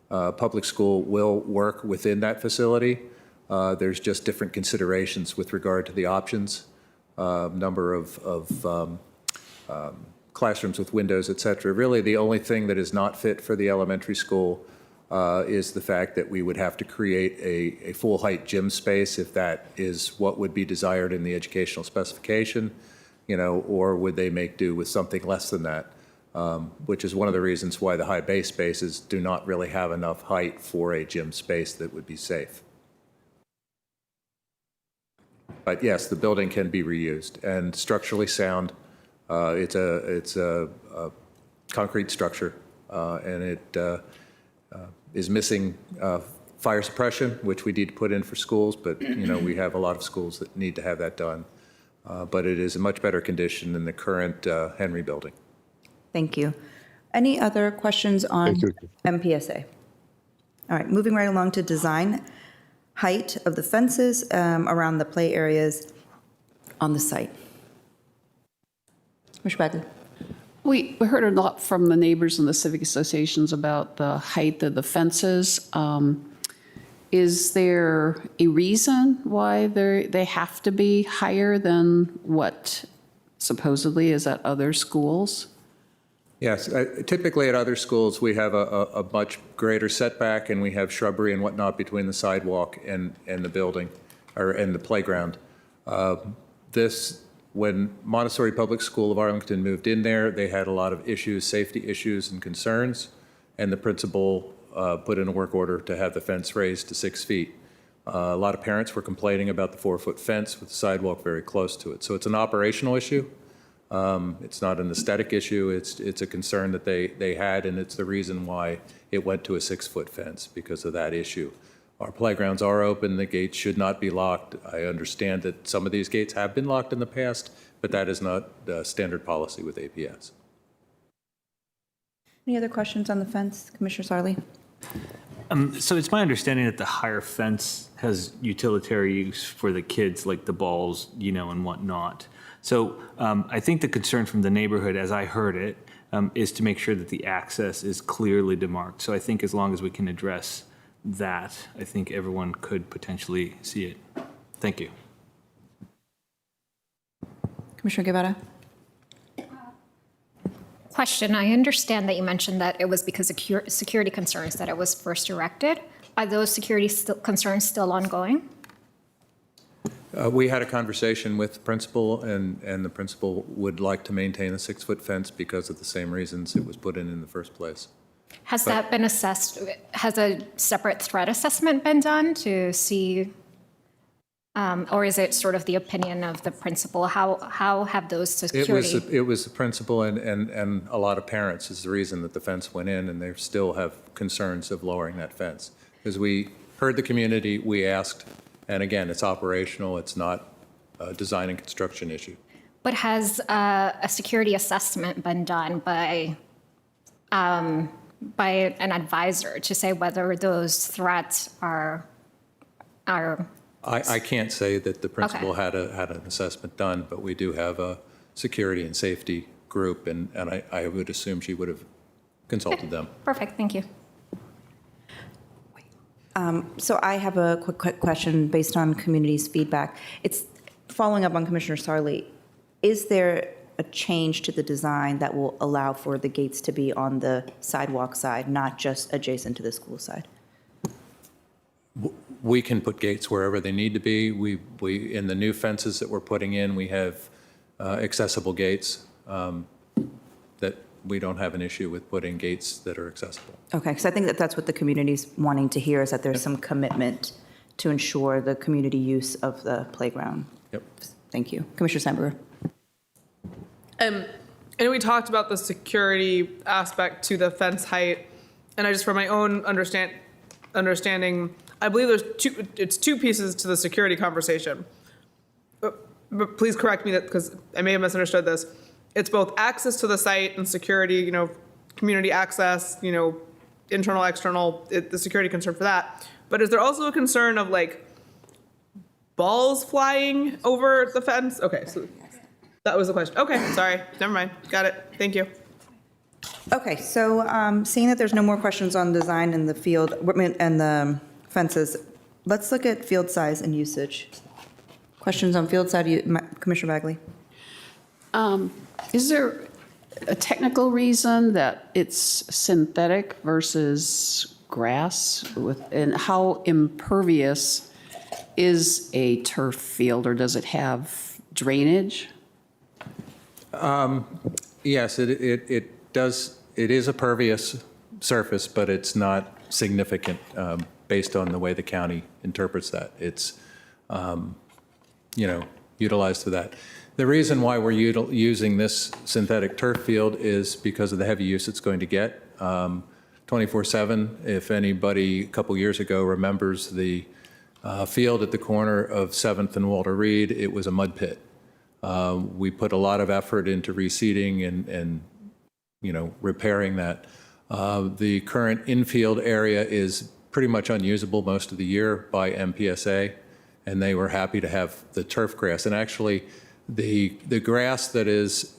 public school will work within that facility. There's just different considerations with regard to the options, number of classrooms with windows, et cetera. Really, the only thing that is not fit for the elementary school is the fact that we would have to create a full-height gym space if that is what would be desired in the educational specification, or would they make do with something less than that? Which is one of the reasons why the high bay spaces do not really have enough height for a gym space that would be safe. But yes, the building can be reused and structurally sound. It's a concrete structure, and it is missing fire suppression, which we need to put in for schools, but, we have a lot of schools that need to have that done. But it is in much better condition than the current Henry building. Thank you. Any other questions on MPSA? All right, moving right along to design, height of the fences around the play areas on the site. Commissioner Bagley. We heard a lot from the neighbors and the civic associations about the height of the fences. Is there a reason why they have to be higher than what supposedly is at other schools? Yes, typically at other schools, we have a much greater setback, and we have shrubbery and whatnot between the sidewalk and the building, and the playground. When Montessori Public School of Arlington moved in there, they had a lot of issues, safety issues and concerns, and the principal put in a work order to have the fence raised to 6 feet. A lot of parents were complaining about the 4-foot fence with the sidewalk very close to it. So it's an operational issue. It's not an aesthetic issue. It's a concern that they had, and it's the reason why it went to a 6-foot fence, because of that issue. Our playgrounds are open. The gates should not be locked. I understand that some of these gates have been locked in the past, but that is not standard policy with APS. Any other questions on the fence, Commissioner Sarli? So it's my understanding that the higher fence has utilitarian use for the kids, like the balls, and whatnot. So I think the concern from the neighborhood, as I heard it, is to make sure that the access is clearly demarked. So I think as long as we can address that, I think everyone could potentially see it. Thank you. Commissioner Guevara. Question, I understand that you mentioned that it was because of security concerns that it was first erected. Are those security concerns still ongoing? We had a conversation with the principal, and the principal would like to maintain a 6-foot fence because of the same reasons it was put in the first place. Has that been assessed? Has a separate threat assessment been done to see, or is it sort of the opinion of the principal? How have those security? It was the principal and a lot of parents is the reason that the fence went in, and they still have concerns of lowering that fence. Because we heard the community, we asked, and again, it's operational, it's not a design and construction issue. But has a security assessment been done by an advisor to say whether those threats are? I can't say that the principal had an assessment done, but we do have a security and safety group, and I would assume she would have consulted them. Perfect, thank you. So I have a quick question based on community's feedback. It's following up on Commissioner Sarli. Is there a change to the design that will allow for the gates to be on the sidewalk side, not just adjacent to the school side? We can put gates wherever they need to be. We in the new fences that we're putting in, we have accessible gates that we don't have an issue with putting gates that are accessible. Okay, because I think that that's what the community's wanting to hear, is that there's some commitment to ensure the community use of the playground. Yep. Thank you. Commissioner Sandberger. And we talked about the security aspect to the fence height, and I just, from my own understanding, I believe it's two pieces to the security conversation. But please correct me, because I may have misunderstood this. It's both access to the site and security, community access, internal, external, the security concern for that. But is there also a concern of balls flying over the fence? Okay, so that was the question. Okay, sorry, never mind. Got it. Thank you. Okay, so seeing that there's no more questions on design in the field and the fences, let's look at field size and usage. Questions on field size, Commissioner Bagley? Is there a technical reason that it's synthetic versus grass? And how impervious is a turf field, or does it have drainage? Yes, it does. It is a pervious surface, but it's not significant based on the way the county interprets that. It's, utilized for that. The reason why we're using this synthetic turf field is because of the heavy use it's going to get. 24/7. If anybody a couple years ago remembers the field at the corner of 7th and Walter Reed, it was a mud pit. We put a lot of effort into reseeding and repairing that. The current infield area is pretty much unusable most of the year by MPSA, and they were happy to have the turf grass. And actually, the grass that is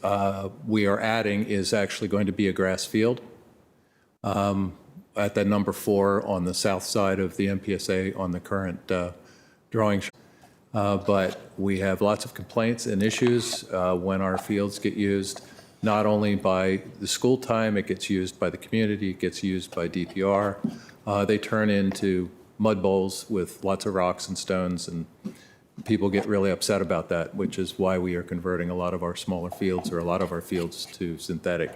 we are adding is actually going to be a grass field at the number 4 on the south side of the MPSA on the current drawing. But we have lots of complaints and issues when our fields get used, not only by the school time, it gets used by the community, it gets used by DPR. They turn into mud bowls with lots of rocks and stones, and people get really upset about that, which is why we are converting a lot of our smaller fields, or a lot of our fields, to synthetic,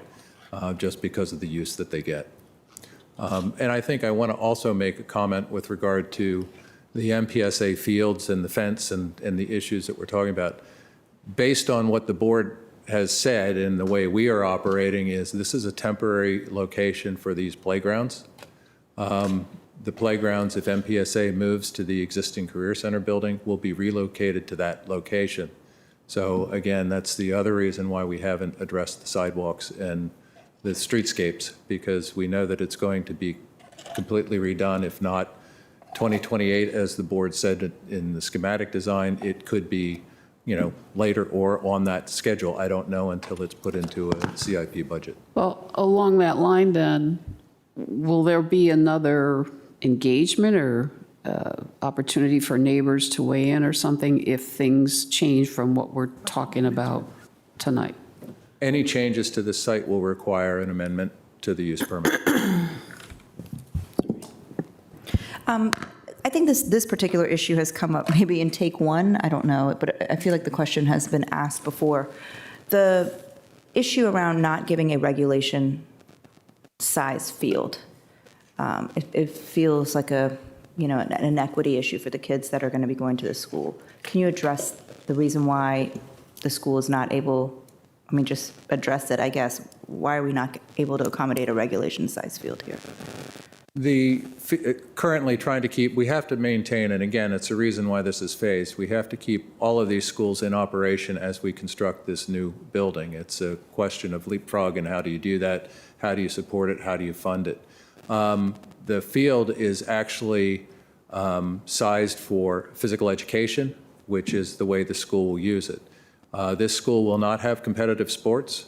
just because of the use that they get. And I think I want to also make a comment with regard to the MPSA fields and the fence and the issues that we're talking about. Based on what the board has said and the way we are operating, is this is a temporary location for these playgrounds. The playgrounds, if MPSA moves to the existing Career Center building, will be relocated to that location. So again, that's the other reason why we haven't addressed the sidewalks and the streetscapes, because we know that it's going to be completely redone. If not 2028, as the board said in the schematic design, it could be, later or on that schedule. I don't know until it's put into a CIP budget. Well, along that line then, will there be another engagement or opportunity for neighbors to weigh in or something if things change from what we're talking about tonight? Any changes to the site will require an amendment to the use permit. I think this particular issue has come up maybe in take one, I don't know, but I feel like the question has been asked before. The issue around not giving a regulation size field, it feels like an equity issue for the kids that are going to be going to the school. Can you address the reason why the school is not able, just address it, I guess. Why are we not able to accommodate a regulation size field here? Currently trying to keep, we have to maintain, and again, it's a reason why this is phased, we have to keep all of these schools in operation as we construct this new building. It's a question of leapfrog, and how do you do that? How do you support it? How do you fund it? The field is actually sized for physical education, which is the way the school will use it. This school will not have competitive sports,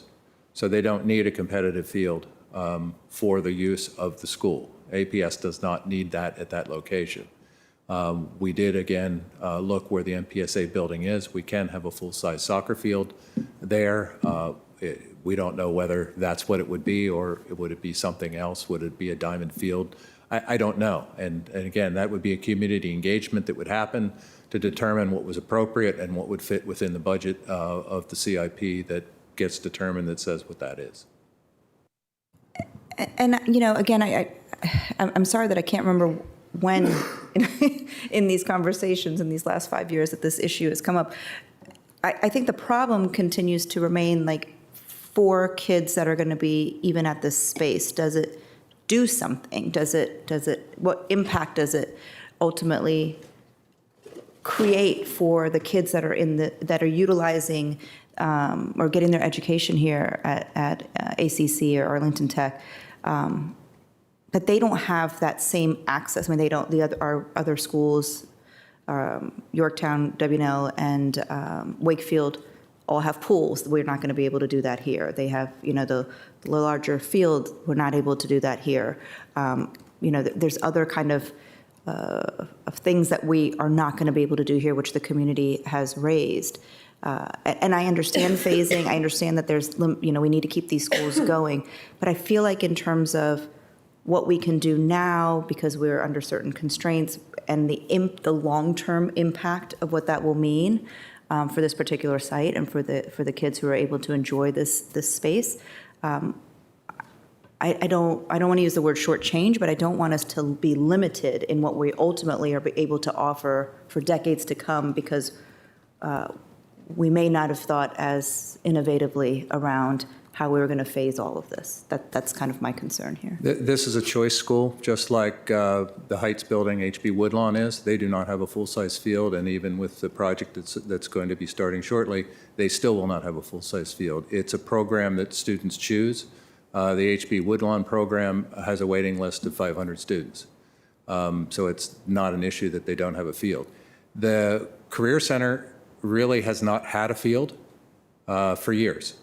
so they don't need a competitive field for the use of the school. APS does not need that at that location. We did, again, look where the MPSA building is. We can have a full-size soccer field there. We don't know whether that's what it would be, or would it be something else? Would it be a diamond field? I don't know. And again, that would be a community engagement that would happen to determine what was appropriate and what would fit within the budget of the CIP that gets determined, that says what that is. And, again, I'm sorry that I can't remember when in these conversations in these last 5 years that this issue has come up. I think the problem continues to remain, like, for kids that are going to be even at this space. Does it do something? What impact does it ultimately create for the kids that are that are utilizing or getting their education here at ACC or Arlington Tech? But they don't have that same access. They don't. Our other schools, Yorktown, W&L, and Wakefield, all have pools. We're not going to be able to do that here. They have, the larger field. We're not able to do that here. There's other kind of things that we are not going to be able to do here, which the community has raised. And I understand phasing. I understand that there's, we need to keep these schools going. But I feel like in terms of what we can do now, because we're under certain constraints, and the long-term impact of what that will mean for this particular site and for the kids who are able to enjoy this space. I don't want to use the word shortchange, but I don't want us to be limited in what we ultimately are able to offer for decades to come, because we may not have thought as innovatively around how we were going to phase all of this. That's kind of my concern here. This is a choice school, just like the Heights building, HB Woodlawn is. They do not have a full-size field, and even with the project that's going to be starting shortly, they still will not have a full-size field. It's a program that students choose. The HB Woodlawn program has a waiting list of 500 students. So it's not an issue that they don't have a field. The Career Center really has not had a field for years.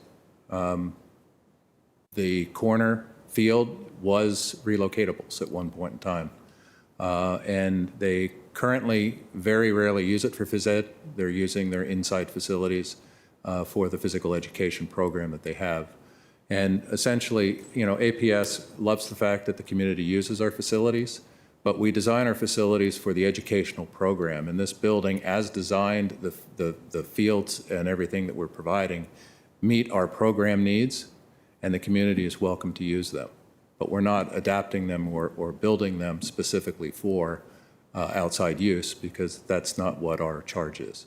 The corner field was relocatables at one point in time. And they currently very rarely use it for phys ed. They're using their inside facilities for the physical education program that they have. And essentially, you know, APS loves the fact that the community uses our facilities, but we design our facilities for the educational program. And this building, as designed, the fields and everything that we're providing meet our program needs, and the community is welcome to use them. But we're not adapting them or building them specifically for outside use, because that's not what our charge is.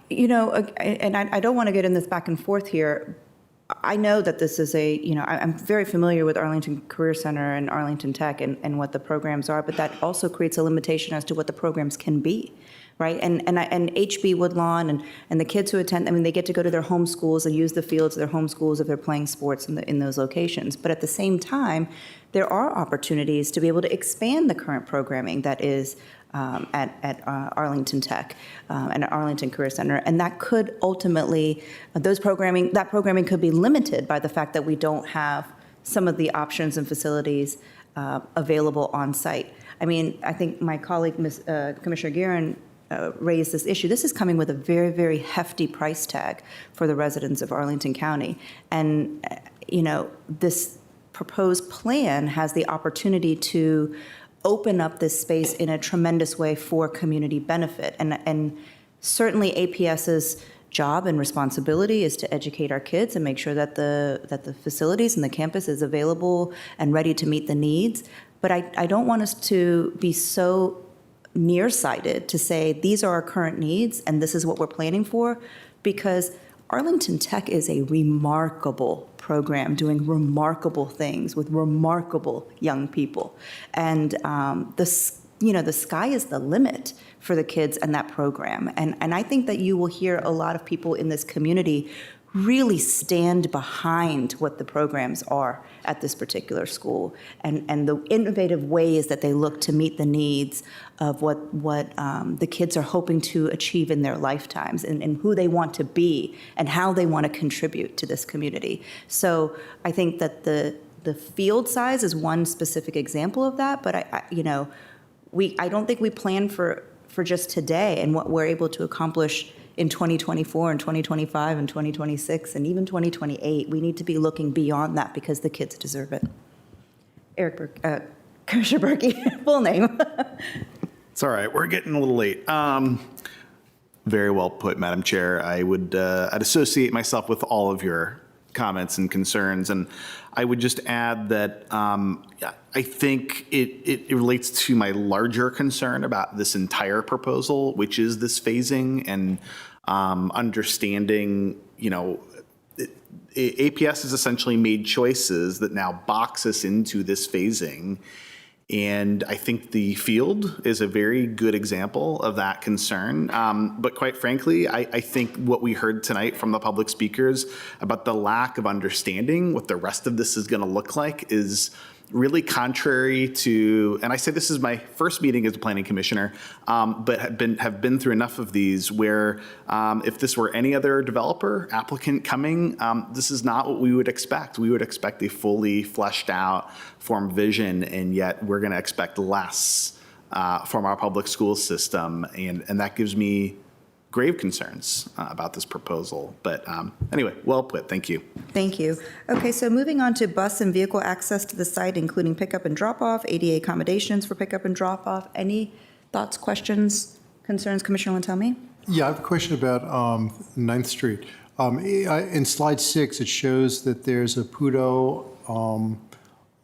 You know, and I don't want to get in this back and forth here. I know that this is I'm very familiar with Arlington Career Center and Arlington Tech and what the programs are, but that also creates a limitation as to what the programs can be, right? And HB Woodlawn and the kids who attend, I mean, they get to go to their home schools and use the fields of their home schools if they're playing sports in those locations. But at the same time, there are opportunities to be able to expand the current programming that is at Arlington Tech and at Arlington Career Center, and that could ultimately, that programming could be limited by the fact that we don't have some of the options and facilities available on site. I mean, I think my colleague, Commissioner Guerin, raised this issue. This is coming with a very, very hefty price tag for the residents of Arlington County, and you know, this proposed plan has the opportunity to open up this space in a tremendous way for community benefit. And certainly APS's job and responsibility is to educate our kids and make sure that the facilities and the campus is available and ready to meet the needs. But I don't want us to be so nearsighted to say these are our current needs and this is what we're planning for, because Arlington Tech is a remarkable program doing remarkable things with remarkable young people. And the sky is the limit for the kids and that program. And I think that you will hear a lot of people in this community really stand behind what the programs are at this particular school and the innovative ways that they look to meet the needs of what the kids are hoping to achieve in their lifetimes and who they want to be and how they want to contribute to this community. So I think that the field size is one specific example of that, but I don't think we plan for just today and what we're able to accomplish in 2024 and 2025 and 2026 and even 2028. We need to be looking beyond that because the kids deserve it. Commissioner Berkey, full name. It's all right. We're getting a little late. Very well put, Madam Chair. I'd associate myself with all of your comments and concerns, and I would just add that I think it relates to my larger concern about this entire proposal, which is this phasing and understanding, APS has essentially made choices that now box us into this phasing. And I think the field is a very good example of that concern. But quite frankly, I think what we heard tonight from the public speakers about the lack of understanding what the rest of this is going to look like is really contrary to, and I say this is my first meeting as a planning commissioner, but have been through enough of these where if this were any other developer applicant coming, this is not what we would expect. We would expect a fully fleshed out form vision, and yet we're going to expect less from our public school system, and that gives me grave concerns about this proposal. But anyway, well put. Thank you. Thank you. Okay, so moving on to bus and vehicle access to the site, including pickup and drop-off, ADA accommodations for pickup and drop-off. Any thoughts, questions, concerns, Commissioner Lantelmi? Yeah, I have a question about 9th Street. In slide 6, it shows that there's a PUDO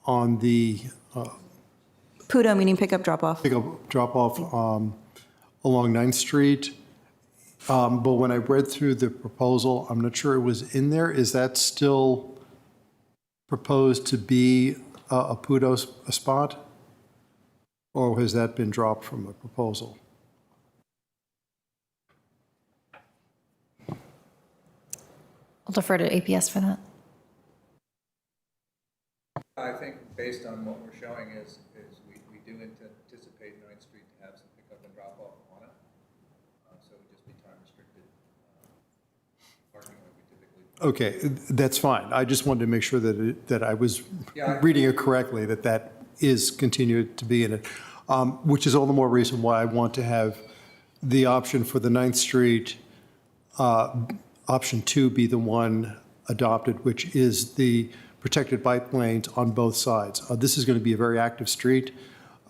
on the PUDO meaning pickup drop-off. Pickup drop-off along 9th Street. But when I read through the proposal, I'm not sure it was in there. Is that still proposed to be a PUDO spot? Or has that been dropped from the proposal? I'll defer to APS for that. I think based on what we're showing is we do anticipate 9th Street to have some pickup and drop off on it. So it would just be time restricted parking like we typically do. Okay, that's fine. I just wanted to make sure that I was reading it correctly, that is continued to be in it, which is all the more reason why I want to have the option for the 9th Street, option 2 be the one adopted, which is the protected bike lanes on both sides. This is going to be a very active street.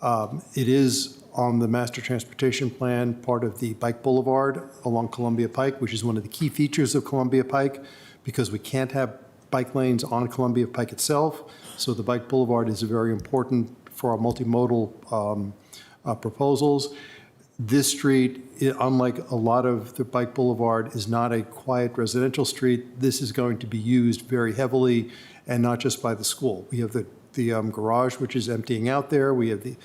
It is on the master transportation plan, part of the bike boulevard along Columbia Pike, which is one of the key features of Columbia Pike, because we can't have bike lanes on Columbia Pike itself. So the bike boulevard is very important for our multimodal proposals. This street, unlike a lot of the bike boulevard, is not a quiet residential street. This is going to be used very heavily, and not just by the school. We have the garage, which is emptying out there. We have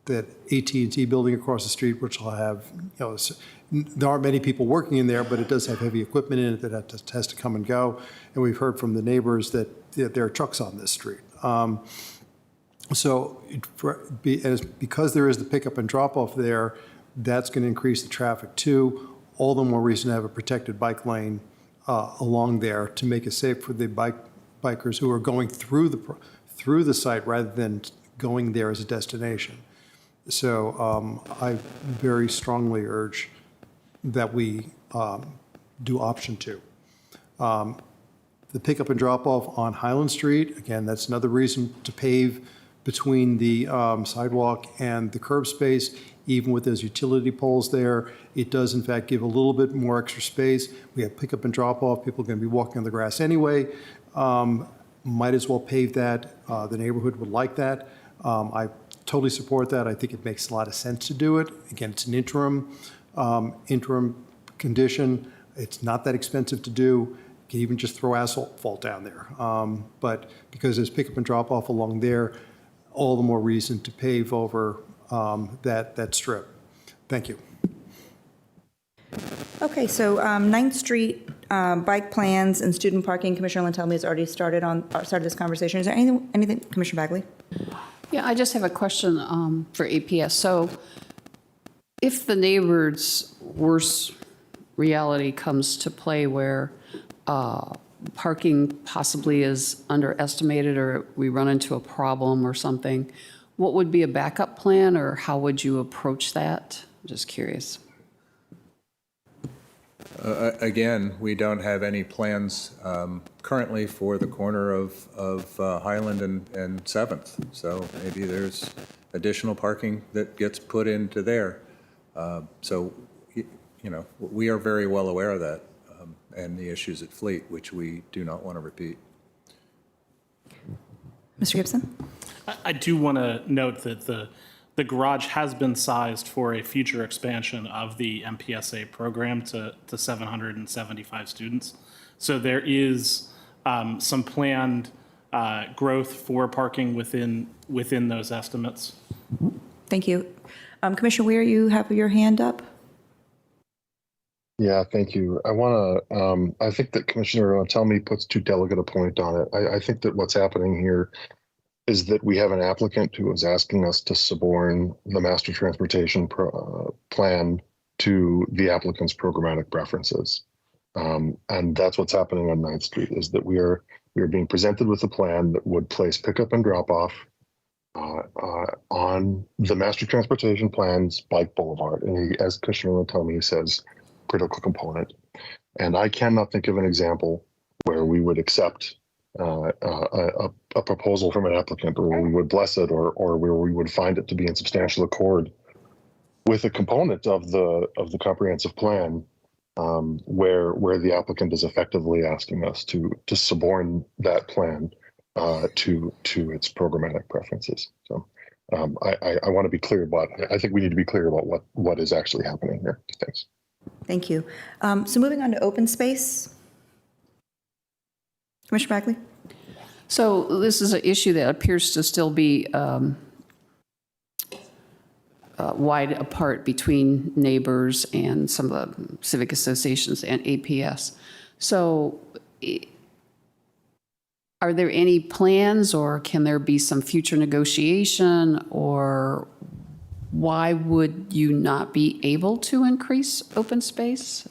that AT&T building across the street, which will have, there aren't many people working in there, but it does have heavy equipment in it that has to come and go. And we've heard from the neighbors that there are trucks on this street. Because there is the pickup and drop off there, that's going to increase the traffic too. All the more reason to have a protected bike lane along there to make it safe for the bikers who are going through the site rather than going there as a destination. So I very strongly urge that we do option 2. The pickup and drop off on Highland Street, again, that's another reason to pave between the sidewalk and the curb space. Even with those utility poles there, it does in fact give a little bit more extra space. We have pickup and drop off. People are going to be walking on the grass anyway. Might as well pave that. The neighborhood would like that. I totally support that. I think it makes a lot of sense to do it. Again, it's an interim condition. It's not that expensive to do. You can even just throw asphalt down there. But because there's pickup and drop off along there, all the more reason to pave over that strip. Thank you. Okay, so 9th Street bike plans and student parking, Commissioner Lantelmi has already started this conversation. Is there anything, Commissioner Bagley? Yeah, I just have a question for APS. So if the neighbor's worst reality comes to play where parking possibly is underestimated or we run into a problem or something, what would be a backup plan, or how would you approach that? I'm just curious. Again, we don't have any plans currently for the corner of Highland and 7th. So maybe there's additional parking that gets put into there. So, we are very well aware of that and the issues at Fleet, which we do not want to repeat. Mr. Gibson? I do want to note that the garage has been sized for a future expansion of the MPSA program to 775 students. So there is some planned growth for parking within those estimates. Thank you. Commissioner Weir, you have your hand up? Yeah, thank you. I think that Commissioner Lantelmi puts too delicate a point on it. I think that what's happening here is that we have an applicant who is asking us to suborn the master transportation plan to the applicant's programmatic preferences. And that's what's happening on 9th Street, is that we are being presented with a plan that would place pickup and drop off on the master transportation plan's bike boulevard. And as Commissioner Lantelmi says, critical component. And I cannot think of an example where we would accept a proposal from an applicant, or where we would bless it, or where we would find it to be in substantial accord with a component of the comprehensive plan, where the applicant is effectively asking us to suborn that plan to its programmatic preferences. So I want to be clear about. I think we need to be clear about what is actually happening here. Thanks. Thank you. So moving on to open space. Commissioner Bagley? So this is an issue that appears to still be wide apart between neighbors and some of the civic associations and APS. So are there any plans, or can there be some future negotiation, or why would you not be able to increase open space?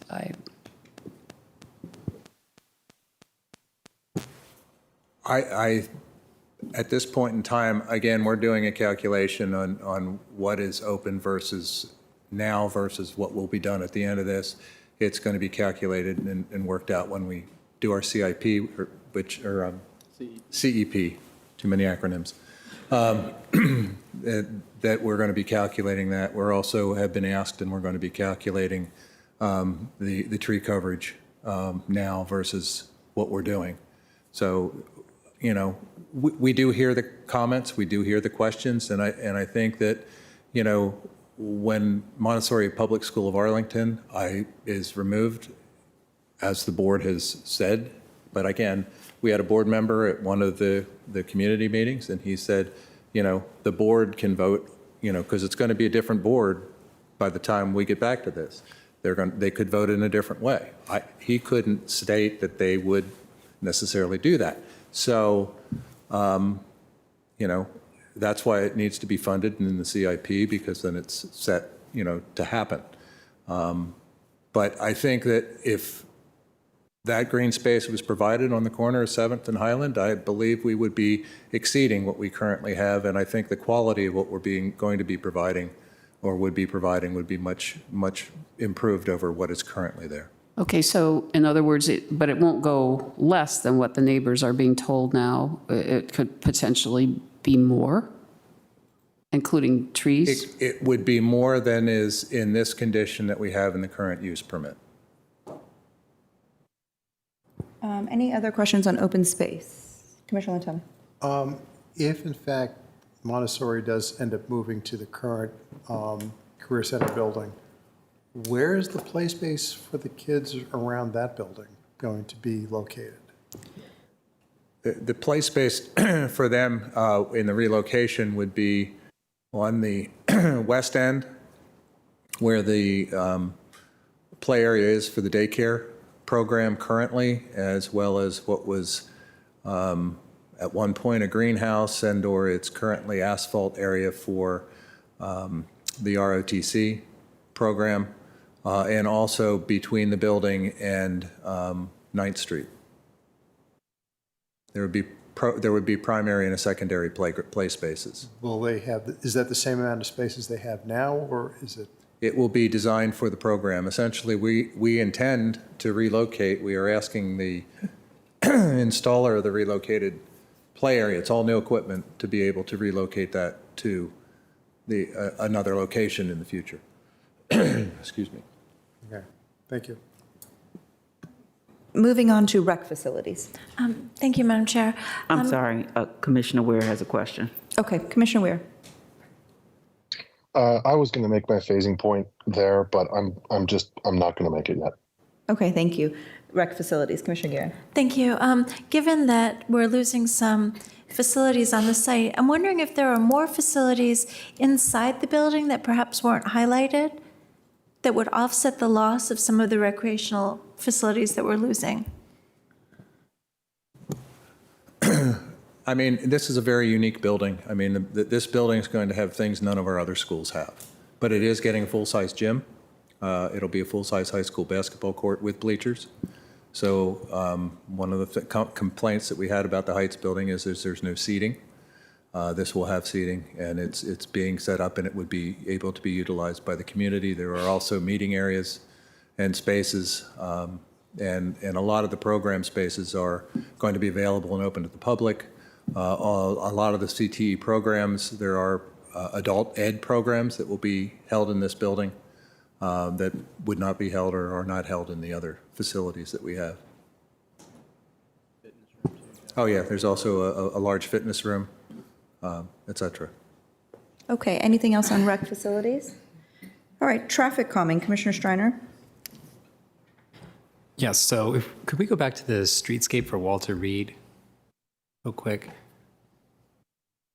At this point in time, again, we're doing a calculation on what is open versus now versus what will be done at the end of this. It's going to be calculated and worked out when we do our CIP, CEP, too many acronyms, that we're going to be calculating that. We're also have been asked, and we're going to be calculating the tree coverage now versus what we're doing. So, you know, we do hear the comments, we do hear the questions, and I think that, you know, when Montessori Public School of Arlington is removed, as the board has said, but again, we had a board member at one of the community meetings, and he said, you know, the board can vote, you know, because it's going to be a different board by the time we get back to this. They could vote in a different way. He couldn't state that they would necessarily do that. So, you know, that's why it needs to be funded in the CIP, because then it's set, you know, to happen. But I think that if that green space was provided on the corner of 7th and Highland, I believe we would be exceeding what we currently have, and I think the quality of what we're going to be providing or would be providing would be much, much improved over what is currently there. Okay, so in other words, but it won't go less than what the neighbors are being told now. It could potentially be more, including trees? It would be more than is in this condition that we have in the current use permit. Any other questions on open space? Commissioner Lentoni. If in fact Montessori does end up moving to the current Career Center building, where is the play space for the kids around that building going to be located? The play space for them in the relocation would be on the west end, where the play area is for the daycare program currently, as well as what was at one point a greenhouse and/or it's currently asphalt area for the ROTC program, and also between the building and 9th Street. There would be primary and a secondary play spaces. Will they have, is that the same amount of spaces they have now, or is it? It will be designed for the program. Essentially, we intend to relocate. We are asking the installer of the relocated play area, it's all new equipment, to be able to relocate that to another location in the future. Excuse me. Okay, thank you. Moving on to rec facilities. Thank you, Madam Chair. I'm sorry, Commissioner Ware has a question. Okay, Commissioner Ware. I was going to make my phasing point there, but I'm not going to make it yet. Okay, thank you. Rec facilities, Commissioner Guerin. Thank you. Given that we're losing some facilities on the site, I'm wondering if there are more facilities inside the building that perhaps weren't highlighted that would offset the loss of some of the recreational facilities that we're losing. I mean, this is a very unique building. I mean, this building is going to have things none of our other schools have. But it is getting a full-size gym. It'll be a full-size high school basketball court with bleachers. So one of the complaints that we had about the Heights building is there's no seating. This will have seating, and it's being set up, and it would be able to be utilized by the community. There are also meeting areas and spaces, and a lot of the program spaces are going to be available and open to the public. A lot of the CTE programs, there are adult ed programs that will be held in this building that would not be held or are not held in the other facilities that we have. Oh yeah, there's also a large fitness room, et cetera. Okay, anything else on rec facilities? All right, traffic calming, Commissioner Streiner. Yes, so could we go back to the streetscape for Walter Reed real quick.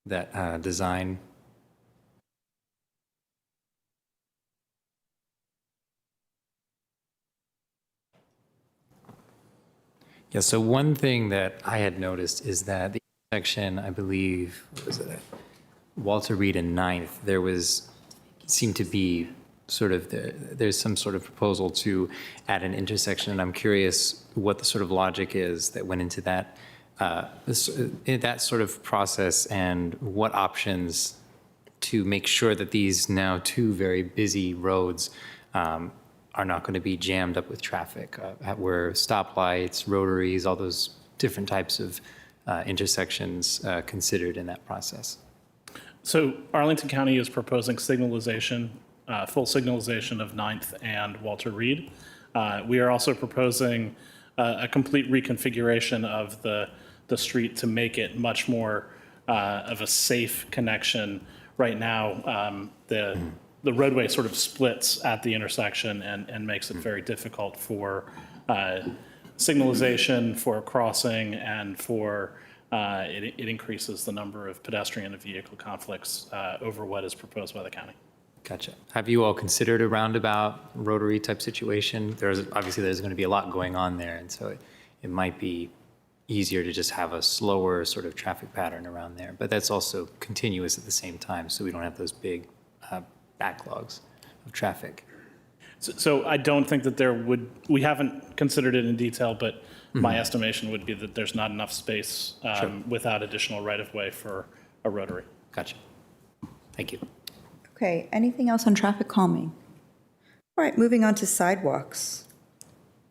That design. Yeah, so one thing that I had noticed is that the intersection, I believe, what was it, Walter Reed and 9th, there seemed to be sort of, there's some sort of proposal to add an intersection, and I'm curious what the sort of logic is that went into that, that sort of process, and what options to make sure that these now two very busy roads are not going to be jammed up with traffic, where stoplights, rotaries, all those different types of intersections considered in that process. So Arlington County is proposing signalization, full signalization of 9th and Walter Reed. We are also proposing a complete reconfiguration of the street to make it much more of a safe connection. Right now, the roadway sort of splits at the intersection and makes it very difficult for signalization, for crossing, and for it increases the number of pedestrian and vehicle conflicts over what is proposed by the county. Gotcha. Have you all considered a roundabout rotary type situation? Obviously there's going to be a lot going on there, and so it might be easier to just have a slower sort of traffic pattern around there, but that's also continuous at the same time, so we don't have those big backlogs of traffic. So I don't think that we haven't considered it in detail, but my estimation would be that there's not enough space without additional right-of-way for a rotary. Gotcha. Thank you. Okay, anything else on traffic calming? All right, moving on to sidewalks.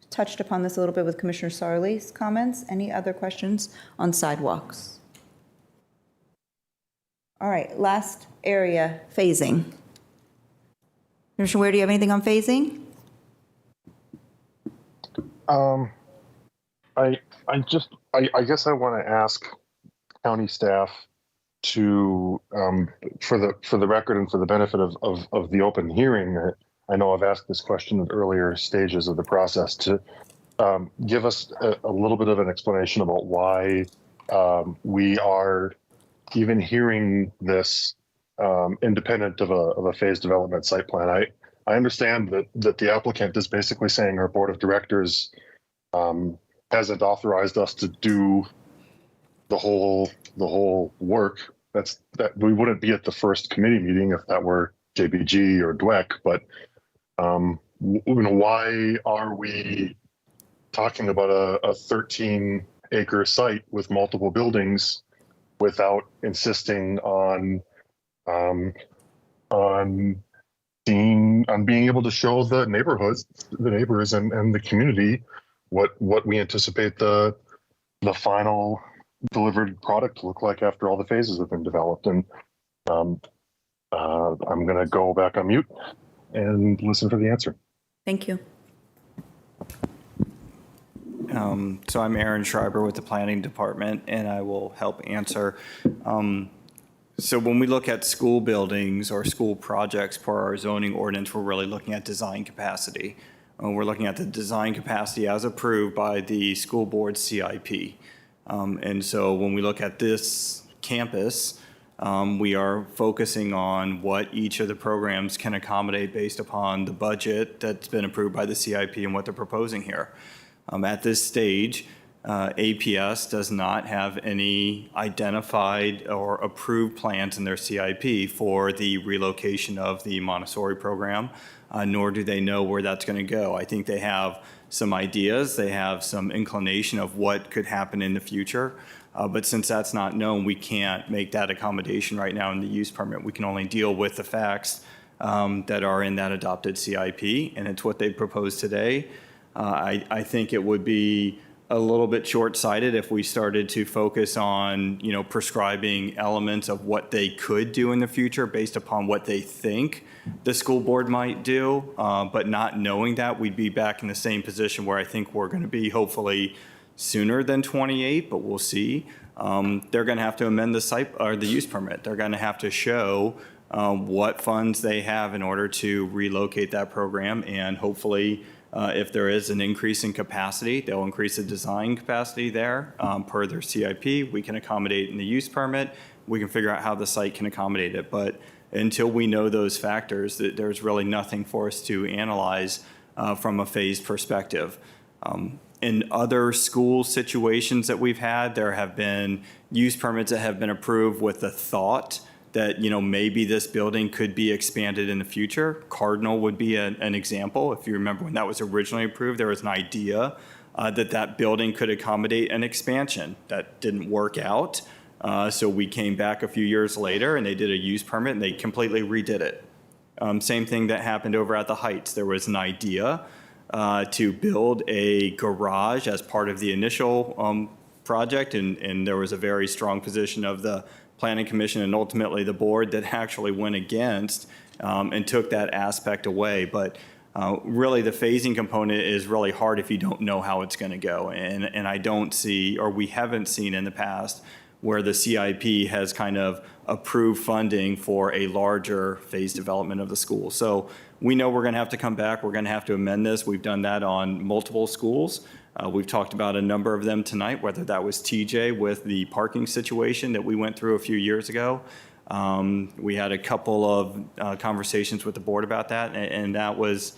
Touched upon this a little bit with Commissioner Sarli's comments. Any other questions on sidewalks? All right, last area, phasing. Commissioner Ware, do you have anything on phasing? I guess I want to ask county staff to, for the record and for the benefit of the open hearing, I know I've asked this question at earlier stages of the process, to give us a little bit of an explanation about why we are even hearing this independent of a phase development site plan. I understand that the applicant is basically saying our board of directors hasn't authorized us to do the whole work. That we wouldn't be at the first committee meeting if that were JBG or DWEC, but why are we talking about a 13-acre site with multiple buildings without insisting on being able to show the neighborhoods, the neighbors, and the community what we anticipate the final delivered product to look like after all the phases have been developed. And I'm going to go back on mute and listen for the answer. Thank you. So I'm Aaron Schreiber with the Planning Department, and I will help answer. So when we look at school buildings or school projects per our zoning ordinance, we're really looking at design capacity. We're looking at the design capacity as approved by the school board CIP. And so when we look at this campus, we are focusing on what each of the programs can accommodate based upon the budget that's been approved by the CIP and what they're proposing here. At this stage, APS does not have any identified or approved plans in their CIP for the relocation of the Montessori program, nor do they know where that's going to go. I think they have some ideas, they have some inclination of what could happen in the future, but since that's not known, we can't make that accommodation right now in the use permit. We can only deal with the facts that are in that adopted CIP, and it's what they proposed today. I think it would be a little bit short-sighted if we started to focus on, prescribing elements of what they could do in the future based upon what they think the school board might do, but not knowing that, we'd be back in the same position where I think we're going to be hopefully sooner than 28, but we'll see. They're going to have to amend the site or the use permit. They're going to have to show what funds they have in order to relocate that program, and hopefully If there is an increase in capacity, they'll increase the design capacity there per their CIP. We can accommodate in the use permit. We can figure out how the site can accommodate it. But until we know those factors, there's really nothing for us to analyze from a phased perspective. In other school situations that we've had, there have been use permits that have been approved with the thought that, maybe this building could be expanded in the future. Cardinal would be an example. If you remember when that was originally approved, there was an idea that building could accommodate an expansion. That didn't work out. So we came back a few years later and they did a use permit and they completely redid it. Same thing that happened over at the Heights. There was an idea to build a garage as part of the initial project, and there was a very strong position of the Planning Commission and ultimately the board that actually went against and took that aspect away. But really the phasing component is really hard if you don't know how it's going to go. And I don't see, or we haven't seen in the past, where the CIP has kind of approved funding for a larger phase development of the school. So we know we're going to have to come back. We're going to have to amend this. We've done that on multiple schools. We've talked about a number of them tonight, whether that was TJ with the parking situation that we went through a few years ago. We had a couple of conversations with the board about that, and that was,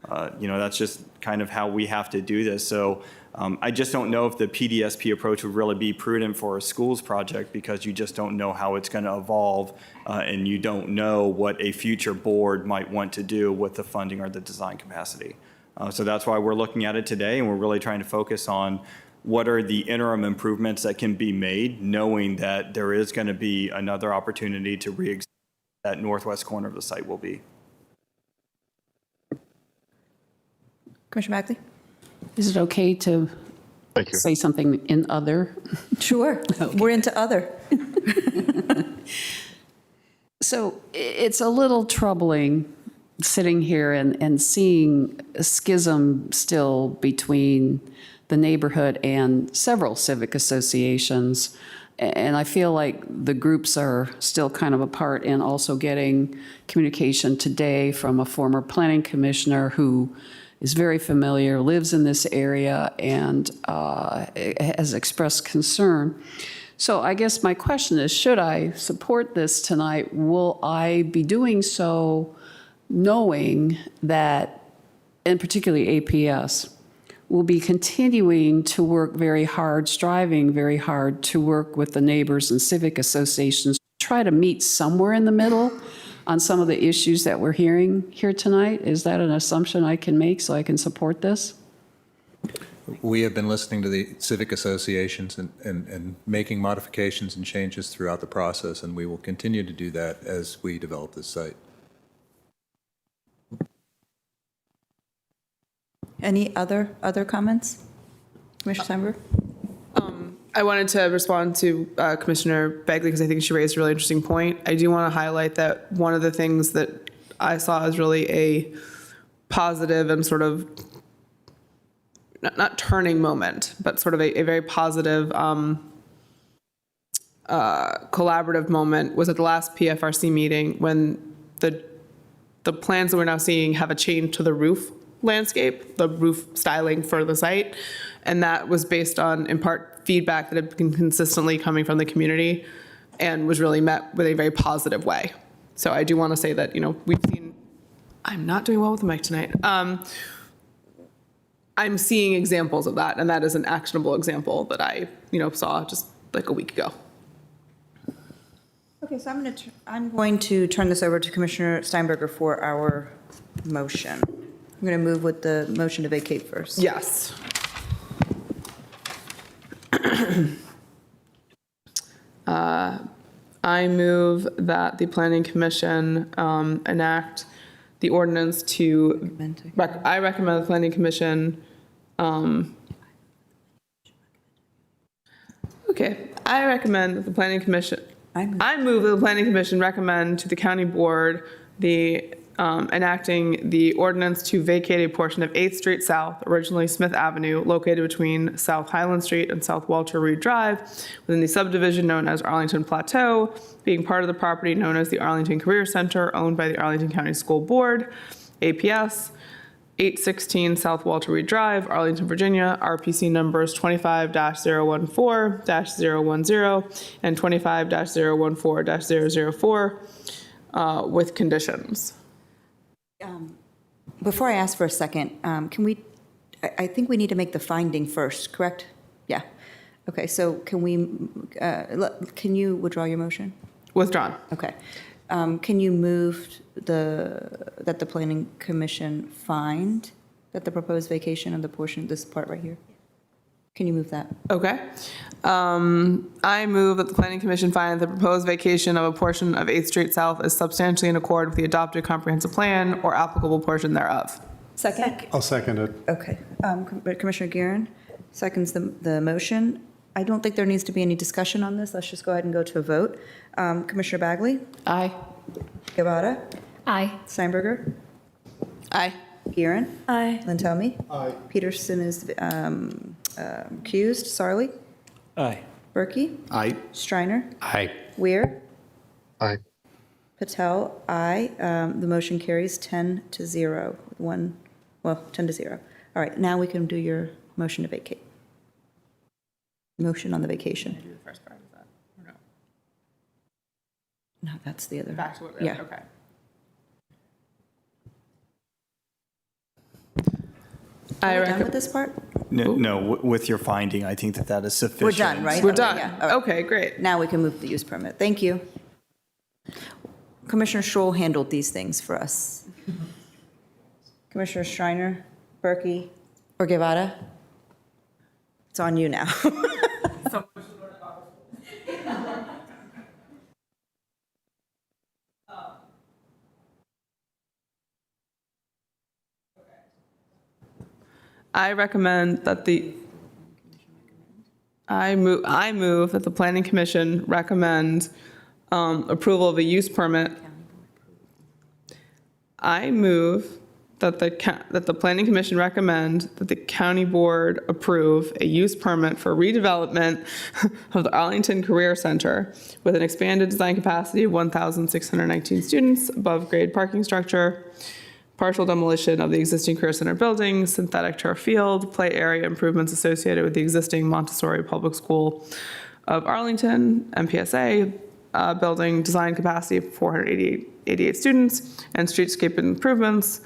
that's just kind of how we have to do this. So I just don't know if the PDSP approach would really be prudent for a schools project because you just don't know how it's going to evolve and you don't know what a future board might want to do with the funding or the design capacity. So that's why we're looking at it today, and we're really trying to focus on what are the interim improvements that can be made, knowing that there is going to be another opportunity to re-examine that northwest corner of the site will be. Commissioner Bagley? Is it okay to say something in other? Sure. Okay. We're into other. So it's a little troubling sitting here and seeing a schism still between the neighborhood and several civic associations. And I feel like the groups are still kind of apart, and also getting communication today from a former planning commissioner who is very familiar, lives in this area, and has expressed concern. So I guess my question is, should I support this tonight? Will I be doing so knowing that, and particularly APS, will be continuing to work very hard, striving very hard to work with the neighbors and civic associations, try to meet somewhere in the middle on some of the issues that we're hearing here tonight? Is that an assumption I can make so I can support this? We have been listening to the civic associations and making modifications and changes throughout the process, and we will continue to do that as we develop this site. Any other comments? Commissioner Steinberg? I wanted to respond to Commissioner Begley because I think she raised a really interesting point. I do want to highlight that one of the things that I saw as really a positive and sort of not turning moment, but sort of a very positive collaborative moment was at the last PFRC meeting when the plans that we're now seeing have a change to the roof landscape, the roof styling for the site. And that was based on, in part, feedback that had been consistently coming from the community and was really met with a very positive way. So I do want to say that, we've seen, I'm not doing well with the mic tonight. I'm seeing examples of that, and that is an actionable example that I, saw just like a week ago. Okay, so I'm going to turn this over to Commissioner Steinberger for our motion. I'm going to move with the motion to vacate first. Yes. I move that the Planning Commission enact the ordinance to, I recommend the Planning Commission, I recommend that the Planning Commission, I move that the Planning Commission recommend to the County Board the enacting the ordinance to vacate a portion of 8th Street South, originally Smith Avenue, located between South Highland Street and South Walter Reed Drive, within the subdivision known as Arlington Plateau, being part of the property known as the Arlington Career Center, owned by the Arlington County School Board, APS, 816 South Walter Reed Drive, Arlington, Virginia, RPC numbers 25-014-010 and 25-014-004 with conditions. Before I ask for a second, can we, I think we need to make the finding first, correct? Yeah. Okay, so can you withdraw your motion? Withdrawn. Okay. Can you move that the planning commission find that the proposed vacation of the portion, this part right here? Can you move that? Okay. I move that the planning commission find the proposed vacation of a portion of 8th Street South is substantially in accord with the adopted comprehensive plan or applicable portion thereof. Second? I'll second it. Okay. Commissioner Guerin seconds the motion. I don't think there needs to be any discussion on this. Let's just go ahead and go to a vote. Commissioner Bagley? Aye. Guevara? Aye. Steinberger? Aye. Guerin? Aye. Lintelmi? Aye. Peterson is recused. Sarli? Aye. Berkey? Aye. Streiner? Aye. Weir? Aye. Patel? Aye. The motion carries 10-0. 10-0. All right, now we can do your motion to vacate. Motion on the vacation. Do the first part of that, or no? No, that's the other. Back to what, Yeah. okay. Are we done with this part? No, with your finding, I think that is sufficient. We're done, right? We're Okay, done. yeah, all right. Okay, great. Now we can move the use permit. Thank you. Commissioner Schroll handled these things for us. Commissioner Streiner, Berkey, or Guevara? It's on you now. I recommend that I move that the planning commission recommend approval of a use permit. I move that the planning commission recommend that the county board approve a use permit for redevelopment of the Arlington Career Center with an expanded design capacity of 1,619 students, above grade parking structure, partial demolition of the existing Career Center building, synthetic turf field, play area improvements associated with the existing Montessori Public School of Arlington, MPSA, building design capacity of 488 students, and streetscape improvements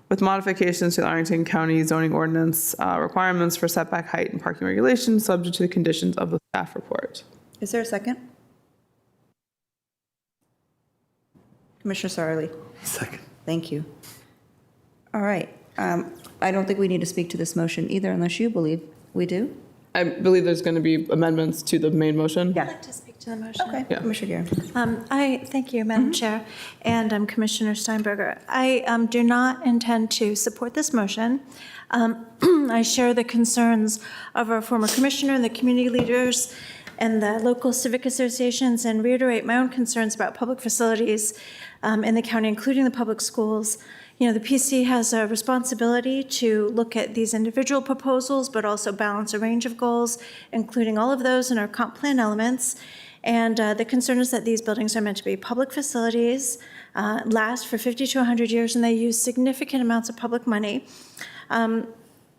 with modifications to the Arlington County zoning ordinance requirements for setback height and parking regulations, subject to the conditions of the staff report. Is there a second? Commissioner Sarli. Second. Thank you. All right. I don't think we need to speak to this motion either unless you believe we do. I believe there's going to be amendments to the main motion. Yeah. I'd like to speak to the motion. Okay, Yeah. Commissioner Guerin. Thank you, Madam Chair, and Commissioner Steinberger. I do not intend to support this motion. I share the concerns of our former commissioner and the community leaders and the local civic associations, and reiterate my own concerns about public facilities in the county, including the public schools. You know, the PC has a responsibility to look at these individual proposals, but also balance a range of goals, including all of those in our comp plan elements. And the concern is that these buildings are meant to be public facilities, last for 50 to 100 years, and they use significant amounts of public money.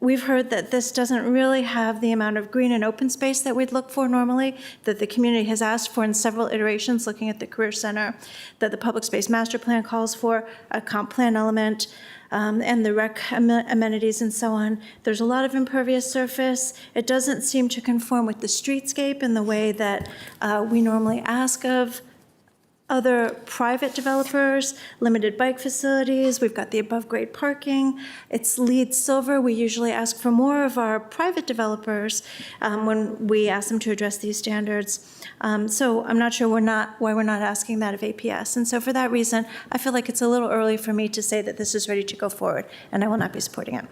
We've heard that this doesn't really have the amount of green and open space that we'd look for normally, that the community has asked for in several iterations looking at the Career Center, that the Public Space Master Plan calls for, a comp plan element, and the rec amenities and so on. There's a lot of impervious surface. It doesn't seem to conform with the streetscape in the way that we normally ask of other private developers, limited bike facilities. We've got the above-grade parking. It's LEED Silver. We usually ask for more of our private developers when we ask them to address these standards. So I'm not sure why we're not asking that of APS. And so for that reason, I feel like it's a little early for me to say that this is ready to go forward, and I will not be supporting it.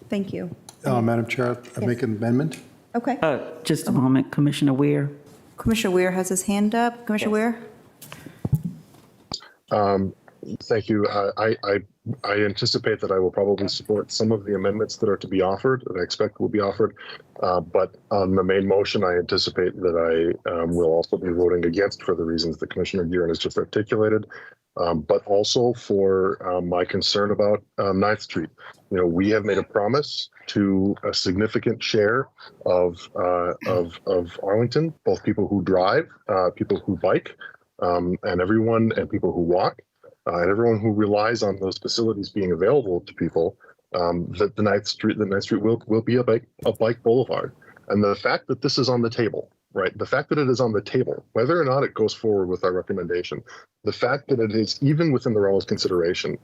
Thank you. Madam Chair, I make an amendment. Okay. Just a moment, Commissioner Weir. Commissioner Weir has his hand up. Commissioner Weir? Thank you. I anticipate that I will probably support some of the amendments that are to be offered, that I expect will be offered. But on the main motion, I anticipate that I will also be voting against for the reasons that Commissioner Guerin has just articulated. but also for my concern about 9th Street. You know, we have made a promise to a significant share of Arlington, both people who drive, people who bike, and people who walk, and everyone who relies on those facilities being available to people. That the 9th Street will be a bike boulevard, and the fact that this is on the table. Right. The fact that it is on the table, whether or not it goes forward with our recommendation, the fact that it is even within the realm of consideration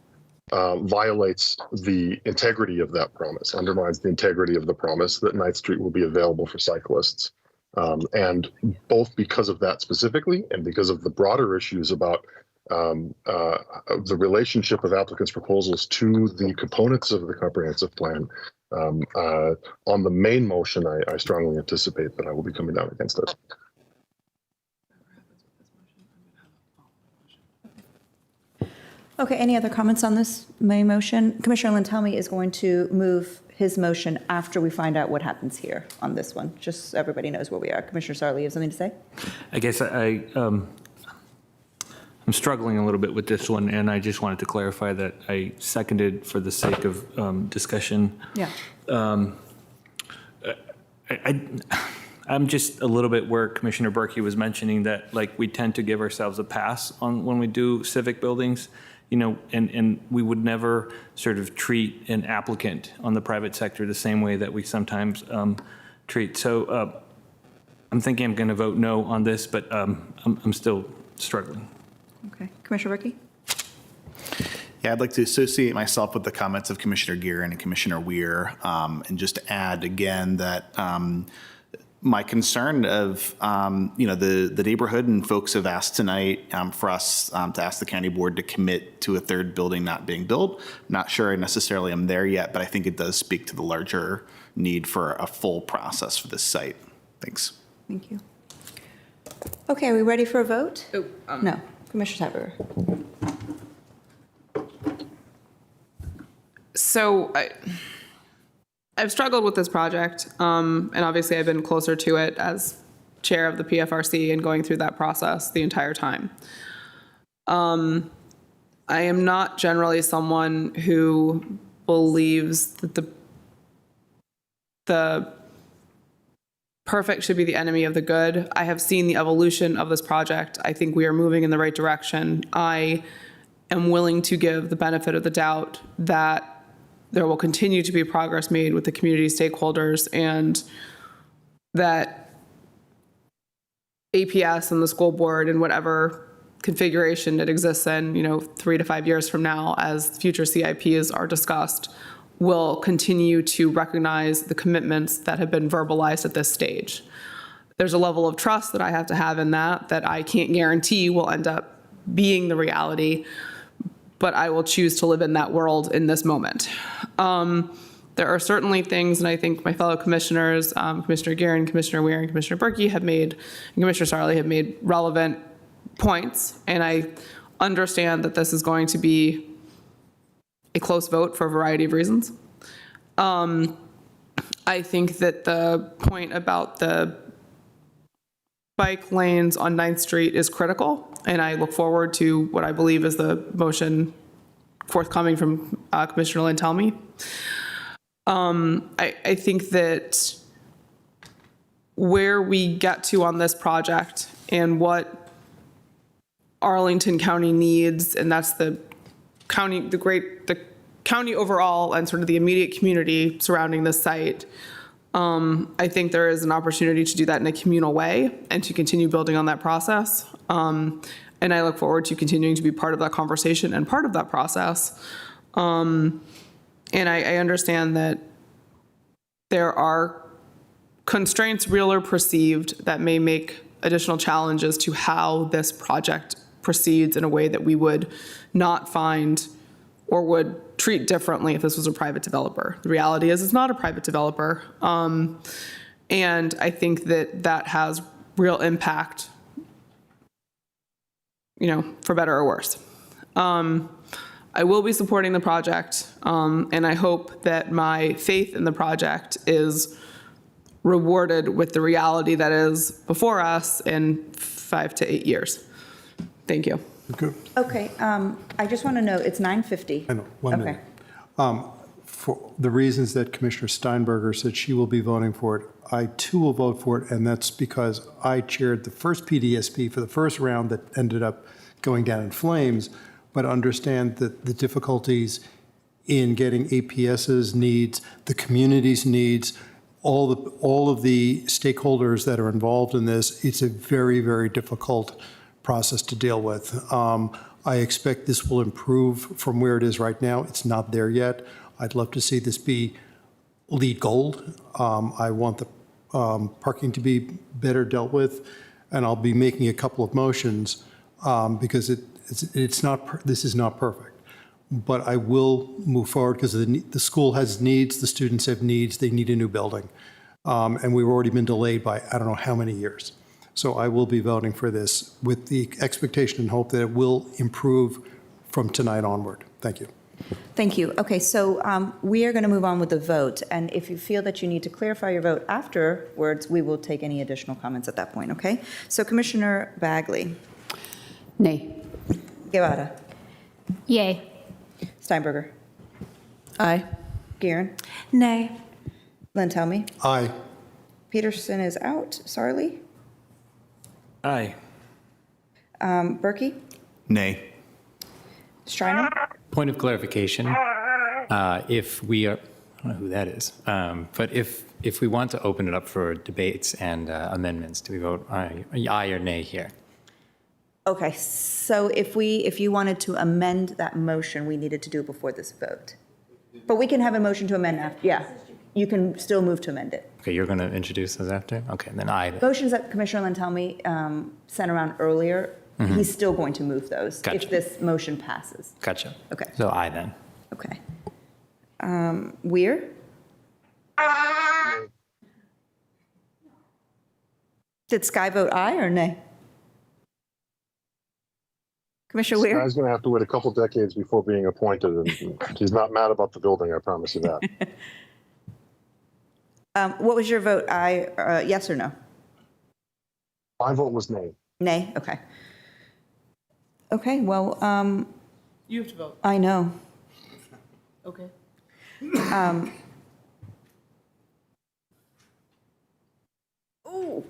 violates the integrity of that promise, undermines the integrity of the promise that 9th Street will be available for cyclists. And both because of that specifically and because of the broader issues about the relationship of applicants' proposals to the components of the comprehensive plan. On the main motion, I strongly anticipate that I will be coming down against it. Okay, any other comments on this main motion? Commissioner Lantelmi is going to move his motion after we find out what happens here on this one, just so everybody knows where we are. Commissioner Sarli, you have something to say? I guess I'm struggling a little bit with this one, and I just wanted to clarify that I seconded for the sake of discussion. Yeah. I'm just a little bit where Commissioner Berkey was mentioning that, like, we tend to give ourselves a pass on when we do civic buildings, you know, and we would never sort of treat an applicant on the private sector the same way that we sometimes treat. So I'm thinking I'm going to vote no on this, but I'm still struggling. Okay, Commissioner Berkey? Yeah, I'd like to associate myself with the comments of Commissioner Gearin and Commissioner Weir, and just add again that my concern of, the neighborhood and folks have asked tonight for us to ask the county board to commit to a third building not being built. Not sure I necessarily am there yet, but I think it does speak to the larger need for a full process for this site. Thanks. Thank you. Okay, are we ready for a vote? No. Commissioner Tyber. So I've struggled with this project, and obviously I've been closer to it as chair of the PFRC and going through that process the entire time. I am not generally someone who believes that the perfect should be the enemy of the good. I have seen the evolution of this project. I think we are moving in the right direction. I am willing to give the benefit of the doubt that there will continue to be progress made with the community stakeholders, and that APS and the school board and whatever configuration it exists in, 3 to 5 years from now, as future CIPs are discussed, will continue to recognize the commitments that have been verbalized at this stage. There's a level of trust that I have to have in that I can't guarantee will end up being the reality, but I will choose to live in that world in this moment. There are certainly things, and I think my fellow commissioners, Commissioner Gearin, Commissioner Weir, and Commissioner Berkey and Commissioner Sarli have made relevant points, and I understand that this is going to be a close vote for a variety of reasons. I think that the point about the bike lanes on 9th Street is critical, and I look forward to what I believe is the motion forthcoming from Commissioner Lantelmi. I think that where we get to on this project and what Arlington County needs, and that's the county overall and sort of the immediate community surrounding this site, I think there is an opportunity to do that in a communal way and to continue building on that process. And I look forward to continuing to be part of that conversation and part of that process. And I understand that there are constraints, real or perceived, that may make additional challenges to how this project proceeds in a way that we would not find or would treat differently if this was a private developer. The reality is it's not a private developer. And I think that has real impact, for better or worse. I will be supporting the project, and I hope that my faith in the project is rewarded with the reality that is before us in 5 to 8 years. Thank you. Good. Okay, I just want to know, it's 9:50. I know, 1 Okay. minute. For the reasons that Commissioner Steinberger said she will be voting for it, I too will vote for it, and that's because I chaired the first PDSP for the first round that ended up going down in flames, but understand that the difficulties in getting APS's needs, the community's needs, all of the stakeholders that are involved in this, it's a very, very difficult process to deal with. I expect this will improve from where it is right now. It's not there yet. I'd love to see this be LEED Gold. I want the parking to be better dealt with, and I'll be making a couple of motions because it's not, this is not perfect. But I will move forward because the school has needs, the students have needs, they need a new building. And we've already been delayed by I don't know how many years. So I will be voting for this with the expectation and hope that it will improve from tonight onward. Thank you. Thank you. Okay, so we are going to move on with the vote, and if you feel that you need to clarify your vote afterwards, we will take any additional comments at that point, okay? So Commissioner Bagley. Nay. Guevara. Yay. Steinberger. Aye. Guerin. Nay. Len, tell me. Aye. Peterson is out. Sarli. Aye. Berkey. Nay. Striner. Point of clarification, if we are, I don't know who that is, but if we want to open it up for debates and amendments, do we vote aye or nay here? Okay, so if you wanted to amend that motion, we needed to do it before this vote. But we can have a motion to amend after, yeah. You can still move to amend it. Okay, you're going to introduce those after? Okay, then aye. Motions that Commissioner Lentelme sent around earlier, he's still going to move those if Gotcha. this motion passes. Gotcha. Okay. So aye then. Okay. Weir? Did Sky vote aye or nay? Commissioner Weir? Guy's going to have to wait a couple decades before being appointed, and he's not mad about the building, I promise you that. What was your vote? Aye, yes or no? My vote was nay. Nay, okay. Okay, well, You have to vote. I know. Okay. Ooh.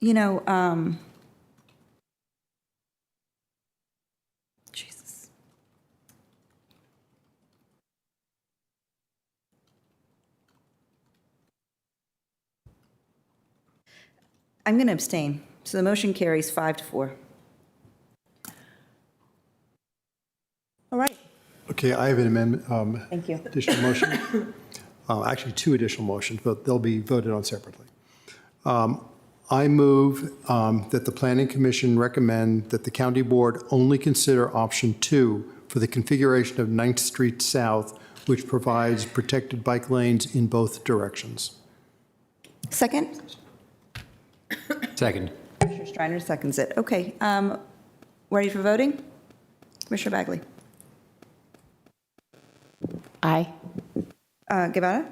You know, Jesus. I'm going to abstain. So the motion carries 5-4. All right. Okay, I have an amendment. Thank you. Additional motion. Actually, two additional motions, but they'll be voted on separately. I move that the Planning Commission recommend that the county board only consider option 2 for the configuration of 9th Street South, which provides protected bike lanes in both directions. Second? Second. Commissioner Striner seconds it. Okay. Ready for voting? Commissioner Bagley? Aye. I'm Guevara?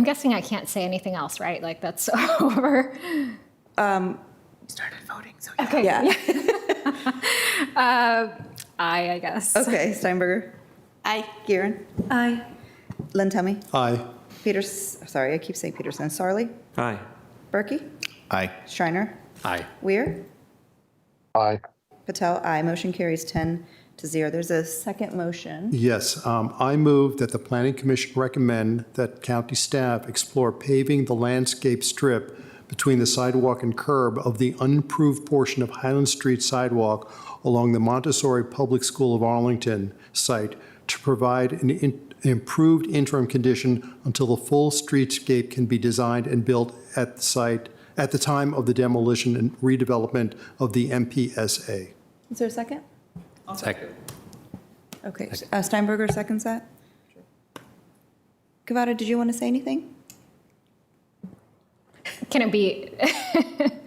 guessing I can't say anything else, right? Like that's over. Started voting, so Okay. yeah. Aye, I guess. Okay, Steinberger? Aye. Guerin? Aye. Lentelme? Aye. Sorry, I keep saying Peterson. Sarli? Aye. Berkey? Aye. Schreiner? Aye. Weir? Aye. Patel? Aye. Motion carries 10-0. There's a second motion. Yes, I move that the Planning Commission recommend that county staff explore paving the landscape strip between the sidewalk and curb of the unimproved portion of Highland Street sidewalk along the Montessori Public School of Arlington site to provide an improved interim condition until the full streetscape can be designed and built at the site at the time of the demolition and redevelopment of the MPSA. Is there a second? Second. Okay, Steinberger seconds that? Guevara, did you want to say anything? Can it be?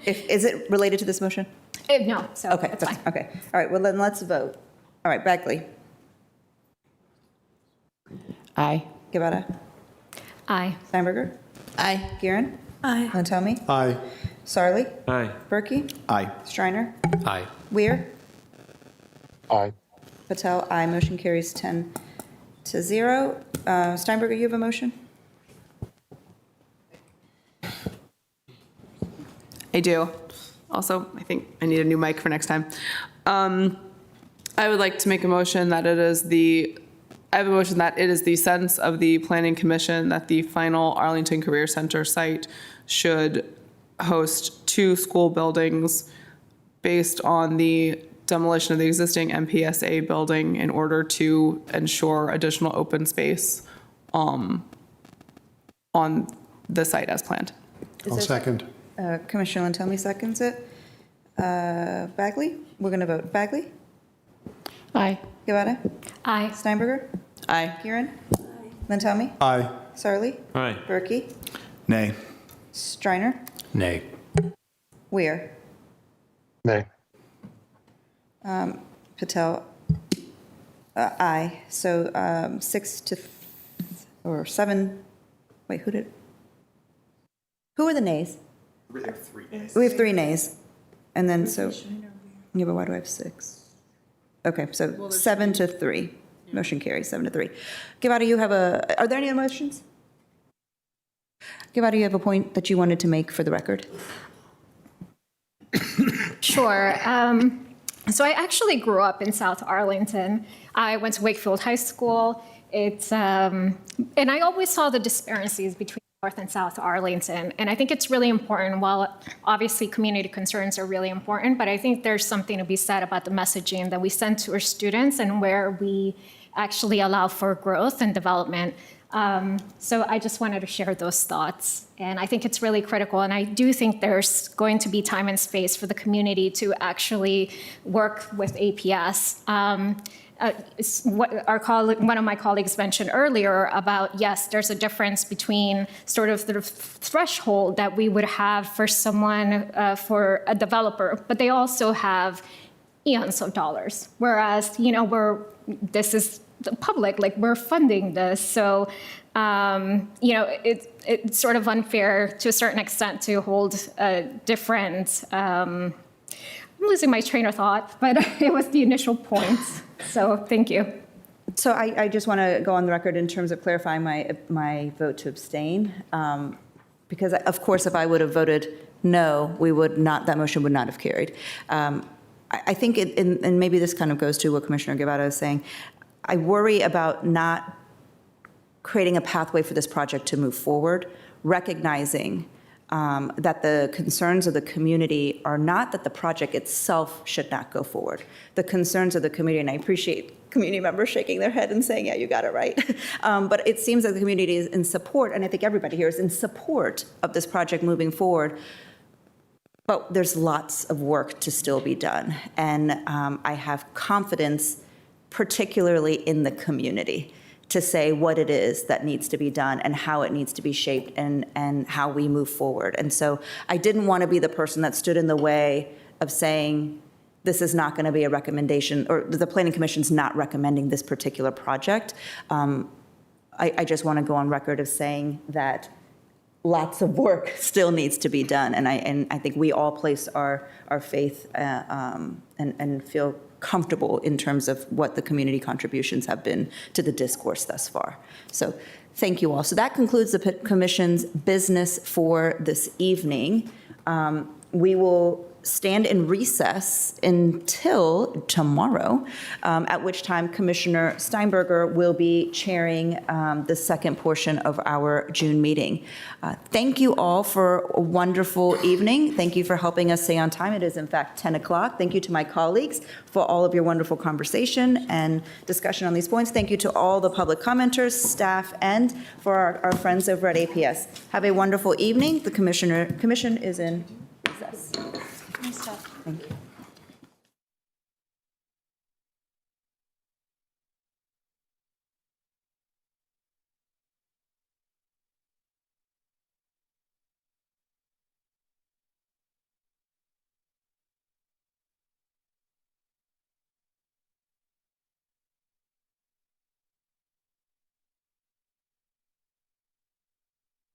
Is it related to this motion? No, so Okay, it's fine. okay. All right, well then let's vote. All right, Bagley? Aye. Guevara? Aye. Steinberger? Aye. Kieran? Aye. Lantelmi? Aye. Sarli? Aye. Berkey? Aye. Shriner? Aye. Weir? Aye. Patel, aye. Motion carries 10-0. Steinberger, you have a motion? I do. Also, I think I need a new mic for next time. I would like to make a motion that it is the sense of the Planning Commission that the final Arlington Career Center site should host 2 school buildings based on the demolition of the existing MPSA building in order to ensure additional open space on the site as planned. I'll second. Commissioner Lantelmi seconds it. Bagley? We're going to vote. Bagley? Aye. Guevara? Aye. Steinberger? Aye. Kieran? Lantelmi? Aye. Sarli? Aye. Berkey? Nay. Shriner? Nay. Weir? Nay. Patel? Aye. So 7, wait, who are the nays? We have 3 nays. We have 3 nays. And then yeah, but why do I have 6? Okay, so 7-3. Motion carries 7-3. Guevara, are there any other motions? Guevara, you have a point that you wanted to make for the record? Sure. So I actually grew up in South Arlington. I went to Wakefield High School. And I always saw the disparities between North and South Arlington. And I think it's really important, while obviously community concerns are really important, but I think there's something to be said about the messaging that we send to our students and where we actually allow for growth and development. So I just wanted to share those thoughts. And I think it's really critical. And I do think there's going to be time and space for the community to actually work with APS. What one of my colleagues mentioned earlier about, yes, there's a difference between sort of the threshold that we would have for someone, for a developer, but they also have eons of dollars. Whereas, this is the public, like we're funding this. So, it's sort of unfair to a certain extent to hold a different, I'm losing my train of thought, but it was the initial point. So thank you. So I just want to go on the record in terms of clarifying my vote to abstain, because of course, if I would have voted no, that motion would not have carried. I think, and maybe this kind of goes to what Commissioner Guevara is saying, I worry about not creating a pathway for this project to move forward, recognizing that the concerns of the community are not that the project itself should not go forward. The concerns of the community, and I appreciate community members shaking their head and saying, yeah, you got it right. But it seems that the community is in support, and I think everybody here is in support of this project moving forward. But there's lots of work to still be done. And I have confidence, particularly in the community, to say what it is that needs to be done and how it needs to be shaped and how we move forward. And so I didn't want to be the person that stood in the way of saying, this is not going to be a recommendation, or the Planning Commission's not recommending this particular project. I just want to go on record of saying that lots of work still needs to be done. And I think we all place our faith and feel comfortable in terms of what the community contributions have been to the discourse thus far. So thank you all. So that concludes the Commission's business for this evening. We will stand in recess until tomorrow, at which time Commissioner Steinberger will be chairing the second portion of our June meeting. Thank you all for a wonderful evening. Thank you for helping us stay on time. It is in fact 10 o'clock. Thank you to my colleagues for all of your wonderful conversation and discussion on these points. Thank you to all the public commenters, staff, and for our friends over at APS. Have a wonderful evening. The Commission is in recess. Nice job. Thank you.